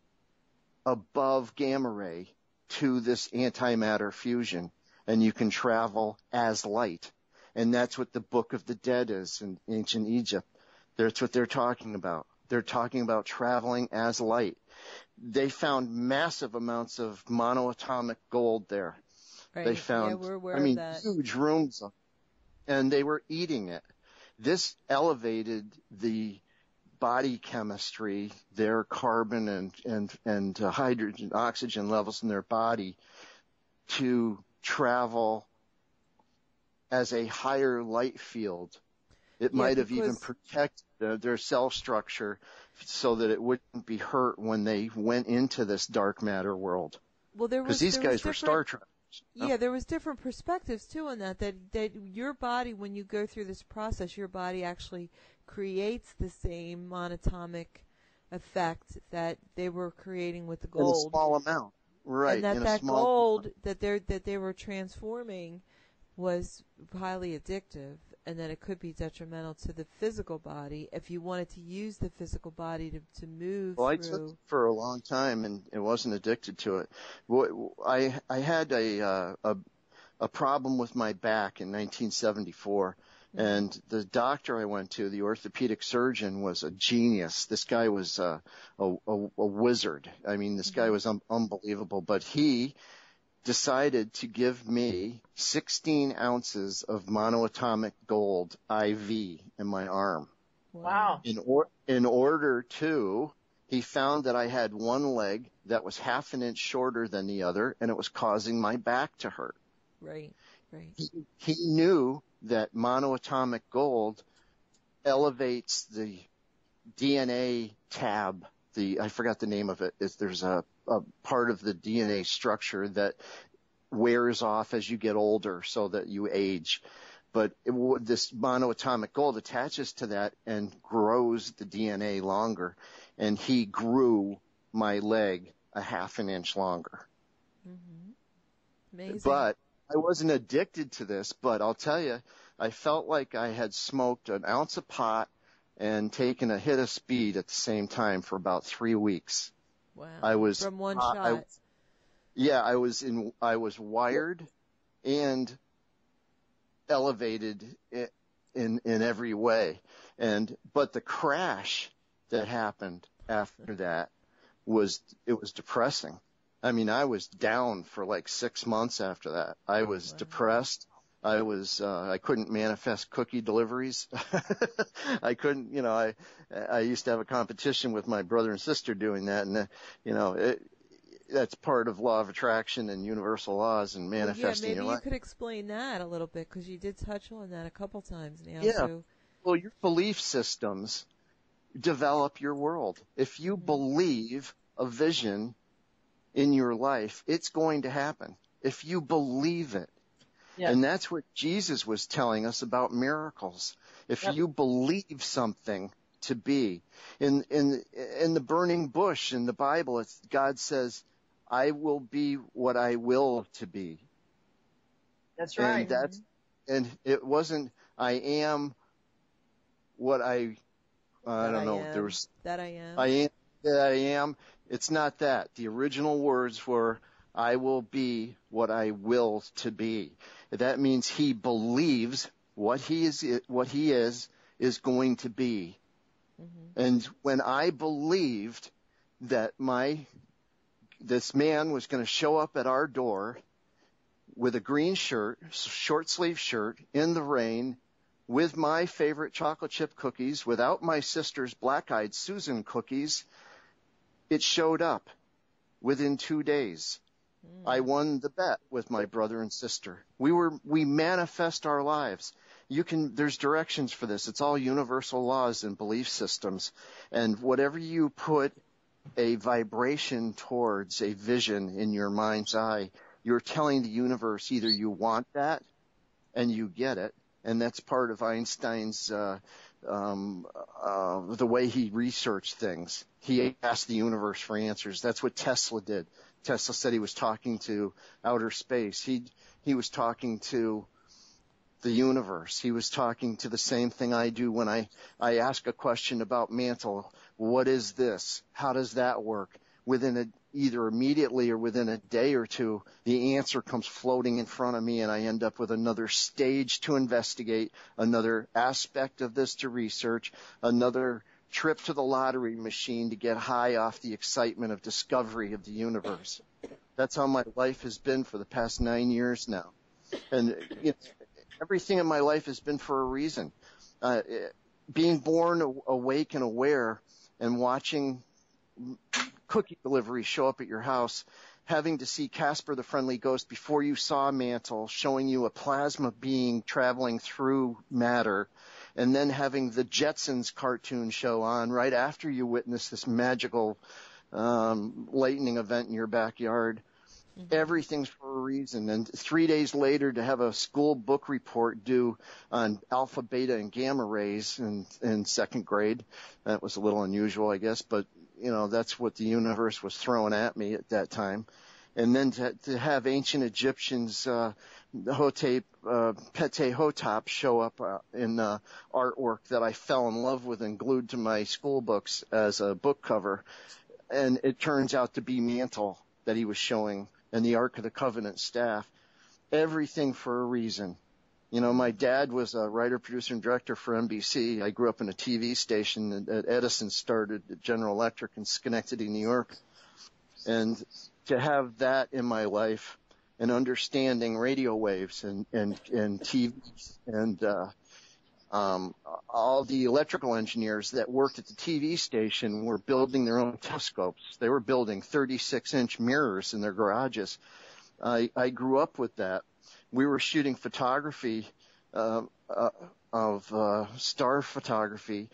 above gamma ray to this antimatter fusion, and you can travel as light. And that's what the Book of the Dead is in ancient Egypt. That's what they're talking about. They're talking about traveling as light. They found massive amounts of monoatomic gold there. Right. They found, we're aware of that. huge rooms, and they were eating it. This elevated the body chemistry, their carbon and hydrogen, oxygen levels in their body, to travel as a higher light field. It might have even protected their cell structure so that it wouldn't be hurt when they went into this dark matter world. Well, because these guys were Star Trek. Yeah, there was different perspectives too on that your body, when you go through this process, your body actually creates the same monatomic effect that they were creating with the gold. In a small amount. Right. And that gold that they were transforming was highly addictive, and that it could be detrimental to the physical body if you wanted to use the physical body to move through. I took it for a long time and it wasn't addicted to it. I had a problem with my back in 1974, and the doctor I went to, the orthopedic surgeon, was a genius. This guy was a wizard. I mean, this guy was unbelievable, but he decided to give me 16 ounces of monoatomic gold IV in my arm. Wow. In order to, he found that I had one leg that was half an inch shorter than the other, and it was causing my back to hurt. Right. He knew that monoatomic gold elevates the DNA tab. I forgot the name of it. There's a part of the DNA structure that wears off as you get older so that you age. But this monoatomic gold attaches to that and grows the DNA longer. And he grew my leg a half an inch longer. Amazing. But I wasn't addicted to this, but I'll tell you, I felt like I had smoked an ounce of pot and taken a hit of speed at the same time for about 3 weeks. Wow. From one shot. I was wired and elevated in every way. But the crash that happened after that was depressing. I mean, I was down for like 6 months after that. I was depressed. I couldn't manifest cookie deliveries. I couldn't, I used to have a competition with my brother and sister doing that. And, that's part of law of attraction and universal laws and manifesting your life. Maybe you could explain that a little bit, because you did touch on that a couple times now. Yeah. So. Well, your belief systems develop your world. If you believe a vision in your life, it's going to happen. If you believe it. Yeah. And that's what Jesus was telling us about miracles. If you believe something to be. In the burning bush in the Bible, God says, I will be what I will to be. That's right. And it wasn't, I am what I don't know. There was that I am. I am that I am. It's not that. The original words were, I will be what I will to be. That means he believes what he is going to be. And when I believed that this man was going to show up at our door with a green shirt, short sleeve shirt, in the rain, with my favorite chocolate chip cookies, without my sister's black-eyed Susan cookies. It showed up within 2 days. I won the bet with my brother and sister. We manifest our lives. There's directions for this. It's all universal laws and belief systems. And whatever you put a vibration towards, a vision in your mind's eye, you're telling the universe either you want that and you get it. And that's part of Einstein's, the way he researched things. He asked the universe for answers. That's what Tesla did. Tesla said he was talking to outer space. He was talking to the universe. He was talking to the same thing I do when I ask a question about mantle. What is this? How does that work? Either immediately or within a day or two, the answer comes floating in front of me, and I end up with another stage to investigate, another aspect of this to research, another trip to the lottery machine to get high off the excitement of discovery of the universe. That's how my life has been for the past 9 years now. And everything in my life has been for a reason. Being born awake and aware and watching cookie delivery show up at your house, having to see Casper the Friendly Ghost before you saw Mantle, showing you a plasma being traveling through matter, and then having the Jetsons cartoon show on right after you witness this magical lightning event in your backyard. Mm-hmm. Everything's for a reason. And 3 days later to have a school book report due on alpha, beta, and gamma rays in second grade. That was a little unusual, I guess, but that's what the universe was throwing at me at that time. And then to have ancient Egyptians, Pete Hotep show up in artwork that I fell in love with and glued to my school books as a book cover. And it turns out to be Mantle that he was showing and the Ark of the Covenant staff. Everything for a reason. My dad was a writer, producer, and director for NBC. I grew up in a TV station that Edison started at General Electric in Schenectady, New York. And to have that in my life and understanding radio waves and TV and all the electrical engineers that worked at the TV station were building their own telescopes. They were building 36-inch mirrors in their garages. I grew up with that. We were shooting photography of star photography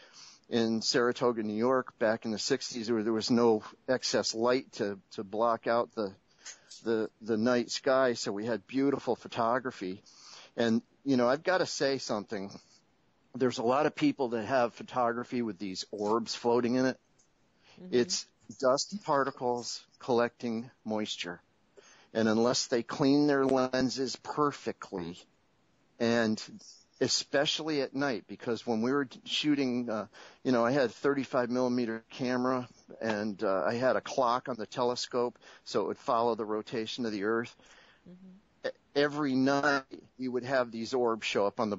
in Saratoga, New York, back in the 60s, where there was no excess light to block out the night sky. So we had beautiful photography. And I've got to say something. There's a lot of people that have photography with these orbs floating in it. Mm-hmm. It's dust particles collecting moisture. And unless they clean their lenses perfectly, and especially at night, because when we were shooting, I had a 35 millimeter camera and I had a clock on the telescope so it would follow the rotation of the Earth. Mm-hmm. Every night you would have these orbs show up on the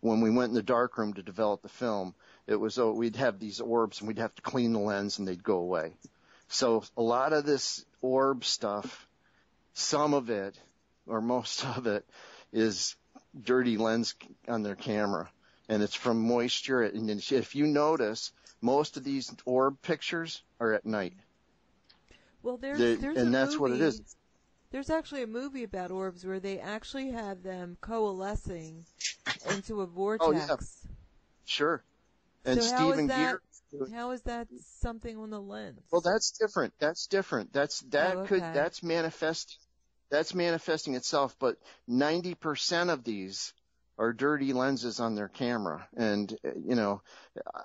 when we went in the darkroom to develop the film. It was we'd have these orbs and we'd have to clean the lens and they'd go away. So a lot of this orb stuff, some of it, or most of it, is dirty lens on their camera. And it's from moisture. And if you notice, most of these orb pictures are at night. Well, there's and that's movie, what it is. There's actually a movie about orbs where they actually have them coalescing into a vortex. Oh, yeah. Sure. And so Stephen Gear. How is that something on the lens? Well, that's different. That's manifesting. That's manifesting itself. But 90% of these are dirty lenses on their camera. And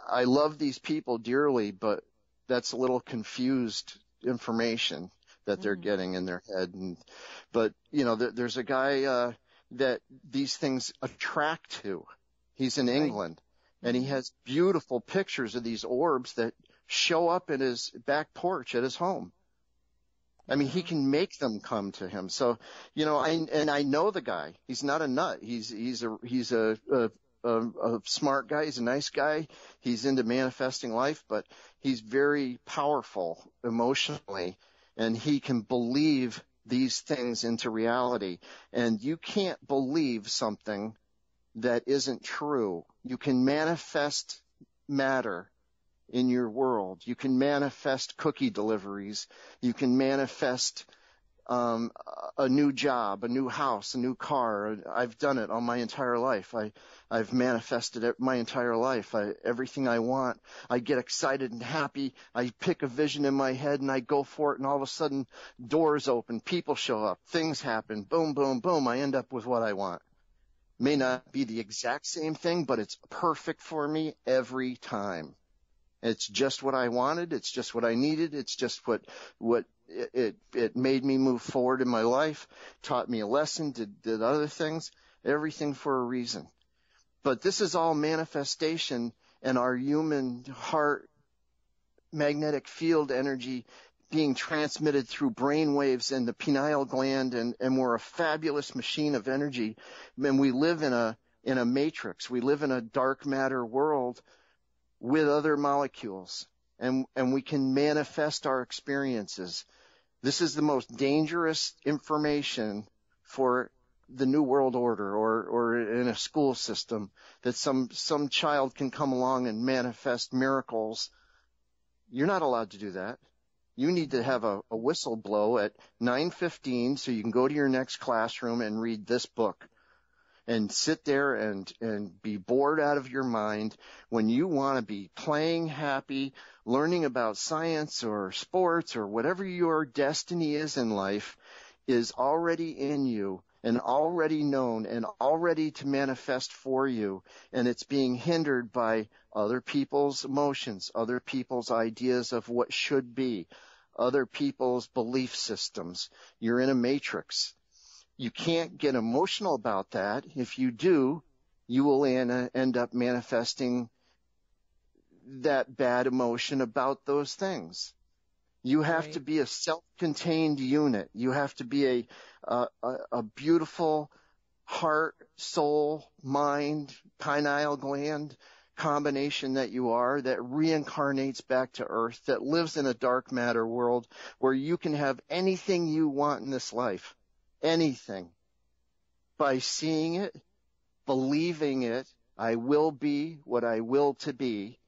I love these people dearly, but that's a little confused information that they're getting in their head. But there's a guy that these things attract to. He's in England. And he has beautiful pictures of these orbs that show up in his back porch at his home. I mean, he can make them come to him. So, I know the guy. He's not a nut. He's a smart guy. He's a nice guy. He's into manifesting life, but he's very powerful emotionally. and he can believe these things into reality. And you can't believe something that isn't true. You can manifest matter in your world. You can manifest cookie deliveries. You can manifest a new job, a new house, a new car. I've done it all my entire life. I've manifested it my entire life. Everything I want, I get excited and happy. I pick a vision in my head and I go for it, and all of a sudden doors open, people show up, things happen, boom, boom, boom. I end up with what I want. May not be the exact same thing, but it's perfect for me every time. It's just what I wanted. It's just what I needed. It's just what it made me move forward in my life, taught me a lesson, did other things, everything for a reason. But this is all manifestation, and our human heart magnetic field energy being transmitted through brain waves and the pineal gland, and we're a fabulous machine of energy. And we live in a matrix. We live in a dark matter world with other molecules, and we can manifest our experiences. This is the most dangerous information for the New World Order or in a school system, that some child can come along and manifest miracles. You're not allowed to do that. You need to have a whistle blow at 9:15 so you can go to your next classroom and read this book and sit there and be bored out of your mind when you want to be playing happy, learning about science or sports or whatever your destiny is in life is already in you and already known and already to manifest for you. And it's being hindered by other people's emotions, other people's ideas of what should be, other people's belief systems. You're in a matrix. You can't get emotional about that. If you do, you will end up manifesting that bad emotion about those things. You have to be a self-contained unit. You have to be a beautiful heart, soul, mind, pineal gland combination that you are, that reincarnates back to Earth, that lives in a dark matter world where you can have anything you want in this life. Anything, by seeing it, believing it, I will be what I will to be,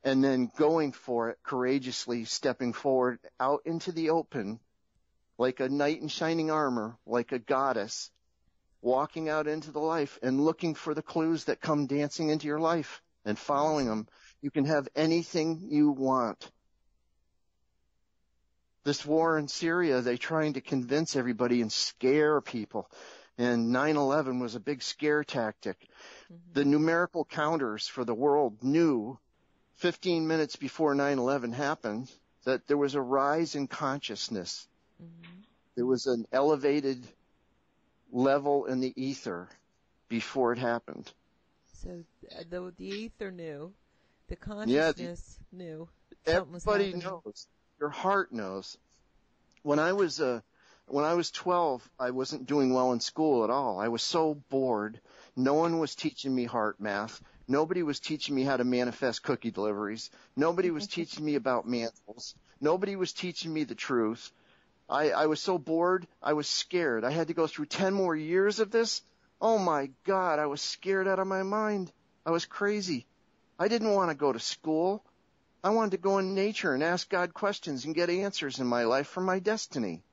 and then going for it courageously, stepping forward out into the open like a knight in shining armor, like a goddess, walking out into the life and looking for the clues that come dancing into your life and following them. You can have anything you want. This war in Syria, they're trying to convince everybody and scare people. And 9/11 was a big scare tactic. Mm-hmm. The numerical counters for the world knew 15 minutes before 9/11 happened that there was a rise in consciousness. Mm-hmm. There was an elevated level in the ether before it happened. So the ether knew. The consciousness knew. Everybody knows. Your heart knows. When I was 12, I wasn't doing well in school at all. I was so bored. No one was teaching me heart math. Nobody was teaching me how to manifest cookie deliveries. Nobody was teaching me about mantles. Nobody was teaching me the truth. I was so bored, I was scared. I had to go through 10 more years of this. Oh my God, I was scared out of my mind. I was crazy. I didn't want to go to school. I wanted to go in nature and ask God questions and get answers in my life for my destiny.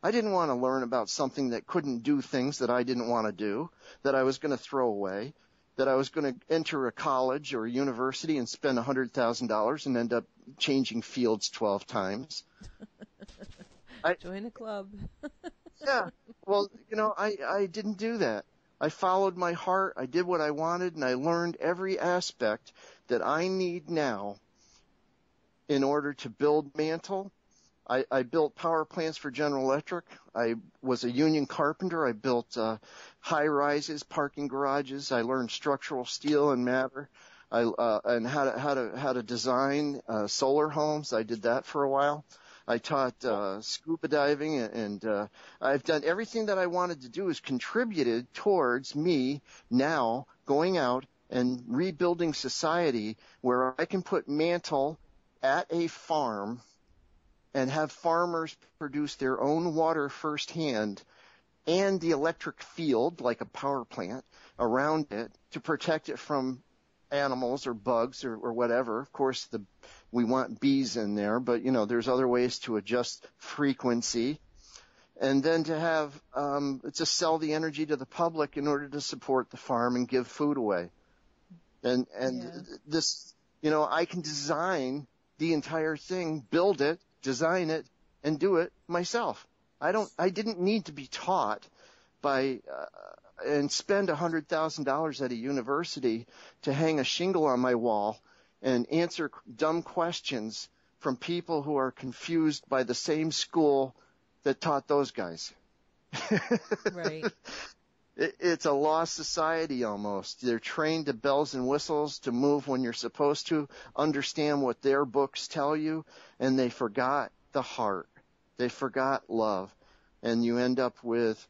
I didn't want to learn about something that couldn't do things that I didn't want to do, that I was going to throw away, that I was going to enter a college or a university and spend $100,000 and end up changing fields 12 times. Join a club. Yeah. Well, I didn't do that. I followed my heart. I did what I wanted, and I learned every aspect that I need now in order to build mantle. I built power plants for General Electric. I was a union carpenter. I built high rises, parking garages. I learned structural steel and matter. And how to design solar homes. I did that for a while. I taught scuba diving, and I've done everything that I wanted to do, is contributed towards me now going out and rebuilding society where I can put mantle at a farm and have farmers produce their own water firsthand and the electric field, like a power plant, around it to protect it from animals or bugs or whatever. Of course, we want bees in there, but, there's other ways to adjust frequency. And then to have to sell the energy to the public in order to support the farm and give food away. And this, I can design the entire thing, build it, design it, and do it myself. I didn't need to be taught by and spend $100,000 at a university to hang a shingle on my wall and answer dumb questions from people who are confused by the same school that taught those guys. Right. It's a lost society almost. They're trained to bells and whistles, to move when you're supposed to, understand what their books tell you, and they forgot the heart. They forgot love. And you end up with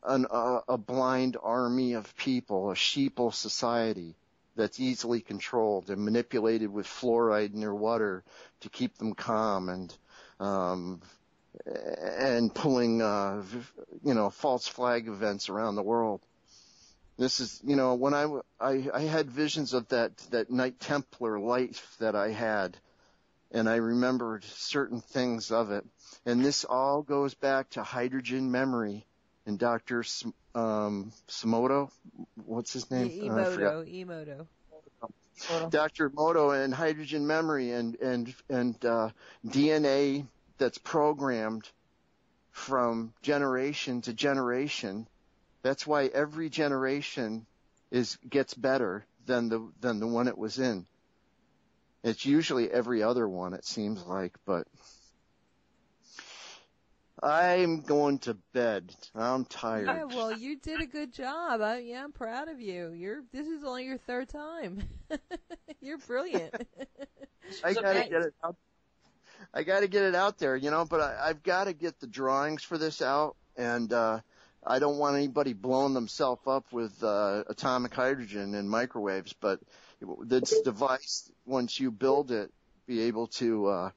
a blind army of people, a sheeple society that's easily controlled and manipulated with fluoride in their water to keep them calm, and pulling, false flag events around the world. This is, when I had visions of that Knight Templar life that I had, and I remembered certain things of it. And this all goes back to hydrogen memory and Dr. Emoto. What's his name? Emoto. Dr. Emoto and hydrogen memory and DNA that's programmed from generation to generation. That's why every generation gets better than the one it was in. It's usually every other one, it seems like, but I'm going to bed. I'm tired. Yeah, well, you did a good job. I'm proud of you. This is only your third time. You're brilliant. I gotta get it out there, but I've got to get the drawings for this out, and I don't want anybody blowing themselves up with atomic hydrogen and microwaves, but this device, once you build it, be able to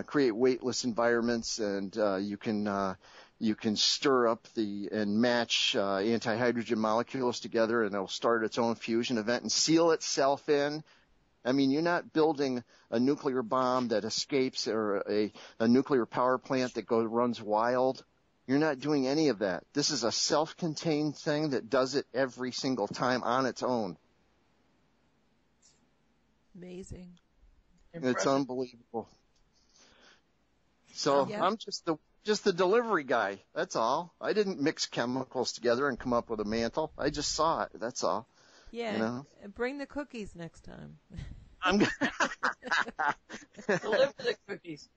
create weightless environments, and you can stir up and match anti-hydrogen molecules together, and it'll start its own fusion event and seal itself in. I mean, you're not building a nuclear bomb that escapes or a nuclear power plant that runs wild. You're not doing any of that. This is a self-contained thing that does it every single time on its own. Amazing. It's unbelievable. So I'm just the delivery guy. That's all. I didn't mix chemicals together and come up with a mantle. I just saw it. That's all. Yeah. Bring the cookies next time. Deliver the cookies.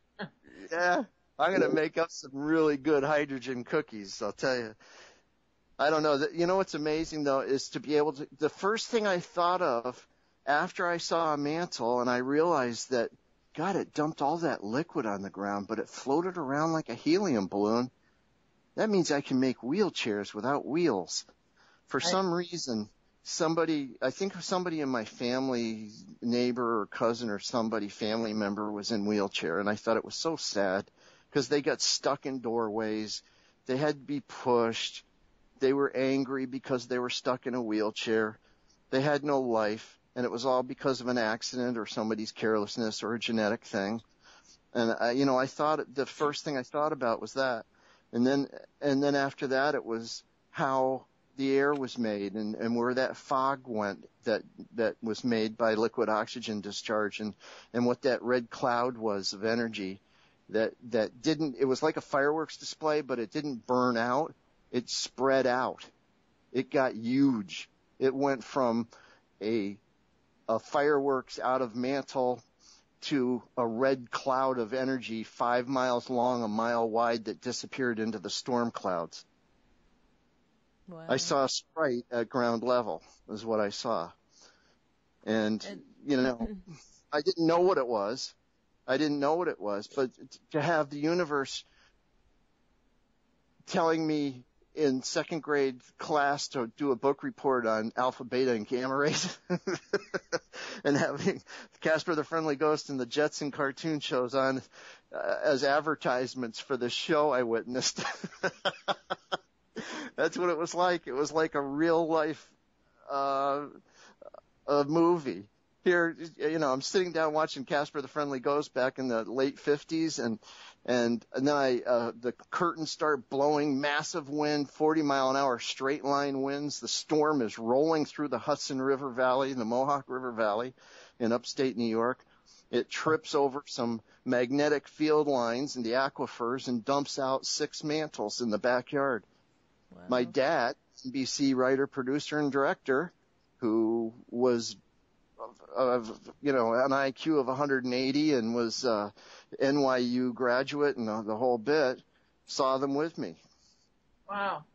Yeah. I'm going to make up some really good hydrogen cookies, I'll tell you. I don't know. You know what's amazing, though, is to be able to – the first thing I thought of after I saw a mantle and I realized that, God, it dumped all that liquid on the ground, but it floated around like a helium balloon. That means I can make wheelchairs without wheels. For some reason, I think somebody in my family, neighbor or cousin or family member was in wheelchair, and I thought it was so sad because they got stuck in doorways. They had to be pushed. They were angry because they were stuck in a wheelchair. They had no life. And it was all because of an accident or somebody's carelessness or a genetic thing. And I thought the first thing I thought about was that. And then after that, it was how the air was made and where that fog went that was made by liquid oxygen discharge and what that red cloud was of energy that didn't, it was like a fireworks display, but it didn't burn out. It spread out. It got huge. It went from a fireworks out of mantle to a red cloud of energy 5 miles long, a mile wide that disappeared into the storm clouds. Wow. I saw a sprite at ground level is what I saw. And I didn't know what it was. But to have the universe telling me in second grade class to do a book report on alpha, beta, and gamma rays, and having Casper the Friendly Ghost and the Jetson cartoon shows on as advertisements for the show I witnessed. That's what it was like. It was like a real life a movie. Here, I'm sitting down watching Casper the Friendly Ghost back in the late 50s, and then the curtains start blowing, massive wind, 40-mile-an-hour straight line winds. The storm is rolling through the Hudson River Valley, the Mohawk River Valley in upstate New York. It trips over some magnetic field lines in the aquifers and dumps out 6 mantles in the backyard. Wow. My dad, NBC writer, producer, and director, who was an IQ of 180 and was NYU graduate and the whole bit, saw them with me. Wow.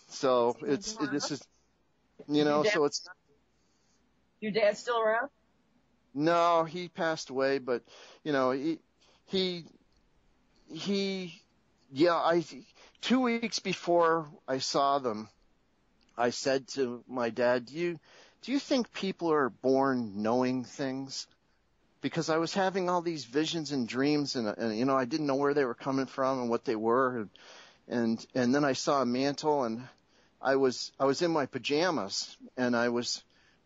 So it's Your dad's still around? No, he passed away, but 2 weeks before I saw them, I said to my dad, do you think people are born knowing things? Because I was having all these visions and dreams, and I didn't know where they were coming from and what they were, and then I saw a mantle, and I was in my pajamas, and I was,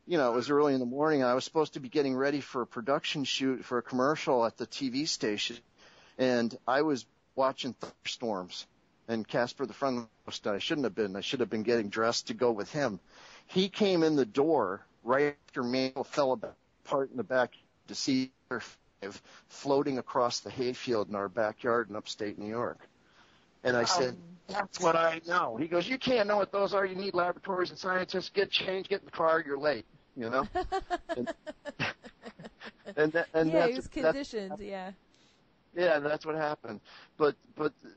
it was early in the morning, and I was supposed to be getting ready for a production shoot for a commercial at the TV station, and I was watching thunderstorms. And Casper the Friendly Ghost, I shouldn't have been. I should have been getting dressed to go with him. He came in the door right after Mantle fell apart in the back to see her floating across the hayfield in our backyard in upstate New York. And I said, that's what I know. He goes, you can't know what those are. You need laboratories and scientists. Get changed, get in the car, you're late, and he was conditioned, yeah. Yeah, that's what happened. But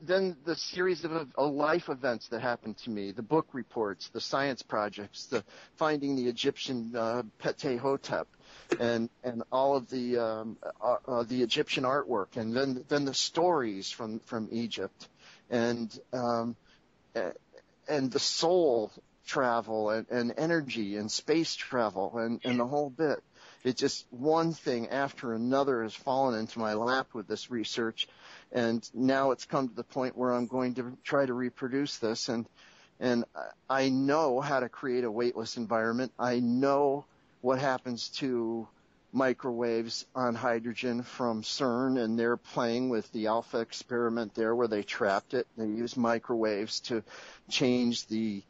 then the series of life events that happened to me, the book reports, the science projects, the finding the Egyptian Ptahhotep, and all of the Egyptian artwork, and then the stories from Egypt, and the soul travel and energy and space travel and the whole bit. It just one thing after another has fallen into my lap with this research, and now it's come to the point where I'm going to try to reproduce this, and I know how to create a weightless environment. I know what happens to microwaves on hydrogen from CERN, and they're playing with the alpha experiment there where they trapped it. They use microwaves to change the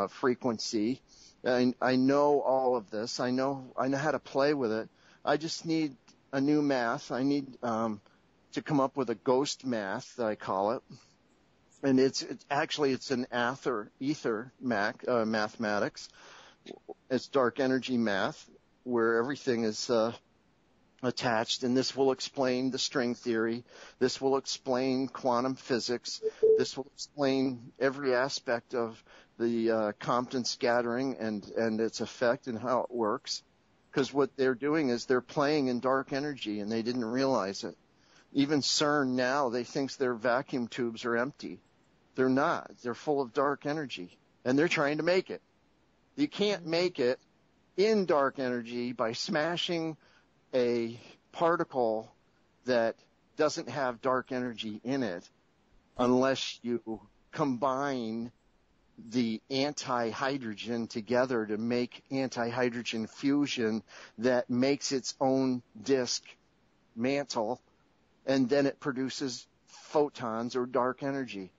frequency. I know all of this. I know how to play with it. I just need a new math. I need to come up with a ghost math, I call it. And it's an ether mathematics. It's dark energy math where everything is attached, and this will explain the string theory. This will explain quantum physics. This will explain every aspect of the Compton scattering and its effect and how it works. Because what they're doing is they're playing in dark energy, and they didn't realize it. Even CERN now, they think their vacuum tubes are empty. They're not. They're full of dark energy, and they're trying to make it. You can't make it in dark energy by smashing a particle that doesn't have dark energy in it unless you combine the anti-hydrogen together to make anti-hydrogen fusion that makes its own disk mantle, and then it produces photons or dark energy.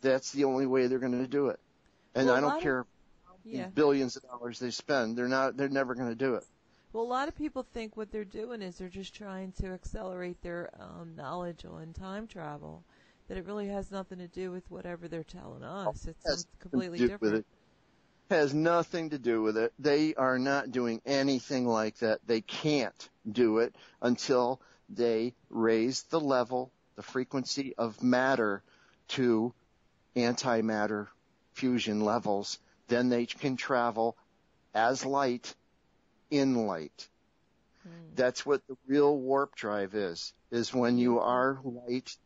That's the only way they're going to do it. And I don't care billions of dollars they spend. They're never going to do it. Well, a lot of people think what they're doing is they're just trying to accelerate their knowledge on time travel, that it really has nothing to do with whatever they're telling us. It's completely different. It has nothing to do with it. They are not doing anything like that. They can't do it until they raise the level, the frequency of matter to antimatter fusion levels. Then they can travel as light in light. That's what the real warp drive is when you are light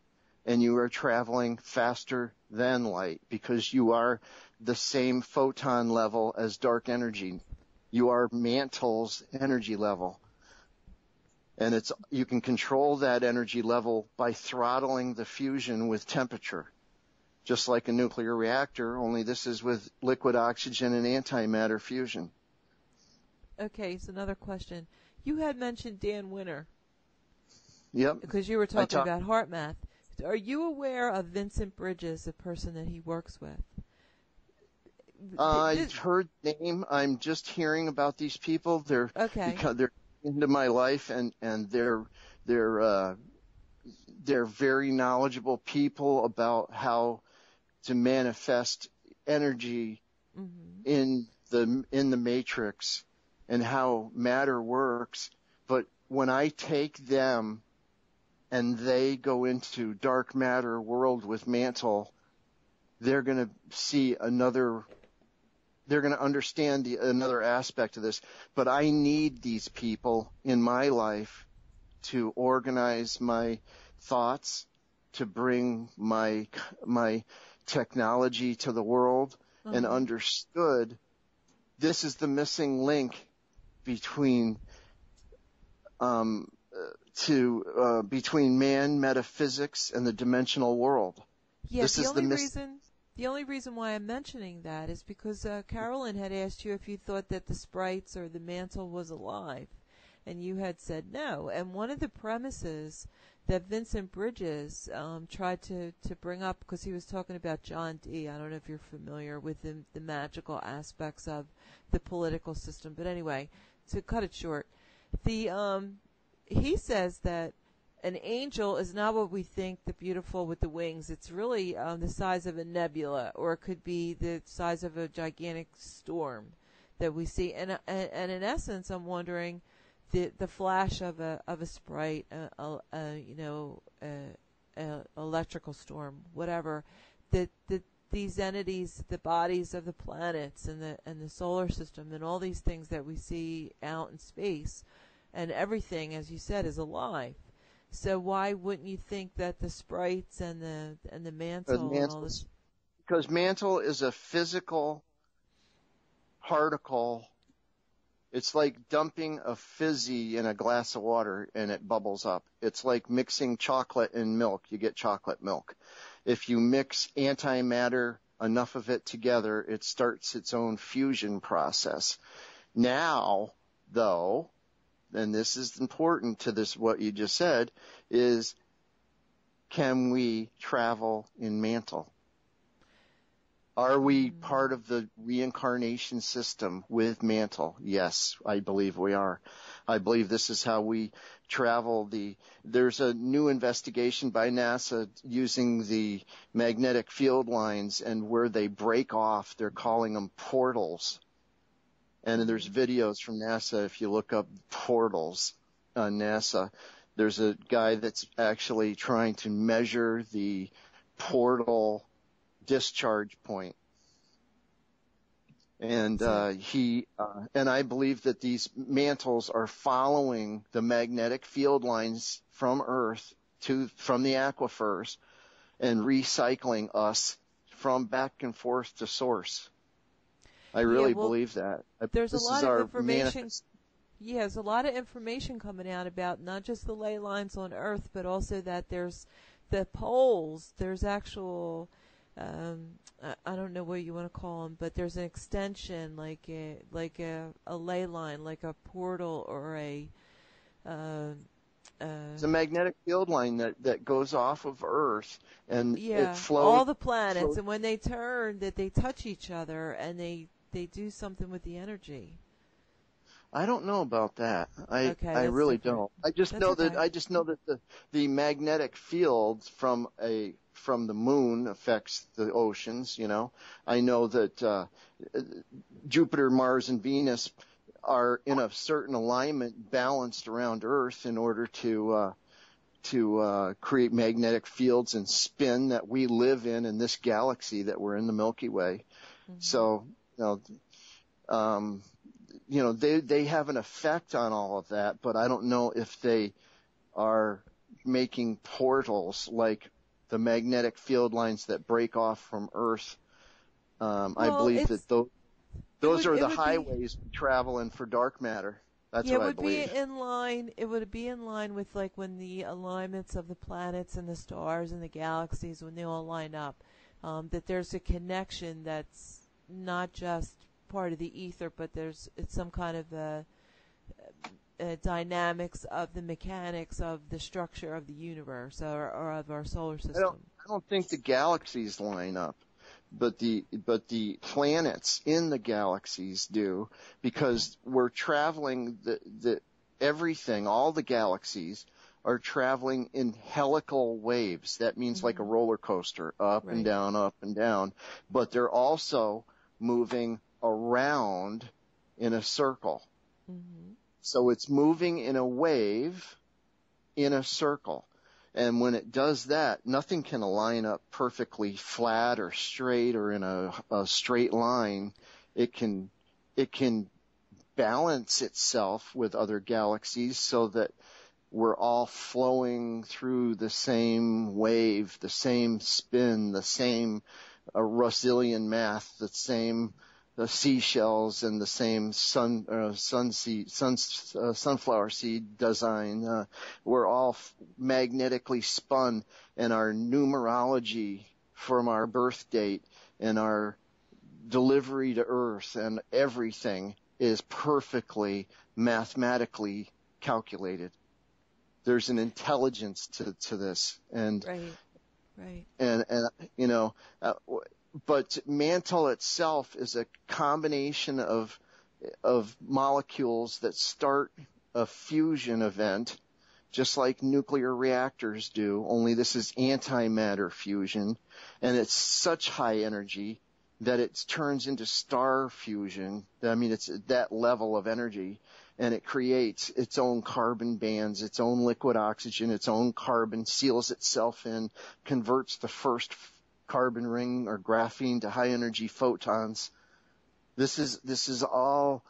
and you are traveling faster than light because you are the same photon level as dark energy. You are mantle's energy level. And you can control that energy level by throttling the fusion with temperature, just like a nuclear reactor, only this is with liquid oxygen and antimatter fusion. Okay, so another question. You had mentioned Dan Winter. Yep. Because you were talking about heart math. Are you aware of Vincent Bridges, a person that he works with? I've heard the name. I'm just hearing about these people. They're into my life, and they're very knowledgeable people about how to manifest energy in the matrix and how matter works. But when I take them and they go into dark matter world with mantle, they're going to see they're going to understand another aspect of this. But I need these people in my life to organize my thoughts, to bring my technology to the world, and understood this is the missing link between between man, metaphysics, and the dimensional world. Yes, the only reason why I'm mentioning that is because Carolyn had asked you if you thought that the sprites or the mantle was alive, and you had said no. And one of the premises that Vincent Bridges tried to bring up, because he was talking about John Dee. I don't know if you're familiar with the magical aspects of the political system, but anyway, to cut it short, he says that an angel is not what we think, the beautiful with the wings. It's really the size of a nebula, or it could be the size of a gigantic storm that we see. And in essence, I'm wondering the flash of a sprite, electrical storm, whatever. These entities, the bodies of the planets and the solar system, and all these things that we see out in space, and everything, as you said, is alive. So why wouldn't you think that the sprites and the mantle and all this? Because mantle is a physical particle. It's like dumping a fizzy in a glass of water and it bubbles up. It's like mixing chocolate and milk. You get chocolate milk. If you mix antimatter, enough of it together, it starts its own fusion process. Now, though, and this is important to this, what you just said, is can we travel in mantle? Are we part of the reincarnation system with mantle? Yes, I believe we are. I believe this is how we travel. There's a new investigation by NASA using the magnetic field lines, and where they break off, they're calling them portals. And there's videos from NASA. If you look up portals on NASA, there's a guy that's actually trying to measure the portal discharge point. And and I believe that these mantles are following the magnetic field lines from Earth from the aquifers and recycling us from back and forth to source. I really believe that. There's a lot of information. There's a lot of information coming out about not just the ley lines on Earth, but also that there's the poles. There's actual, I don't know what you want to call them, but there's an extension like a ley line, like a portal or a. It's a magnetic field line that goes off of Earth and it flows. All the planets, and when they turn, that they touch each other and they do something with the energy. I don't know about that. I really don't. I just know that the magnetic field from the moon affects the oceans, you know. I know that Jupiter, Mars, and Venus are in a certain alignment balanced around Earth in order to create magnetic fields and spin that we live in this galaxy that we're in, the Milky Way. So, they have an effect on all of that, but I don't know if they are making portals like the magnetic field lines that break off from Earth. I believe that those are the highways we travel in for dark matter. That's what I believe. It would be in line with like when the alignments of the planets and the stars and the galaxies, when they all line up, that there's a connection that's not just part of the ether, but it's some kind of dynamics of the mechanics of the structure of the universe or of our solar system. I don't think the galaxies line up, but the planets in the galaxies do, because we're traveling everything, all the galaxies are traveling in helical waves. That means like a roller coaster, up and down, but they're also moving around in a circle. Mm-hmm. So it's moving in a wave in a circle. And when it does that, nothing can line up perfectly flat or straight or in a straight line. It can balance itself with other galaxies so that we're all flowing through the same wave, the same spin, the same Russellian math, the same seashells and the same sunflower seed design. We're all magnetically spun, and our numerology from our birth date and our delivery to Earth and everything is perfectly mathematically calculated. There's an intelligence to this, and right. And but mantle itself is a combination of molecules that start a fusion event, just like nuclear reactors do, only this is antimatter fusion, and it's such high energy that it turns into star fusion. I mean, it's that level of energy, and it creates its own carbon bands, its own liquid oxygen, its own carbon, seals itself in, converts the first carbon ring or graphene to high energy photons. This is all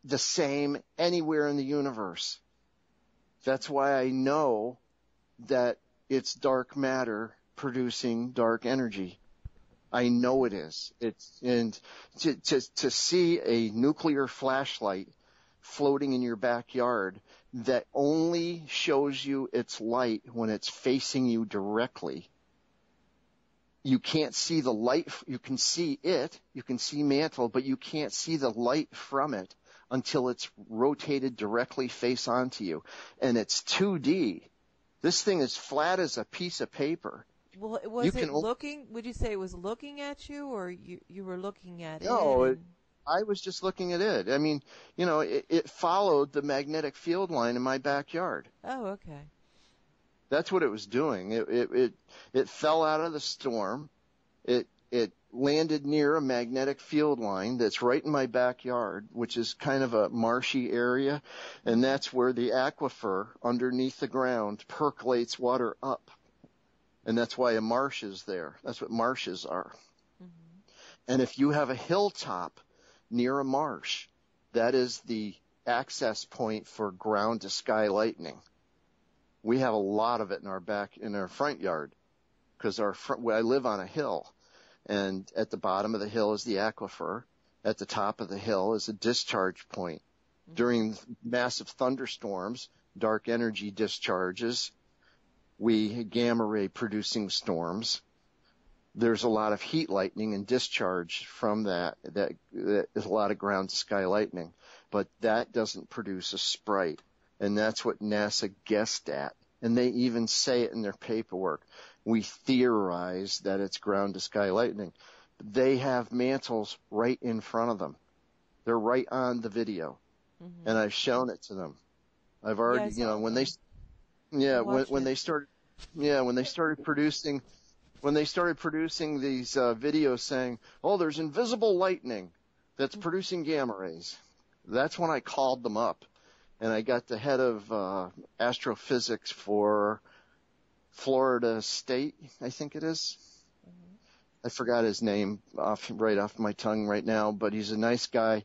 the same anywhere in the universe. That's why I know that it's dark matter producing dark energy. I know it is. And to see a nuclear flashlight floating in your backyard that only shows you its light when it's facing you directly. You can't see the light. You can see it. You can see mantle, but you can't see the light from it until it's rotated directly face onto you. And it's 2D. This thing is flat as a piece of paper. Well, was it looking? Would you say it was looking at you, or you were looking at it? No, I was just looking at it. I mean, it followed the magnetic field line in my backyard. Oh, okay. That's what it was doing. It fell out of the storm. It landed near a magnetic field line that's right in my backyard, which is kind of a marshy area, and that's where the aquifer underneath the ground percolates water up. And that's why a marsh is there. That's what marshes are. Mm-hmm. And if you have a hilltop near a marsh, that is the access point for ground to sky lightning. We have a lot of it in our front yard, because I live on a hill, and at the bottom of the hill is the aquifer. At the top of the hill is a discharge point. Mm-hmm. During massive thunderstorms, dark energy discharges. We gamma ray producing storms. There's a lot of heat lightning and discharge from that. That is a lot of ground to sky lightning, but that doesn't produce a sprite. And that's what NASA guessed at. And they even say it in their paperwork. We theorize that it's ground to sky lightning. They have mantles right in front of them. They're right on the video. Mm-hmm. And I've shown it to them. I've already, when they started producing these videos saying, "Oh, there's invisible lightning that's producing gamma rays," that's when I called them up. And I got the head of astrophysics for Florida State, I think it is. Mm-hmm. I forgot his name right off my tongue right now, but he's a nice guy.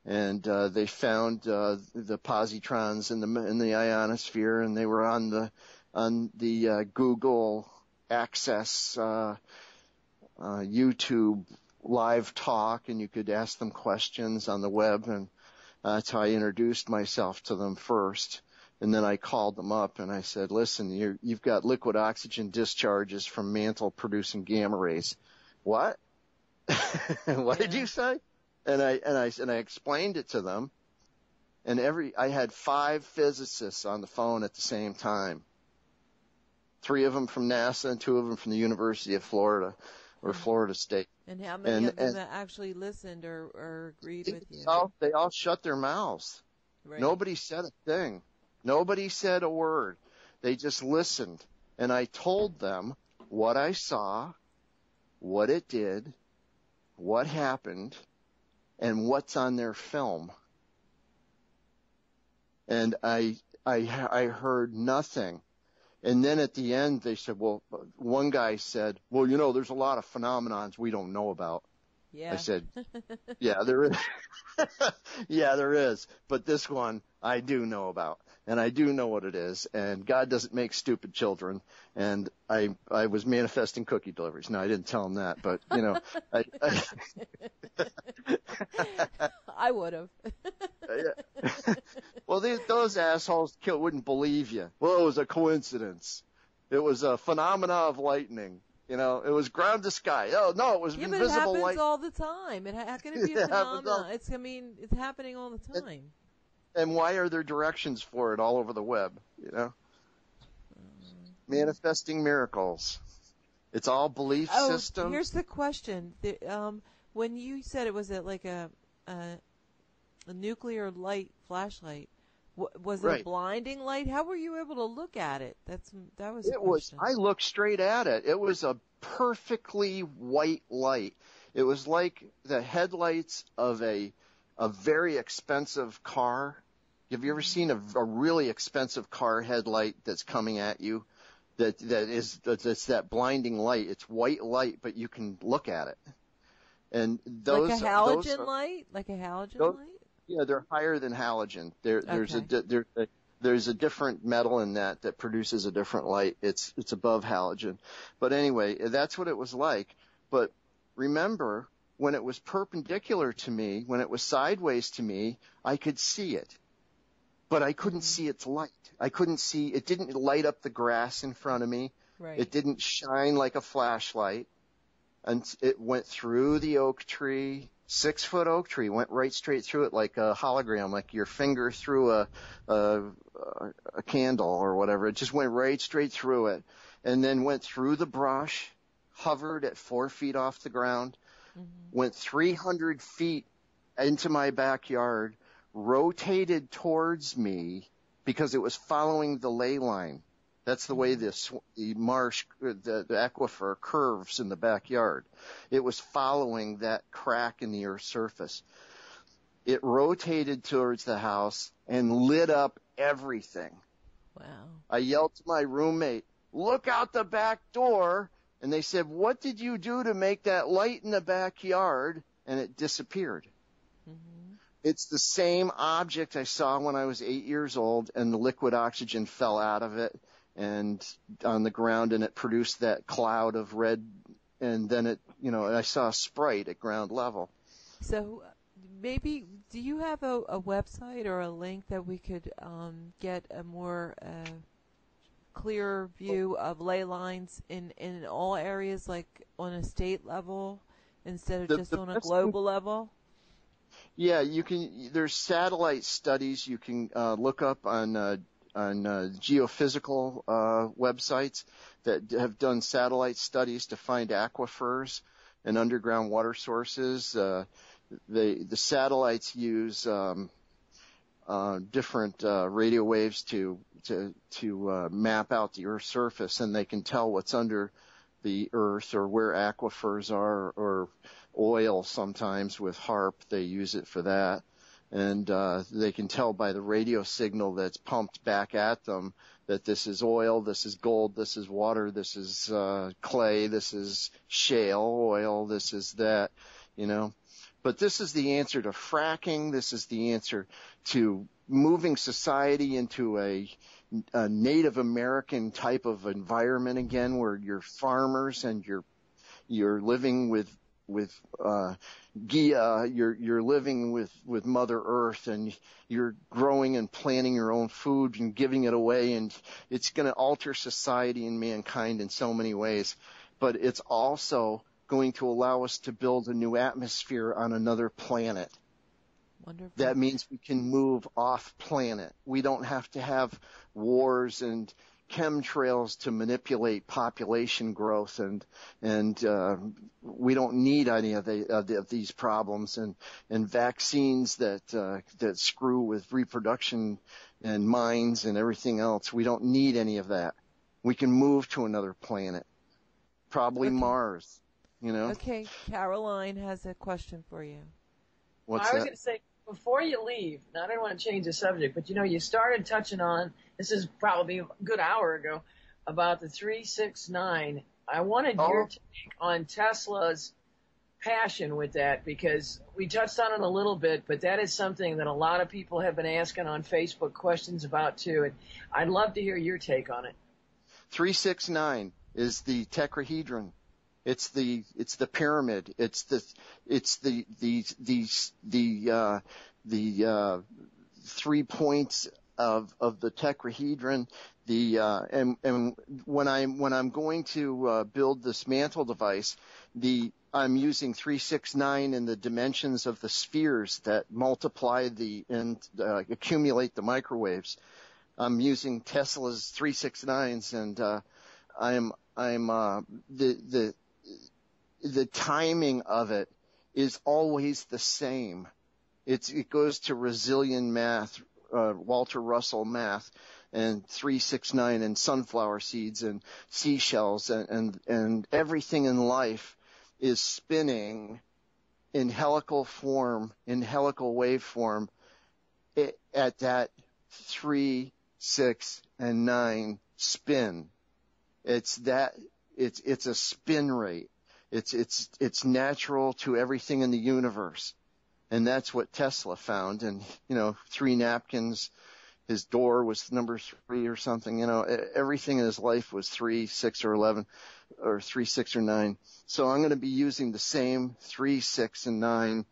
And they found the positrons in the ionosphere, and they were on on the Google Access YouTube live talk, and you could ask them questions on the web, and that's how I introduced myself to them first. And then I called them up and I said, listen, you've got liquid oxygen discharges from mantle producing gamma rays. What? What did you say? And I explained it to them. And I had 5 physicists on the phone at the same time. 3 of them from NASA and 2 of them from the University of Florida or Florida State. And how many of them actually listened or agreed with you? They all shut their mouths. Right. Nobody said a thing. Nobody said a word. They just listened. And I told them what I saw, what it did, what happened, and what's on their film. And I heard nothing. And then at the end, they said, well, one guy said, well, there's a lot of phenomenons we don't know about. Yeah. I said, yeah, there is. Yeah, there is. But this one I do know about. And I do know what it is. And God doesn't make stupid children. And I was manifesting cookie deliveries. No, I didn't tell him that. But, I would have. Well, those assholes wouldn't believe you. Well, it was a coincidence. It was a phenomena of lightning. It was ground to sky. Oh, no, it was invisible light. Yeah, but it happens all the time. How can it be a phenomenon? It's happening all the time. And why are there directions for it all over the web, Manifesting miracles. It's all belief system. Here's the question. When you said it was like a nuclear light flashlight, was it a blinding light? How were you able to look at it? That was the question. I looked straight at it. It was a perfectly white light. It was like the headlights of a very expensive car. Have you ever seen a really expensive car headlight that's coming at you? That's that blinding light. It's white light, but you can look at it. And those like a halogen light? Like a halogen light? Yeah, they're higher than halogen. There's a different metal in that produces a different light. It's above halogen. But anyway, that's what it was like. But remember, when it was perpendicular to me, when it was sideways to me, I could see it. But I couldn't see its light. It didn't light up the grass in front of me. Right. It didn't shine like a flashlight. And it went through the oak tree, 6-foot oak tree, went right straight through it like a hologram, like your finger through a candle or whatever. It just went right straight through it. And then went through the brush, hovered at 4 feet off the ground, went 300 feet into my backyard, rotated towards me because it was following the ley line. That's the way the marsh, the aquifer curves in the backyard. It was following that crack in the Earth's surface. It rotated towards the house and lit up everything. Wow. I yelled to my roommate, look out the back door. And they said, what did you do to make that light in the backyard? And it disappeared. It's the same object I saw when I was 8 years old, and the liquid oxygen fell out of it and on the ground, and it produced that cloud of red, and then it, I saw a sprite at ground level. So maybe, do you have a website or a link that we could get a more clearer view of ley lines in all areas, like on a state level instead of just on a global level? Yeah, you can. There's satellite studies you can look up on geophysical websites that have done satellite studies to find aquifers and underground water sources. The satellites use different radio waves to map out the Earth's surface, and they can tell what's under the Earth or where aquifers are, or oil sometimes with HAARP. They use it for that. And they can tell by the radio signal that's pumped back at them that this is oil, this is gold, this is water, this is clay, this is shale oil, this is that, But this is the answer to fracking. This is the answer to moving society into a Native American type of environment again, where you're farmers and you're living with Gia, you're living with Mother Earth, and you're growing and planting your own food and giving it away, and it's going to alter society and mankind in so many ways. But it's also going to allow us to build a new atmosphere on another planet. Wonderful. That means we can move off planet. We don't have to have wars and chemtrails to manipulate population growth, and we don't need any of these problems, and vaccines that screw with reproduction and minds and everything else. We don't need any of that. We can move to another planet, probably Mars. Okay, Caroline has a question for you. What's I was that? going to say, before you leave, now I don't want to change the subject, but you started touching on, this is probably a good hour ago, about the 369. I wanted your take on Tesla's passion with that, because we touched on it a little bit, but that is something that a lot of people have been asking on Facebook questions about too, and I'd love to hear your take on it. 369 is the tetrahedron. It's the pyramid. It's the 3 points of the tetrahedron. And when I'm going to build this mantle device, I'm using 369 in the dimensions of the spheres that multiply and accumulate the microwaves. I'm using Tesla's 369s, and the timing of it is always the same. It goes to Brazilian math, Walter Russell math, and 369 and sunflower seeds and seashells and everything in life is spinning in helical form, in helical wave form at that 3, 6, and 9 spin. It's a spin rate. It's natural to everything in the universe. And that's what Tesla found. And, 3 napkins, his door was number 3 or something, everything in his life was 3, 6, or 11, or 3, 6, or 9. So I'm going to be using the same 3, 6, and 9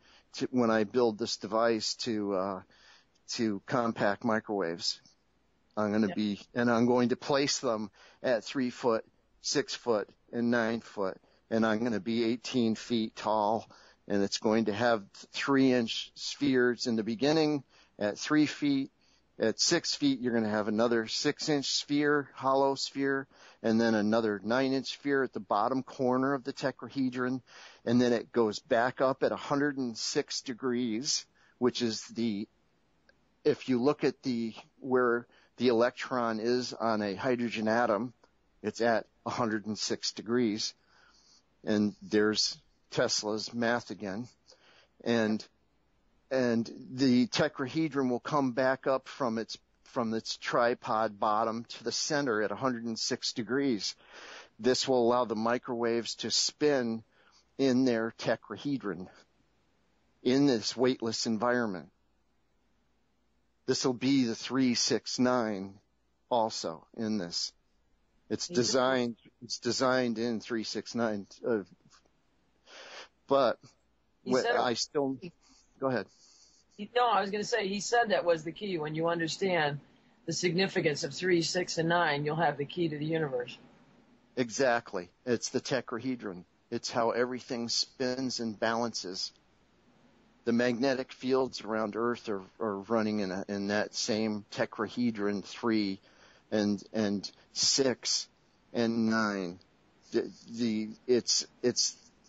when I build this device to compact microwaves. I'm going to place them at 3 foot, 6 foot, and 9 foot. And I'm going to be 18 feet tall, and it's going to have 3-inch spheres in the beginning at 3 feet. At 6 feet, you're going to have another 6-inch sphere, hollow sphere, and then another 9-inch sphere at the bottom corner of the tetrahedron. And then it goes back up at 106 degrees, which is if you look at where the electron is on a hydrogen atom, it's at 106 degrees. And there's Tesla's math again. And the tetrahedron will come back up from its tripod bottom to the center at 106 degrees. This will allow the microwaves to spin in their tetrahedron in this weightless environment. This will be the 369 also in this. It's designed in 369, but go ahead. No, I was going to say, he said that was the key. When you understand the significance of 3, 6, and 9, you'll have the key to the universe. Exactly. It's the tetrahedron. It's how everything spins and balances. The magnetic fields around Earth are running in that same tetrahedron 3 and 6 and 9. It's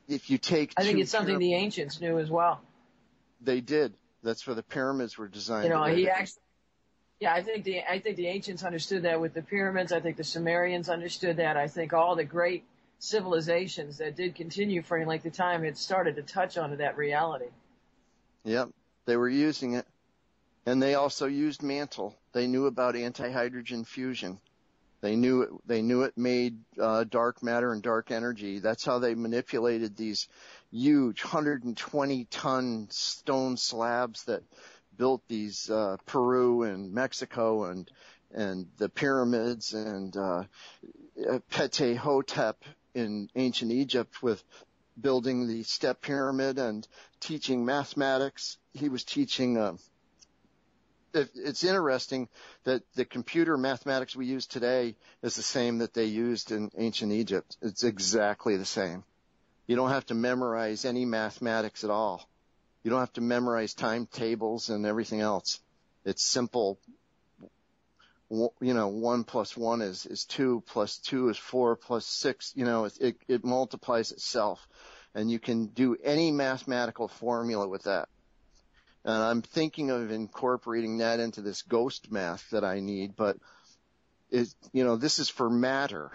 if you take. I think it's something the ancients knew as well. They did. That's where the pyramids were designed. I think the ancients understood that with the pyramids. I think the Sumerians understood that. I think all the great civilizations that did continue for any length of time had started to touch onto that reality. Yep, they were using it. And they also used mantle. They knew about antihydrogen fusion. They knew it made dark matter and dark energy. That's how they manipulated these huge 120-ton stone slabs that built these Peru and Mexico and the pyramids and Ptah Hotep in ancient Egypt with building the step pyramid and teaching mathematics. He was teaching it's interesting that the computer mathematics we use today is the same that they used in ancient Egypt. It's exactly the same. You don't have to memorize any mathematics at all. You don't have to memorize timetables and everything else. It's simple. 1 plus 1 is 2, plus 2 is 4, plus 6. It multiplies itself. And you can do any mathematical formula with that. And I'm thinking of incorporating that into this ghost math that I need, but this is for matter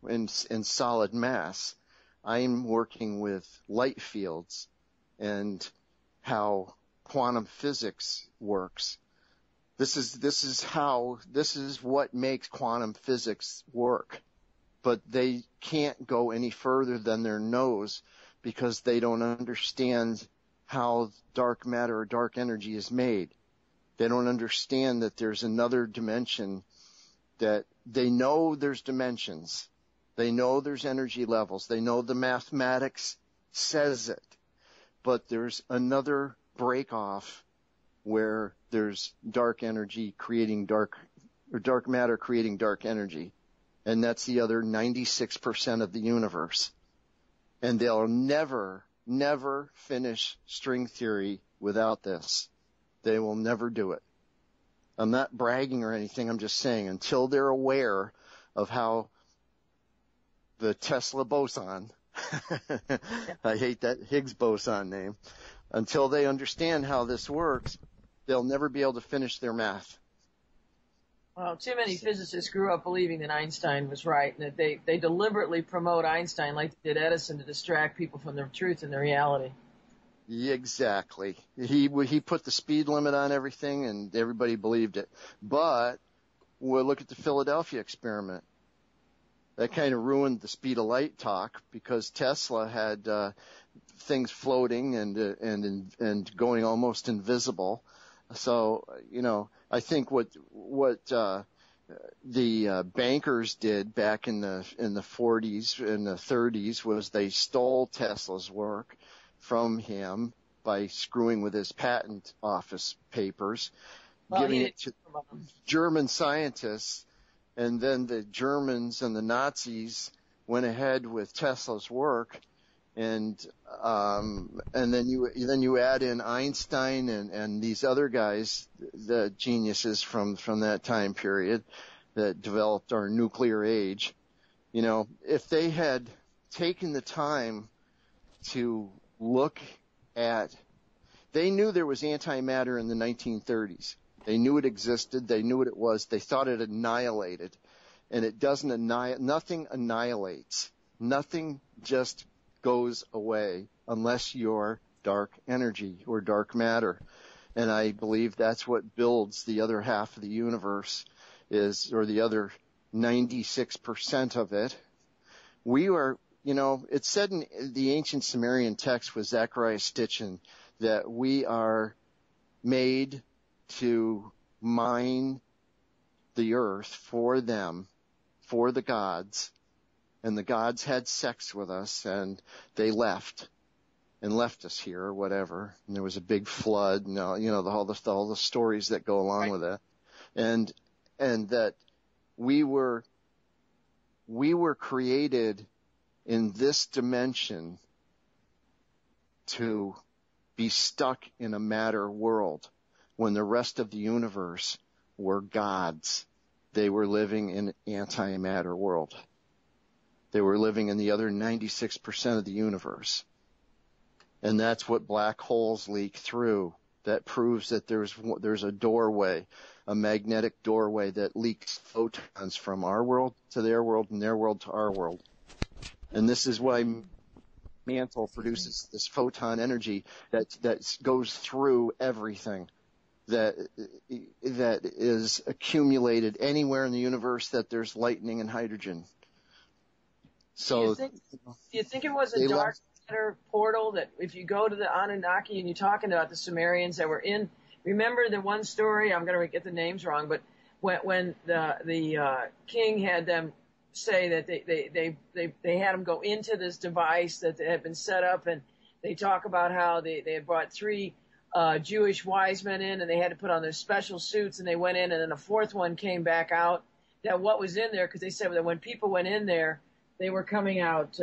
and solid mass. I'm working with light fields and how quantum physics works. This is what makes quantum physics work. But they can't go any further than their nose because they don't understand how dark matter or dark energy is made. They don't understand that there's another dimension, that they know there's dimensions. They know there's energy levels. They know the mathematics says it. But there's another break off where there's dark energy creating dark matter creating dark energy. And that's the other 96% of the universe. And they'll never finish string theory without this. They will never do it. I'm not bragging or anything. I'm just saying until they're aware of how the Tesla boson, I hate that Higgs boson name, until they understand how this works, they'll never be able to finish their math. Well, too many physicists grew up believing that Einstein was right, and that they deliberately promote Einstein like they did Edison to distract people from the truth and the reality. Yeah, exactly. He put the speed limit on everything, and everybody believed it. But we'll look at the Philadelphia experiment. That kind of ruined the speed of light talk because Tesla had things floating and going almost invisible. So, I think what the bankers did back in the 40s and the 30s was they stole Tesla's work from him by screwing with his patent office papers, giving it to German scientists, and then the Germans and the Nazis went ahead with Tesla's work. And then you add in Einstein and these other guys, the geniuses from that time period that developed our nuclear age. If they had taken the time to look at, they knew there was antimatter in the 1930s. They knew it existed. They knew what it was. They thought it annihilated, and it doesn't annihilate. Nothing annihilates. Nothing just goes away unless you're dark energy or dark matter. And I believe that's what builds the other half of the universe or the other 96% of it. We are, it's said in the ancient Sumerian text with Zechariah Stitchin that we are made to mine the earth for them, for the gods. And the gods had sex with us, and they left us here or whatever. And there was a big flood, and all the stories that go along with it, and that we were created in this dimension to be stuck in a matter world when the rest of the universe were gods. They were living in an antimatter world. They were living in the other 96% of the universe. And that's what black holes leak through. That proves that there's a doorway, a magnetic doorway that leaks photons from our world to their world and their world to our world. And this is why mantle produces this photon energy that goes through everything. that is accumulated anywhere in the universe that there's lightning and hydrogen. So do you think it was a dark matter portal that if you go to the Anunnaki and you're talking about the Sumerians that were in, remember the one story, I'm going to get the names wrong, but when the king had them say that they had them go into this device that had been set up, and they talk about how they had brought 3 Jewish wise men in, and they had to put on their special suits, and they went in, and then a 4th one came back out. That what was in there, because they said that when people went in there, they were coming out,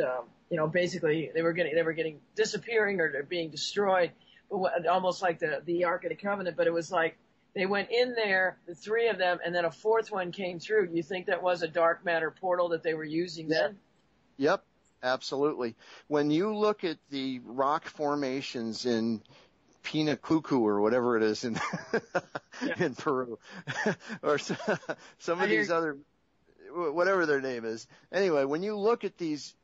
basically they were getting disappearing or they're being destroyed, but almost like the Ark of the Covenant. But it was like they went in there, the 3 of them, and then a 4th one came through. Do you think that was a dark matter portal that they were using then? Yep, absolutely. When you look at the rock formations in Pinacucu or whatever it is in in Peru, or some of these other, whatever their name is. Anyway, when you look at these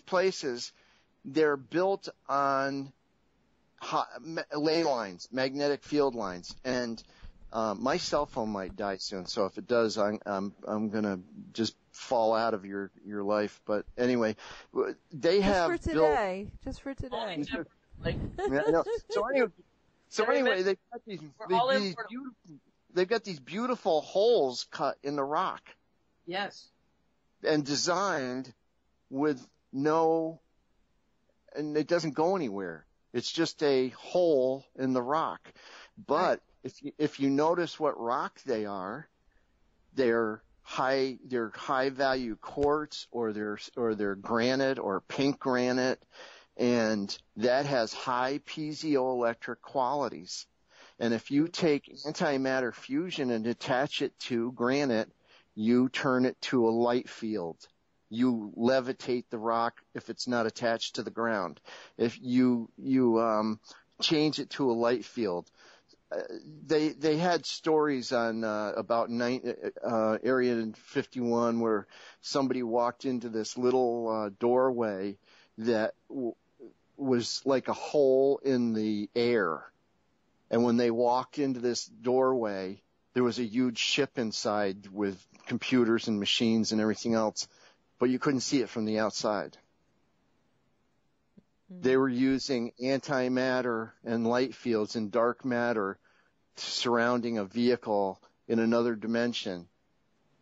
places, they're built on ley lines, magnetic field lines, and my cell phone might die soon. So if it does, I'm gonna just fall out of your life. But anyway, they have just for today. Yeah, no. So anyway, they've got these beautiful holes cut in the rock. Yes. And designed with and it doesn't go anywhere. It's just a hole in the rock. But if you notice what rock they are, they're high value quartz or they're granite or pink granite, and that has high piezoelectric qualities. And if you take antimatter fusion and attach it to granite, you turn it to a light field. You levitate the rock if it's not attached to the ground. If you change it to a light field. They had stories on about Area 51 where somebody walked into this little doorway that was like a hole in the air. And when they walked into this doorway, there was a huge ship inside with computers and machines and everything else, but you couldn't see it from the outside. Mm-hmm. They were using antimatter and light fields and dark matter surrounding a vehicle in another dimension.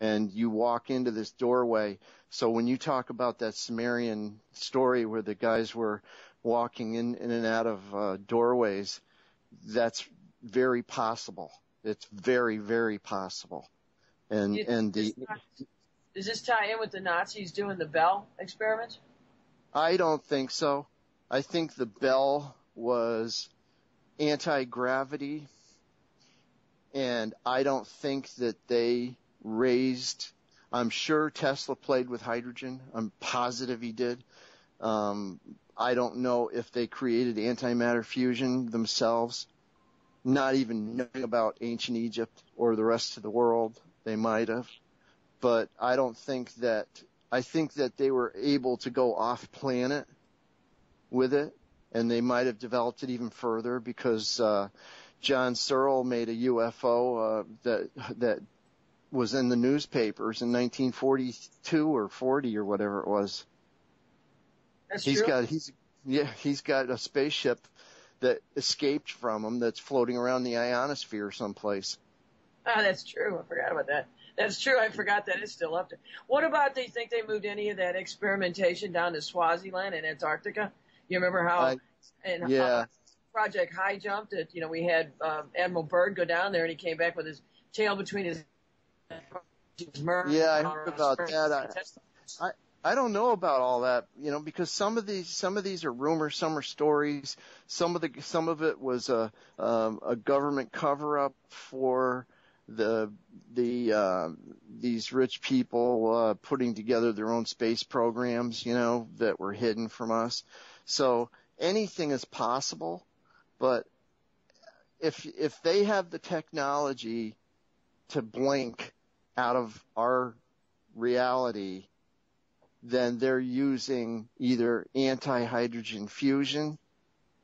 And you walk into this doorway. So when you talk about that Sumerian story where the guys were walking in and out of doorways, that's very possible. It's very, very possible. Does this tie in with the Nazis doing the Bell experiments? I don't think so. I think the Bell was anti-gravity, and I don't think that they raised. I'm sure Tesla played with hydrogen. I'm positive he did. I don't know if they created antimatter fusion themselves, not even knowing about ancient Egypt or the rest of the world. They might have, but I don't think that. I think that they were able to go off planet with it, and they might have developed it even further because John Searle made a UFO that was in the newspapers in 1942 or 40 or whatever it was. That's true. He's got a spaceship that escaped from him that's floating around the ionosphere someplace. Ah, that's true. I forgot about that. That's true. I forgot that it's still up there. What about, do you think they moved any of that experimentation down to Swaziland and Antarctica? You remember how Project High Jump that, we had Admiral Byrd go down there and he came back with his tail between his Yeah, I heard about that. I don't know about all that, because some of these are rumors, some are stories. Some of it was a government cover up for these rich people putting together their own space programs, that were hidden from us. So anything is possible, but if they have the technology to blink out of our reality, then they're using either anti-hydrogen fusion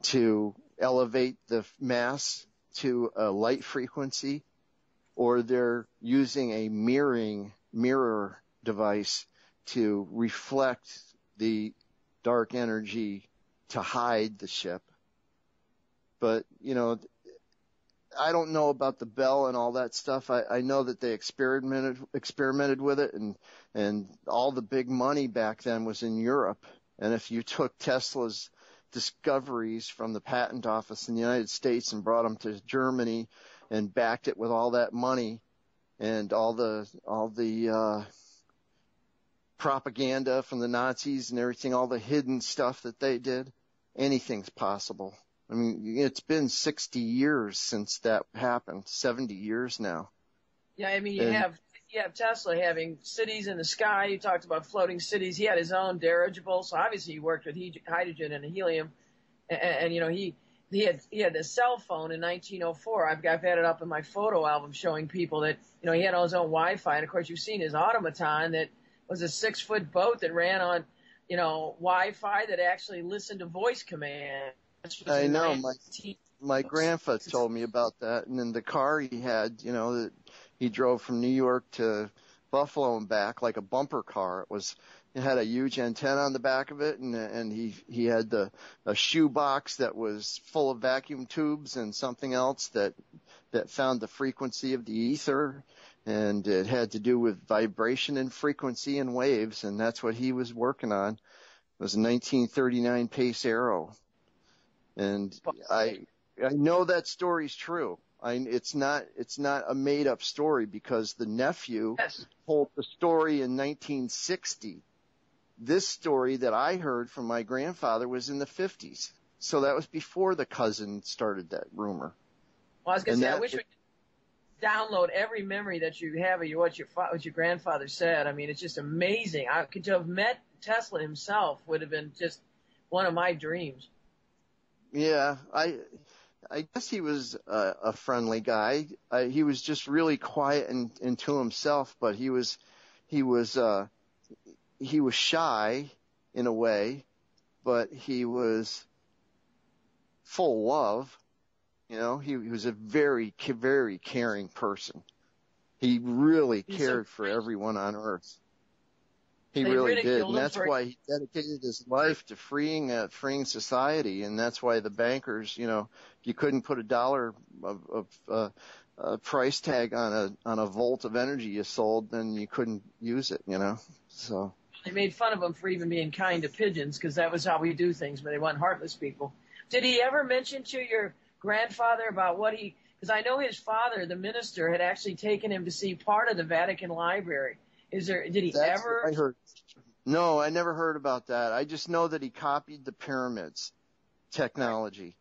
to elevate the mass to a light frequency, or they're using a mirror device to reflect the dark energy to hide the ship. But, I don't know about the bell and all that stuff. I know that they experimented with it, and all the big money back then was in Europe. And if you took Tesla's discoveries from the patent office in the United States and brought them to Germany and backed it with all that money and all the propaganda from the Nazis and everything, all the hidden stuff that they did, anything's possible. I mean, it's been 60 years since that happened, 70 years now. Yeah, I mean, you have Tesla having cities in the sky. You talked about floating cities. He had his own dirigible, so obviously he worked with hydrogen and helium. And he had a cell phone in 1904. I've had it up in my photo album showing people that, he had all his own Wi-Fi. And of course, you've seen his automaton that was a 6-foot boat that ran on, Wi-Fi that actually listened to voice commands. I know. My grandpa told me about that. And in the car he had, that he drove from New York to Buffalo and back like a bumper car. It had a huge antenna on the back of it, and he had a shoe box that was full of vacuum tubes and something else that found the frequency of the ether, and it had to do with vibration and frequency and waves, and that's what he was working on. It was a 1939 Pace Arrow. And I know that story's true. It's not a made up story, because the nephew told the story in 1960. This story that I heard from my grandfather was in the 50s. So that was before the cousin started that rumor. Well, I was going to say, I wish we could download every memory that you have of what your grandfather said. I mean, it's just amazing. To have met Tesla himself would have been just one of my dreams. Yeah, I guess he was a friendly guy. He was just really quiet and to himself, but he was shy in a way, but he was full of love. He was a very, very caring person. He really cared for everyone on Earth. He really did, and that's why he dedicated his life to freeing society, and that's why the bankers, if you couldn't put $1 of price tag on a volt of energy you sold, then you couldn't use it, So they made fun of him for even being kind to pigeons, because that was how we do things, but they weren't heartless people. Did he ever mention to your grandfather about because I know his father, the minister, had actually taken him to see part of the Vatican Library. Did he ever? What I heard. No, I never heard about that. I just know that he copied the pyramids technology.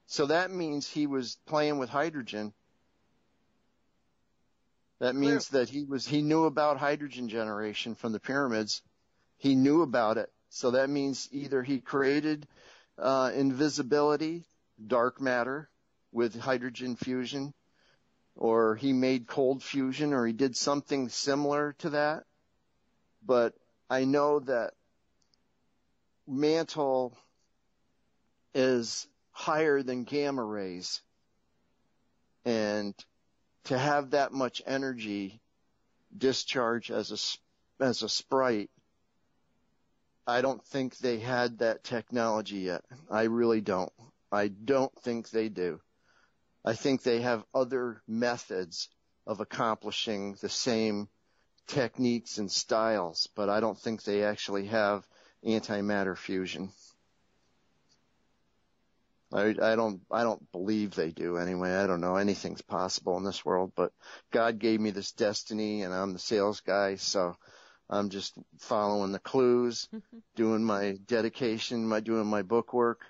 So that means he was playing with hydrogen. That means that he knew about hydrogen generation from the pyramids. He knew about it. So that means either he created invisibility, dark matter, with hydrogen fusion, or he made cold fusion, or he did something similar to that. But I know that mantle is higher than gamma rays. And to have that much energy discharge as a sprite, I don't think they had that technology yet. I really don't. I don't think they do. I think they have other methods of accomplishing the same techniques and styles, but I don't think they actually have antimatter fusion. I don't believe they do anyway. I don't know. Anything's possible in this world, but God gave me this destiny, and I'm the sales guy, so I'm just following the clues, doing my dedication, doing my book work,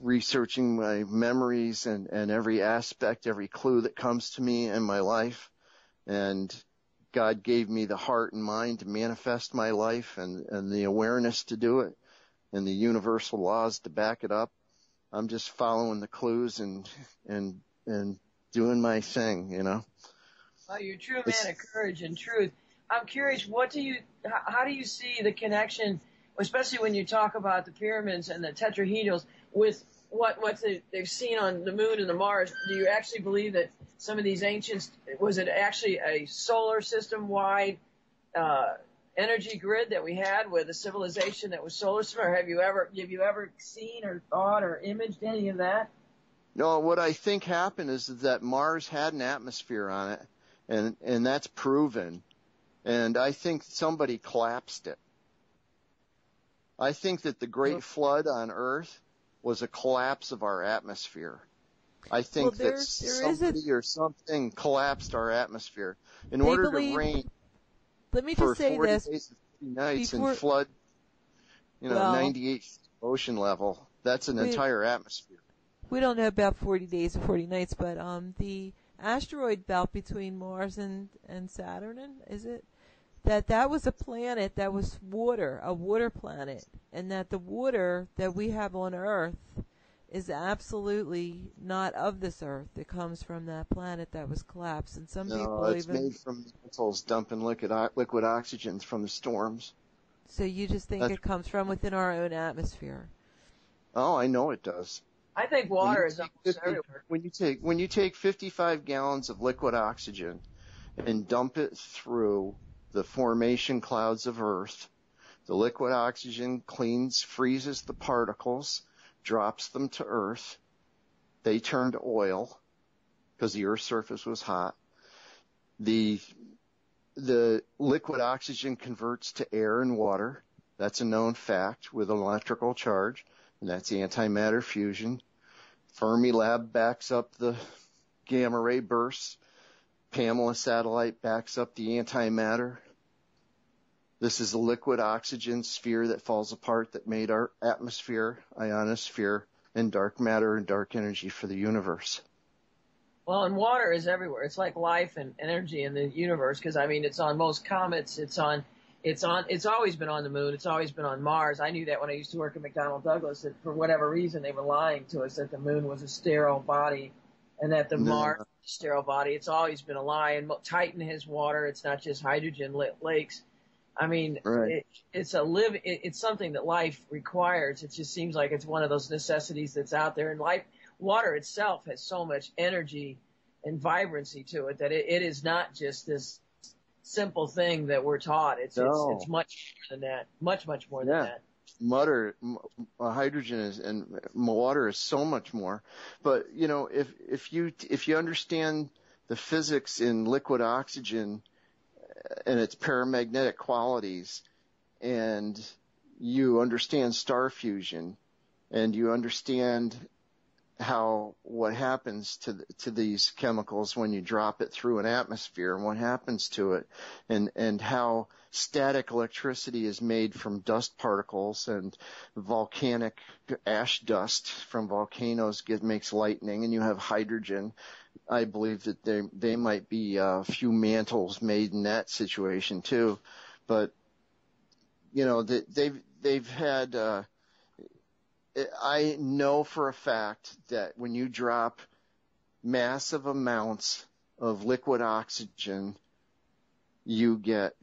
researching my memories and every aspect, every clue that comes to me in my life. And God gave me the heart and mind to manifest my life and the awareness to do it and the universal laws to back it up. I'm just following the clues and doing my thing, Well, you're a true man of courage and truth. I'm curious, how do you see the connection, especially when you talk about the pyramids and the tetrahedrals, with they've seen on the moon and the Mars, do you actually believe that some of these ancients, was it actually a solar system wide energy grid that we had with a civilization that was solar system, or have you ever seen or thought or imaged any of that? No, what I think happened is that Mars had an atmosphere on it, and that's proven. And I think somebody collapsed it. I think that the Great Flood on Earth was a collapse of our atmosphere. I think that somebody or something collapsed our atmosphere in order to rain. Let me for just say 40 this. days and 50 nights and flood, 98 ocean level. That's an entire atmosphere. We don't know about 40 days and 40 nights, but the asteroid belt between Mars and Saturn, is it? That was a planet that was water, a water planet, and that the water that we have on Earth is absolutely not of this Earth. It comes from that planet that was collapsed, and some people it's made from mantles dumping liquid oxygen from the storms. So you just think it comes from within our own atmosphere? Oh, I know it does. I think water is almost everywhere. When you take 55 gallons of liquid oxygen and dump it through the formation clouds of Earth, the liquid oxygen freezes the particles, drops them to Earth. They turn to oil because the Earth's surface was hot. The liquid oxygen converts to air and water. That's a known fact with an electrical charge, and that's antimatter fusion. Fermilab backs up the gamma ray bursts. Pamela satellite backs up the antimatter. This is a liquid oxygen sphere that falls apart that made our atmosphere, ionosphere, and dark matter and dark energy for the universe. Well, and water is everywhere. It's like life and energy in the universe because, it's on most comets. It's always been on the moon. It's always been on Mars. I knew that when I used to work at McDonnell Douglas, that for whatever reason they were lying to us that the moon was a sterile body and that the Mars was a sterile body. It's always been a lie. And Titan has water. It's not just hydrogen lakes. Right. It's something that life requires. It just seems like it's one of those necessities that's out there. And water itself has so much energy and vibrancy to it that it is not just this simple thing that we're taught. It's much more than that. Much more than that. Hydrogen and water is so much more. But if you understand the physics in liquid oxygen and its paramagnetic qualities, and you understand star fusion, and you understand what happens to these chemicals when you drop it through an atmosphere and what happens to it, and how static electricity is made from dust particles and volcanic ash dust from volcanoes makes lightning, and you have hydrogen. I believe that they might be a few mantles made in that situation too, but they've had. I know for a fact that when you drop massive amounts of liquid oxygen, you get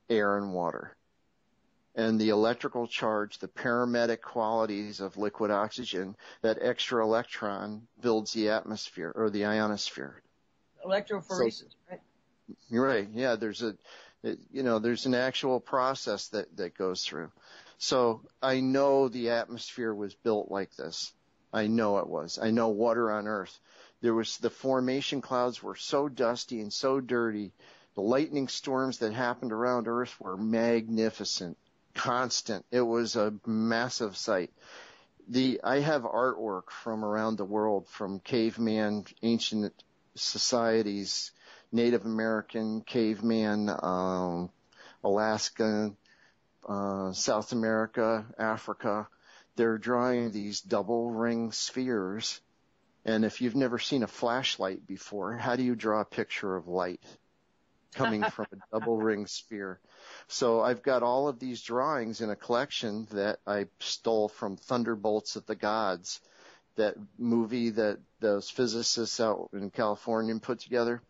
air and water. And the electrical charge, the paramagnetic qualities of liquid oxygen, that extra electron builds the atmosphere or the ionosphere. Electrophoresis, right? You're right. Yeah, there's an actual process that goes through. So I know the atmosphere was built like this. I know it was. I know water on Earth. The formation clouds were so dusty and so dirty. The lightning storms that happened around Earth were magnificent, constant. It was a massive sight. I have artwork from around the world, from caveman, ancient societies, Native American, caveman, Alaska, South America, Africa. They're drawing these double ring spheres. And if you've never seen a flashlight before, how do you draw a picture of light coming from a double ring sphere? So I've got all of these drawings in a collection that I stole from Thunderbolts of the Gods, that movie that those physicists out in California put together.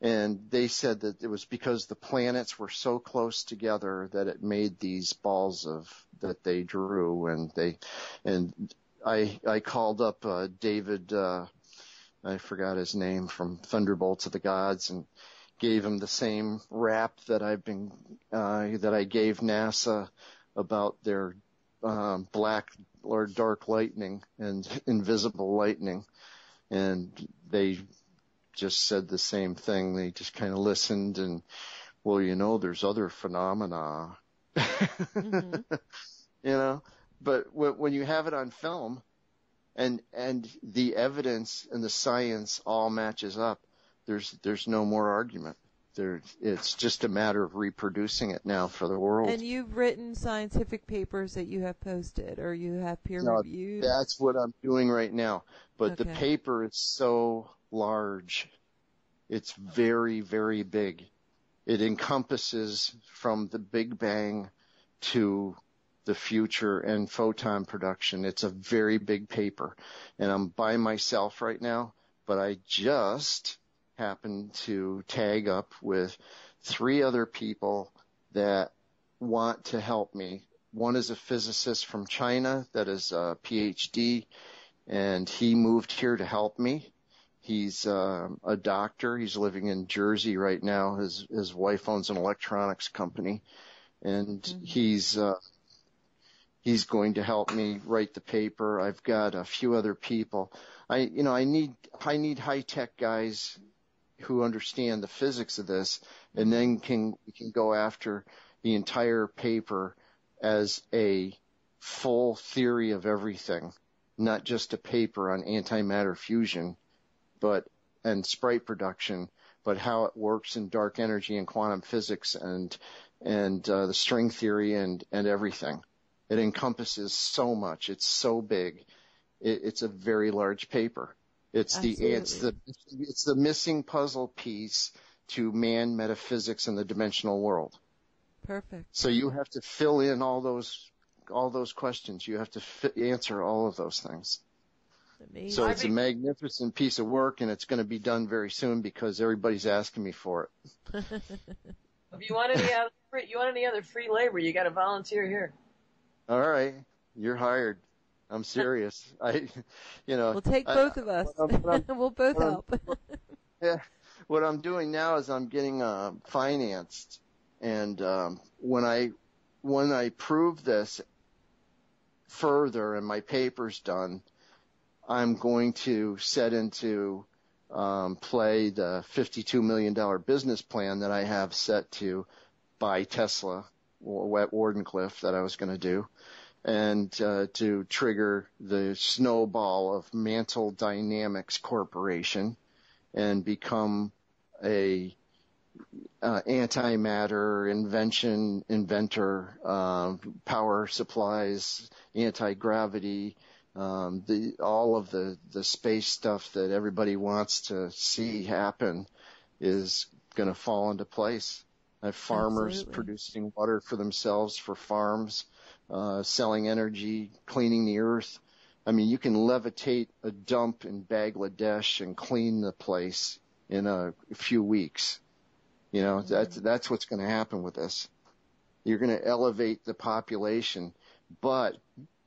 And they said that it was because the planets were so close together that it made these balls that they drew. And I called up David, I forgot his name, from Thunderbolts of the Gods, and gave him the same rap that that I gave NASA about their black or dark lightning and invisible lightning, and they just said the same thing. They just kind of listened and, well, there's other phenomena, but when you have it on film and the evidence and the science all matches up, there's no more argument. It's just a matter of reproducing it now for the world. And you've written scientific papers that you have posted, or you have peer-reviewed? That's what I'm doing right now. But the paper is so large. It's very, very big. It encompasses from the Big Bang to the future and photon production. It's a very big paper. And I'm by myself right now, but I just happen to tag up with 3 other people that want to help me. One is a physicist from China that is a PhD, and he moved here to help me. He's a doctor. He's living in Jersey right now. His wife owns an electronics company, and he's going to help me write the paper. I've got a few other people. I need high-tech guys who understand the physics of this, and then we can go after the entire paper as a full theory of everything, not just a paper on antimatter fusion, and sprite production, but how it works in dark energy and quantum physics and the string theory and everything. It encompasses so much. It's so big. It's a very large paper. It's the missing puzzle piece to man metaphysics and the dimensional world. Perfect. So you have to fill in all those questions. You have to answer all of those things. Amazing. So it's a magnificent piece of work, and it's going to be done very soon because everybody's asking me for it. If you want any other free labor, you got to volunteer here. All right, you're hired. I'm serious. We'll take both of us. We'll both help. What I'm doing now is I'm getting financed, and when I prove this further and my paper's done, I'm going to set into play the $52 million business plan that I have set to buy Tesla at Wardenclyffe that I was going to do, and to trigger the snowball of Mantle Dynamics Corporation and become a antimatter inventor, power supplies, anti-gravity, all of the space stuff that everybody wants to see happen is going to fall into place. I have farmers producing water for themselves for farms, selling energy, cleaning the earth. I mean, you can levitate a dump in Bangladesh and clean the place in a few weeks. That's what's going to happen with this. You're going to elevate the population, but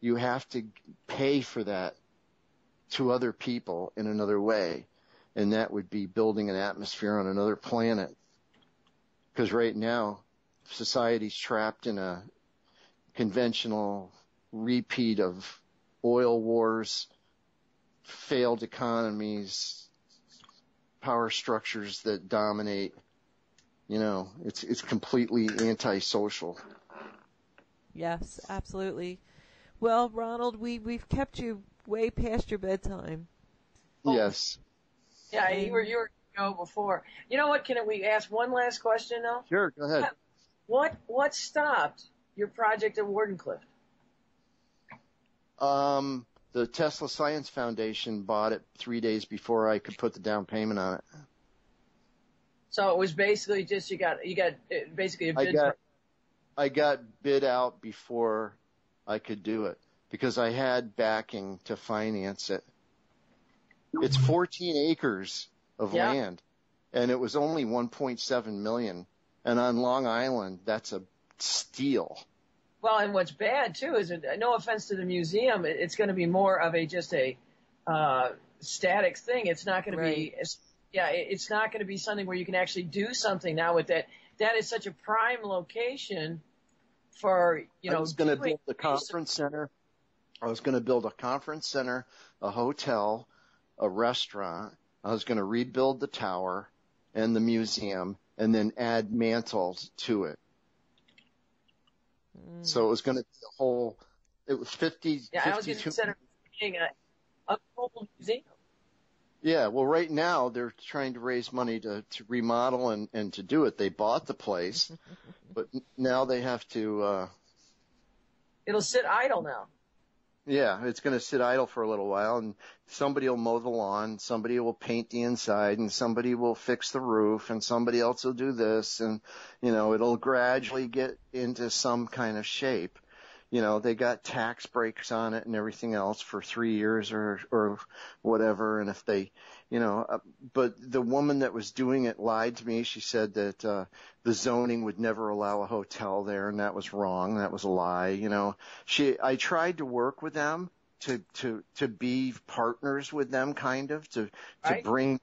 you have to pay for that to other people in another way, and that would be building an atmosphere on another planet. Because right now, society's trapped in a conventional repeat of oil wars, failed economies, power structures that dominate. It's completely antisocial. Yes, absolutely. Well, Ronald, we've kept you way past your bedtime. Yes. Yeah, you were go before. You know what? Can we ask one last question though? Sure, go ahead. What stopped your project at Wardenclyffe? The Tesla Science Foundation bought it 3 days before I could put the down payment on it. So it was basically just you got basically a bid. I got bid out before I could do it because I had backing to finance it. It's 14 acres of land, and it was only 1.7 million. And on Long Island, that's a steal. Well, and what's bad too is, no offense to the museum, it's going to be more of just a static thing. It's not going to be, it's not going to be something where you can actually do something now with that. That is such a prime location for, I was going to build the conference center. I was going to build a conference center, a hotel, a restaurant. I was going to rebuild the tower and the museum and then add mantles to it. So it was going to be a whole, it was 50, yeah, 52. I was going to consider being a whole museum. Yeah, well, right now they're trying to raise money to remodel and to do it. They bought the place, but now they have to. It'll sit idle now. Yeah, it's going to sit idle for a little while, and somebody will mow the lawn, somebody will paint the inside, and somebody will fix the roof, and somebody else will do this, and, it'll gradually get into some kind of shape. They got tax breaks on it and everything else for 3 years or whatever, and if they, but the woman that was doing it lied to me. She said that the zoning would never allow a hotel there, and that was wrong. That was a lie. I tried to work with them to be partners with them, kind of to bring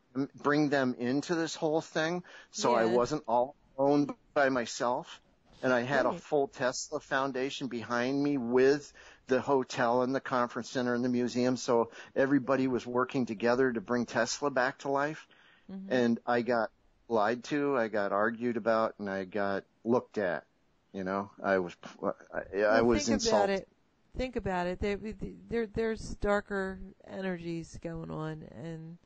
them into this whole thing, so I wasn't all alone by myself. And I had a full Tesla Foundation behind me with the hotel and the conference center and the museum. So everybody was working together to bring Tesla back to life. Mm-hmm. And I got lied to, I got argued about, and I got looked at. I was insulted. Think about it. There's darker energies going on, and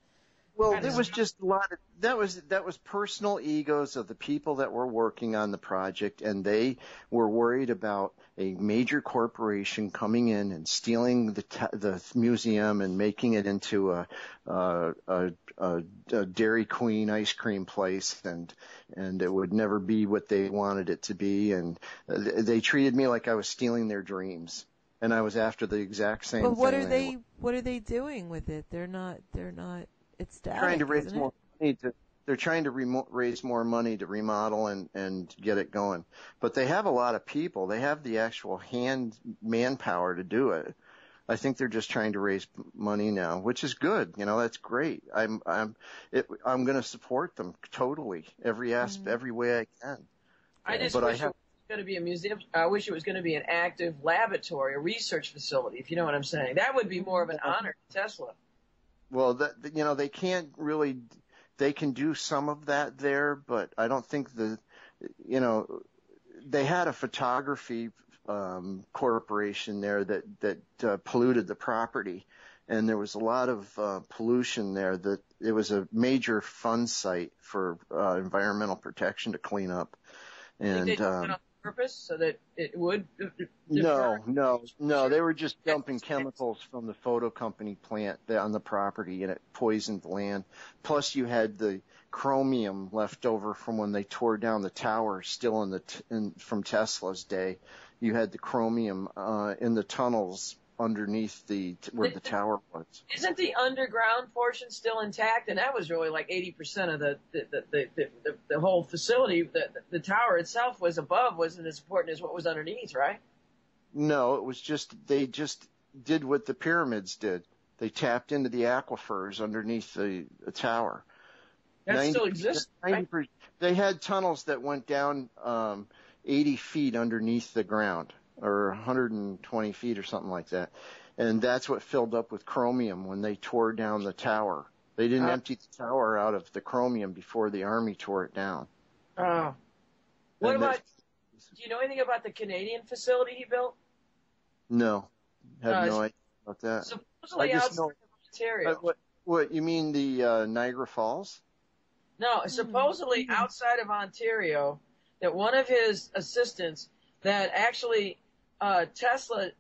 well, there was just a lot of that was personal egos of the people that were working on the project, and they were worried about a major corporation coming in and stealing the museum and making it into a Dairy Queen ice cream place, and it would never be what they wanted it to be, and they treated me like I was stealing their dreams, and I was after the exact same thing. But what are they doing with it? They're not. It's static, trying to raise isn't more money they're trying to raise more money to remodel and get it going. But they have a lot of people. They have the actual manpower to do it. I think they're just trying to raise money now, which is good. That's great. I'm going to support them totally every way I can. I just wish it was going to be a museum. I wish it was going to be an active laboratory, a research facility, if you know what I'm saying. That would be more of an honor to Tesla. Well, they can't really, they can do some of that there, but I don't think they had a photography corporation there that polluted the property, and there was a lot of pollution there. That it was a major fun site for environmental protection to clean up, and purpose so that it would No, they were just dumping chemicals from the photo company plant on the property, and it poisoned the land. Plus you had the chromium left over from when they tore down the tower still from Tesla's day. You had the chromium in the tunnels underneath where the tower was. Isn't the underground portion still intact? And that was really like 80% of the whole facility. The tower itself wasn't as important as what was underneath, right? No, it was they just did what the pyramids did. They tapped into the aquifers underneath the tower. That still exists, right? They had tunnels that went down 80 feet underneath the ground, or 120 feet or something like that. And that's what filled up with chromium when they tore down the tower. They didn't empty the tower out of the chromium before the army tore it down. Oh. Do you know anything about the Canadian facility he built? No. Have no idea about that. Supposedly outside of Ontario. What, you mean the Niagara Falls? No, supposedly outside of Ontario, that one of his assistants that actually Tesla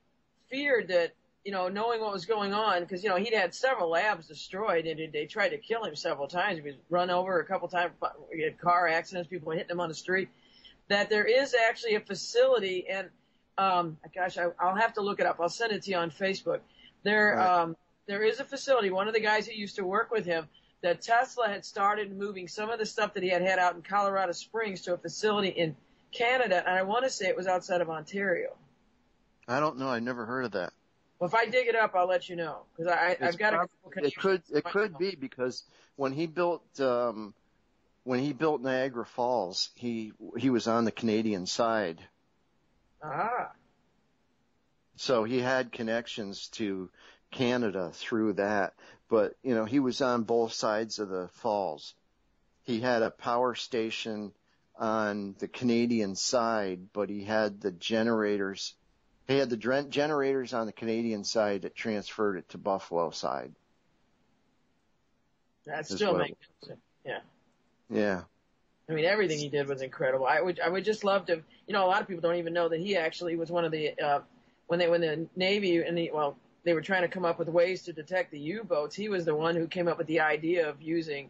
feared that, knowing what was going on, because, he'd had several labs destroyed, and they tried to kill him several times. He was run over a couple times. He had car accidents, people hitting him on the street. That there is actually a facility, and I'll have to look it up. I'll send it to you on Facebook. There is a facility. One of the guys who used to work with him, that Tesla had started moving some of the stuff that he had out in Colorado Springs to a facility in Canada, and I want to say it was outside of Ontario. I don't know. I never heard of that. Well, if I dig it up, I'll let you know, because I've got a couple connections. It could be, because when he built Niagara Falls, he was on the Canadian side. Ah. So he had connections to Canada through that, but he was on both sides of the falls. He had a power station on the Canadian side, but he had the generators. He had the generators on the Canadian side that transferred it to Buffalo side. That still makes sense. Yeah. Yeah. I mean, everything he did was incredible. I would just love to. A lot of people don't even know that he actually was one of the when the Navy and they were trying to come up with ways to detect the U-boats. He was the one who came up with the idea of using,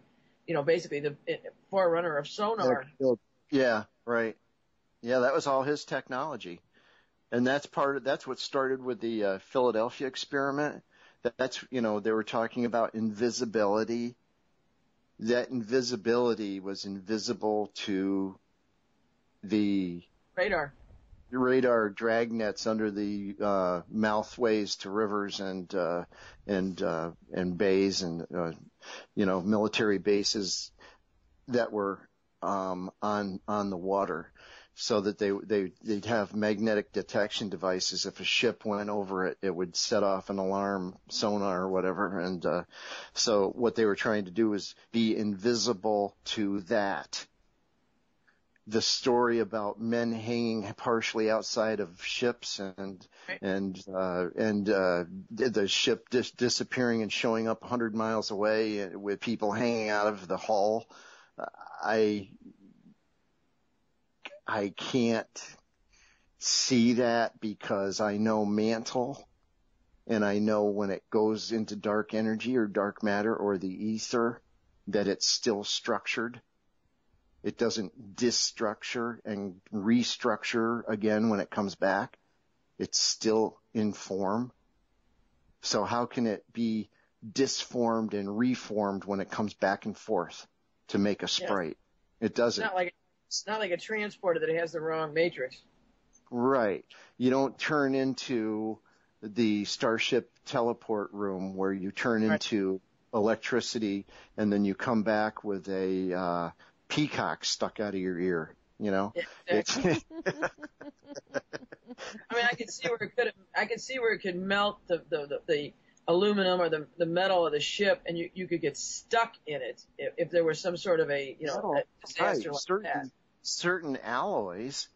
basically the forerunner of sonar. Yeah, right. Yeah, that was all his technology. And that's what started with the Philadelphia experiment. That's they were talking about invisibility. That invisibility was invisible to the radar dragnets under the mouthways to rivers and bays and military bases that were on the water, so that they'd have magnetic detection devices. If a ship went over it, it would set off an alarm, sonar or whatever. And so what they were trying to do was be invisible to that. The story about men hanging partially outside of ships and the ship disappearing and showing up 100 miles away with people hanging out of the hull. I can't see that, because I know mantle, and I know when it goes into dark energy or dark matter or the ether, that it's still structured. It doesn't destructure and restructure again when it comes back. It's still in form. So how can it be disformed and reformed when it comes back and forth to make a sprite? It doesn't. It's not like a transporter that has the wrong matrix. Right. You don't turn into the Starship teleport room where you turn into electricity and then you come back with a peacock stuck out of your ear. Exactly. I mean, I could see where it could melt the aluminum or the metal of the ship, and you could get stuck in it if there was some sort of a disaster like that. Certain alloys,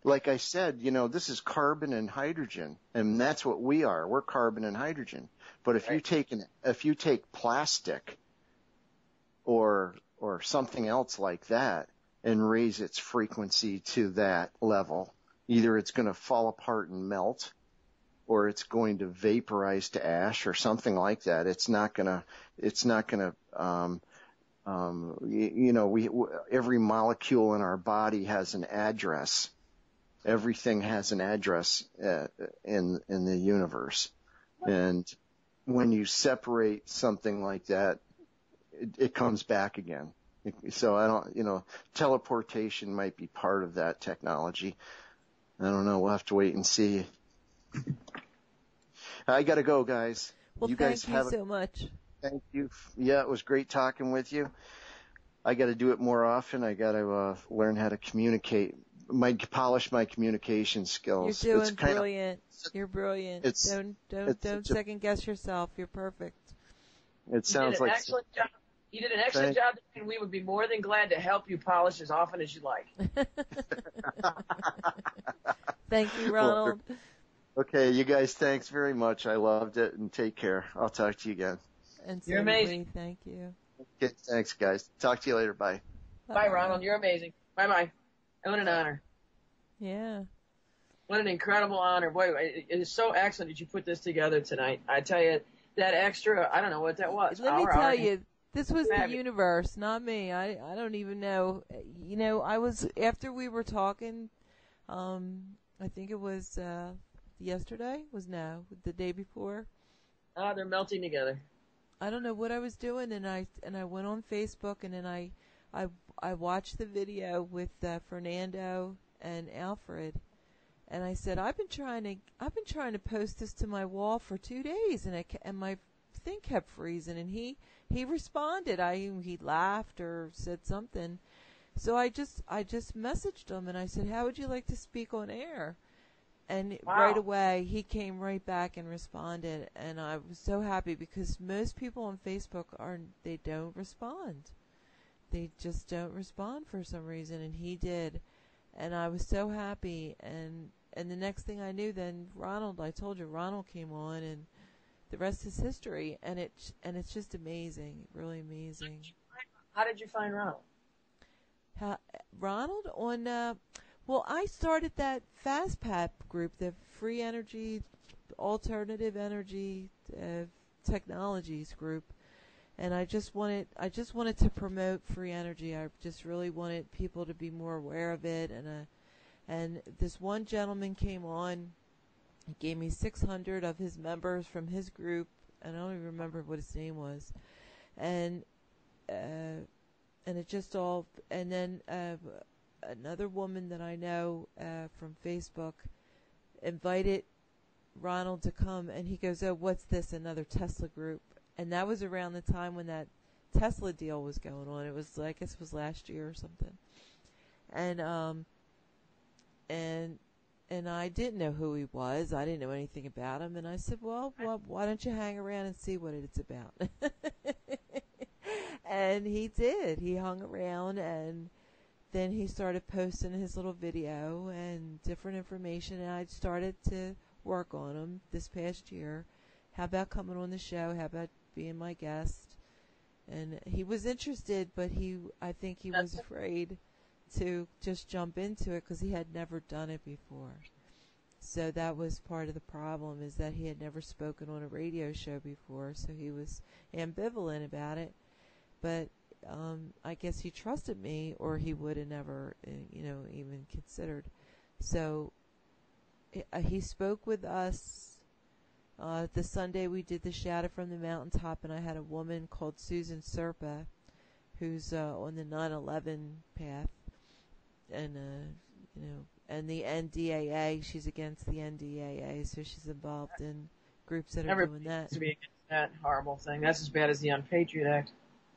like I said, this is carbon and hydrogen, and that's what we are. We're carbon and hydrogen. But if you take plastic or something else like that and raise its frequency to that level, either it's going to fall apart and melt, or it's going to vaporize to ash or something like that. It's not going to every molecule in our body has an address. Everything has an address in the universe. And when you separate something like that, it comes back again. So I don't, teleportation might be part of that technology. I don't know. We'll have to wait and see. I got to go, guys. Well, thank you so much. Thank you. Yeah, it was great talking with you. I got to do it more often. I got to learn how to communicate, polish my communication skills. You're doing brilliant. You're brilliant. Don't second guess yourself. You're perfect. It sounds like excellent job. You did an excellent job, and we would be more than glad to help you polish as often as you like. Thank you, Ronald. Okay, you guys, thanks very much. I loved it, and take care. I'll talk to you again. And you're amazing. Thank you. Okay, thanks, guys. Talk to you later. Bye. Bye, Ronald. You're amazing. Bye-bye. What an honor. Yeah. What an incredible honor. Boy, it is so excellent that you put this together tonight. I tell you, that extra, I don't know what that was. Let me tell you, this was the universe, not me. I don't even know. After we were talking, I think it was yesterday? The day before? They're melting together. I don't know what I was doing, and I went on Facebook, and then I watched the video with Fernando and Alfred, And I said, I've been trying to post this to my wall for 2 days, and my thing kept freezing. And he responded. He laughed or said something. So I just messaged him and I said, how would you like to speak on air? And right away he came right back and responded, and I was so happy because most people on Facebook they don't respond. They just don't respond for some reason, and he did. And I was so happy, and the next thing I knew, then Ronald, I told you, Ronald came on, and the rest is history. And it's just amazing, really amazing. How did you find Ronald? Ronald on, well, I started that FastPap group, the Free Energy, Alternative Energy Technologies group. And I just wanted to promote free energy. I just really wanted people to be more aware of it. And this one gentleman came on. He gave me 600 of his members from his group, and I don't even remember what his name was. And it just all. And then another woman that I know from Facebook invited Ronald to come, and he goes, "Oh, what's this? Another Tesla group?" And that was around the time when that Tesla deal was going on. It was, I guess it was last year or something. And I didn't know who he was. I didn't know anything about him. And I said, well, why don't you hang around and see what it's about? And he did. He hung around, and then he started posting his little video and different information. And I started to work on him this past year. How about coming on the show? How about being my guest? And he was interested, but I think he was afraid to just jump into it because he had never done it before. So that was part of the problem, is that he had never spoken on a radio show before, so he was ambivalent about it. But I guess he trusted me, or he would have never, even considered. So he spoke with us. The Sunday we did the Shadow from the Mountaintop, and I had a woman called Susan Serpa, who's on the 9/11 path, and and the NDAA. She's against the NDAA, so she's involved in groups that are doing that. To be against that horrible thing. That's as bad as the Unpatriot Act.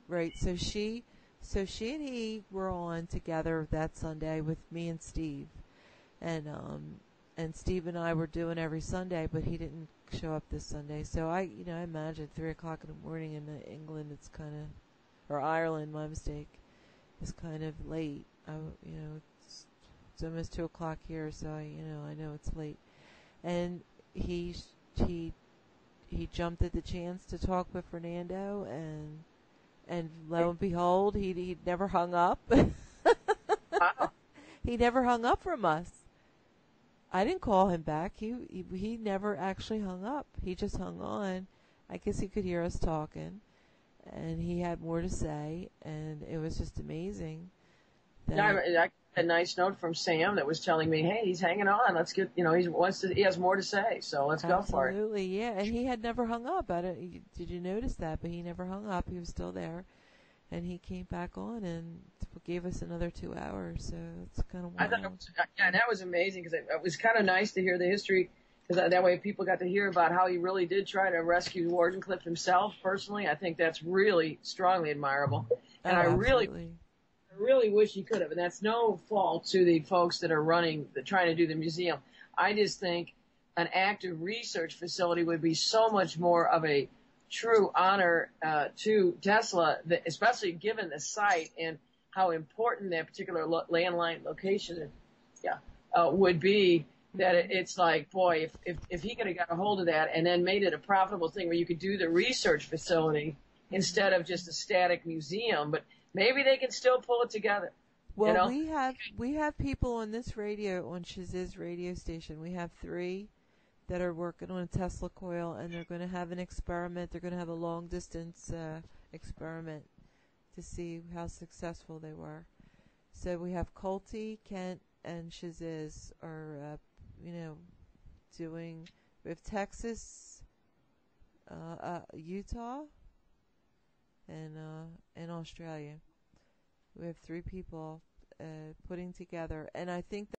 Right. So she and he were on together that Sunday with me and Steve, and Steve and I were doing every Sunday, but he didn't show up this Sunday. So I imagine 3:00 in the morning in England, it's kind of, or Ireland, my mistake, is kind of late. It's almost 2:00 here, so I know it's late. And he jumped at the chance to talk with Fernando, and lo and behold, he never hung up. He never hung up from us. I didn't call him back. He never actually hung up. He just hung on. I guess he could hear us talking, and he had more to say, and it was just amazing. I got a nice note from Sam that was telling me, "Hey, he's hanging on. Let's get, he has more to say, so let's go for it." Absolutely, yeah. And he had never hung up. Did you notice that? But he never hung up. He was still there, and he came back on and gave us another 2 hours. So it's kind of wild. I thought that was amazing, because it was kind of nice to hear the history, because that way people got to hear about how he really did try to rescue Wardenclyffe himself. Personally, I think that's really strongly admirable, and I really wish he could have. And that's no fault to the folks that are trying to do the museum. I just think an active research facility would be so much more of a true honor to Tesla, especially given the site and how important that particular landline location would be. That it's like, boy, if he could have got a hold of that and then made it a profitable thing where you could do the research facility instead of just a static museum, but maybe they can still pull it together. Well, we have people on this on Shaziz's radio station. We have 3 that are working on a Tesla coil, and they're going to have an experiment. They're going to have a long distance experiment to see how successful they were. So we have Colty, Kent, and Shaziz are, doing. We have Texas, Utah, and Australia. We have 3 people putting together, and I think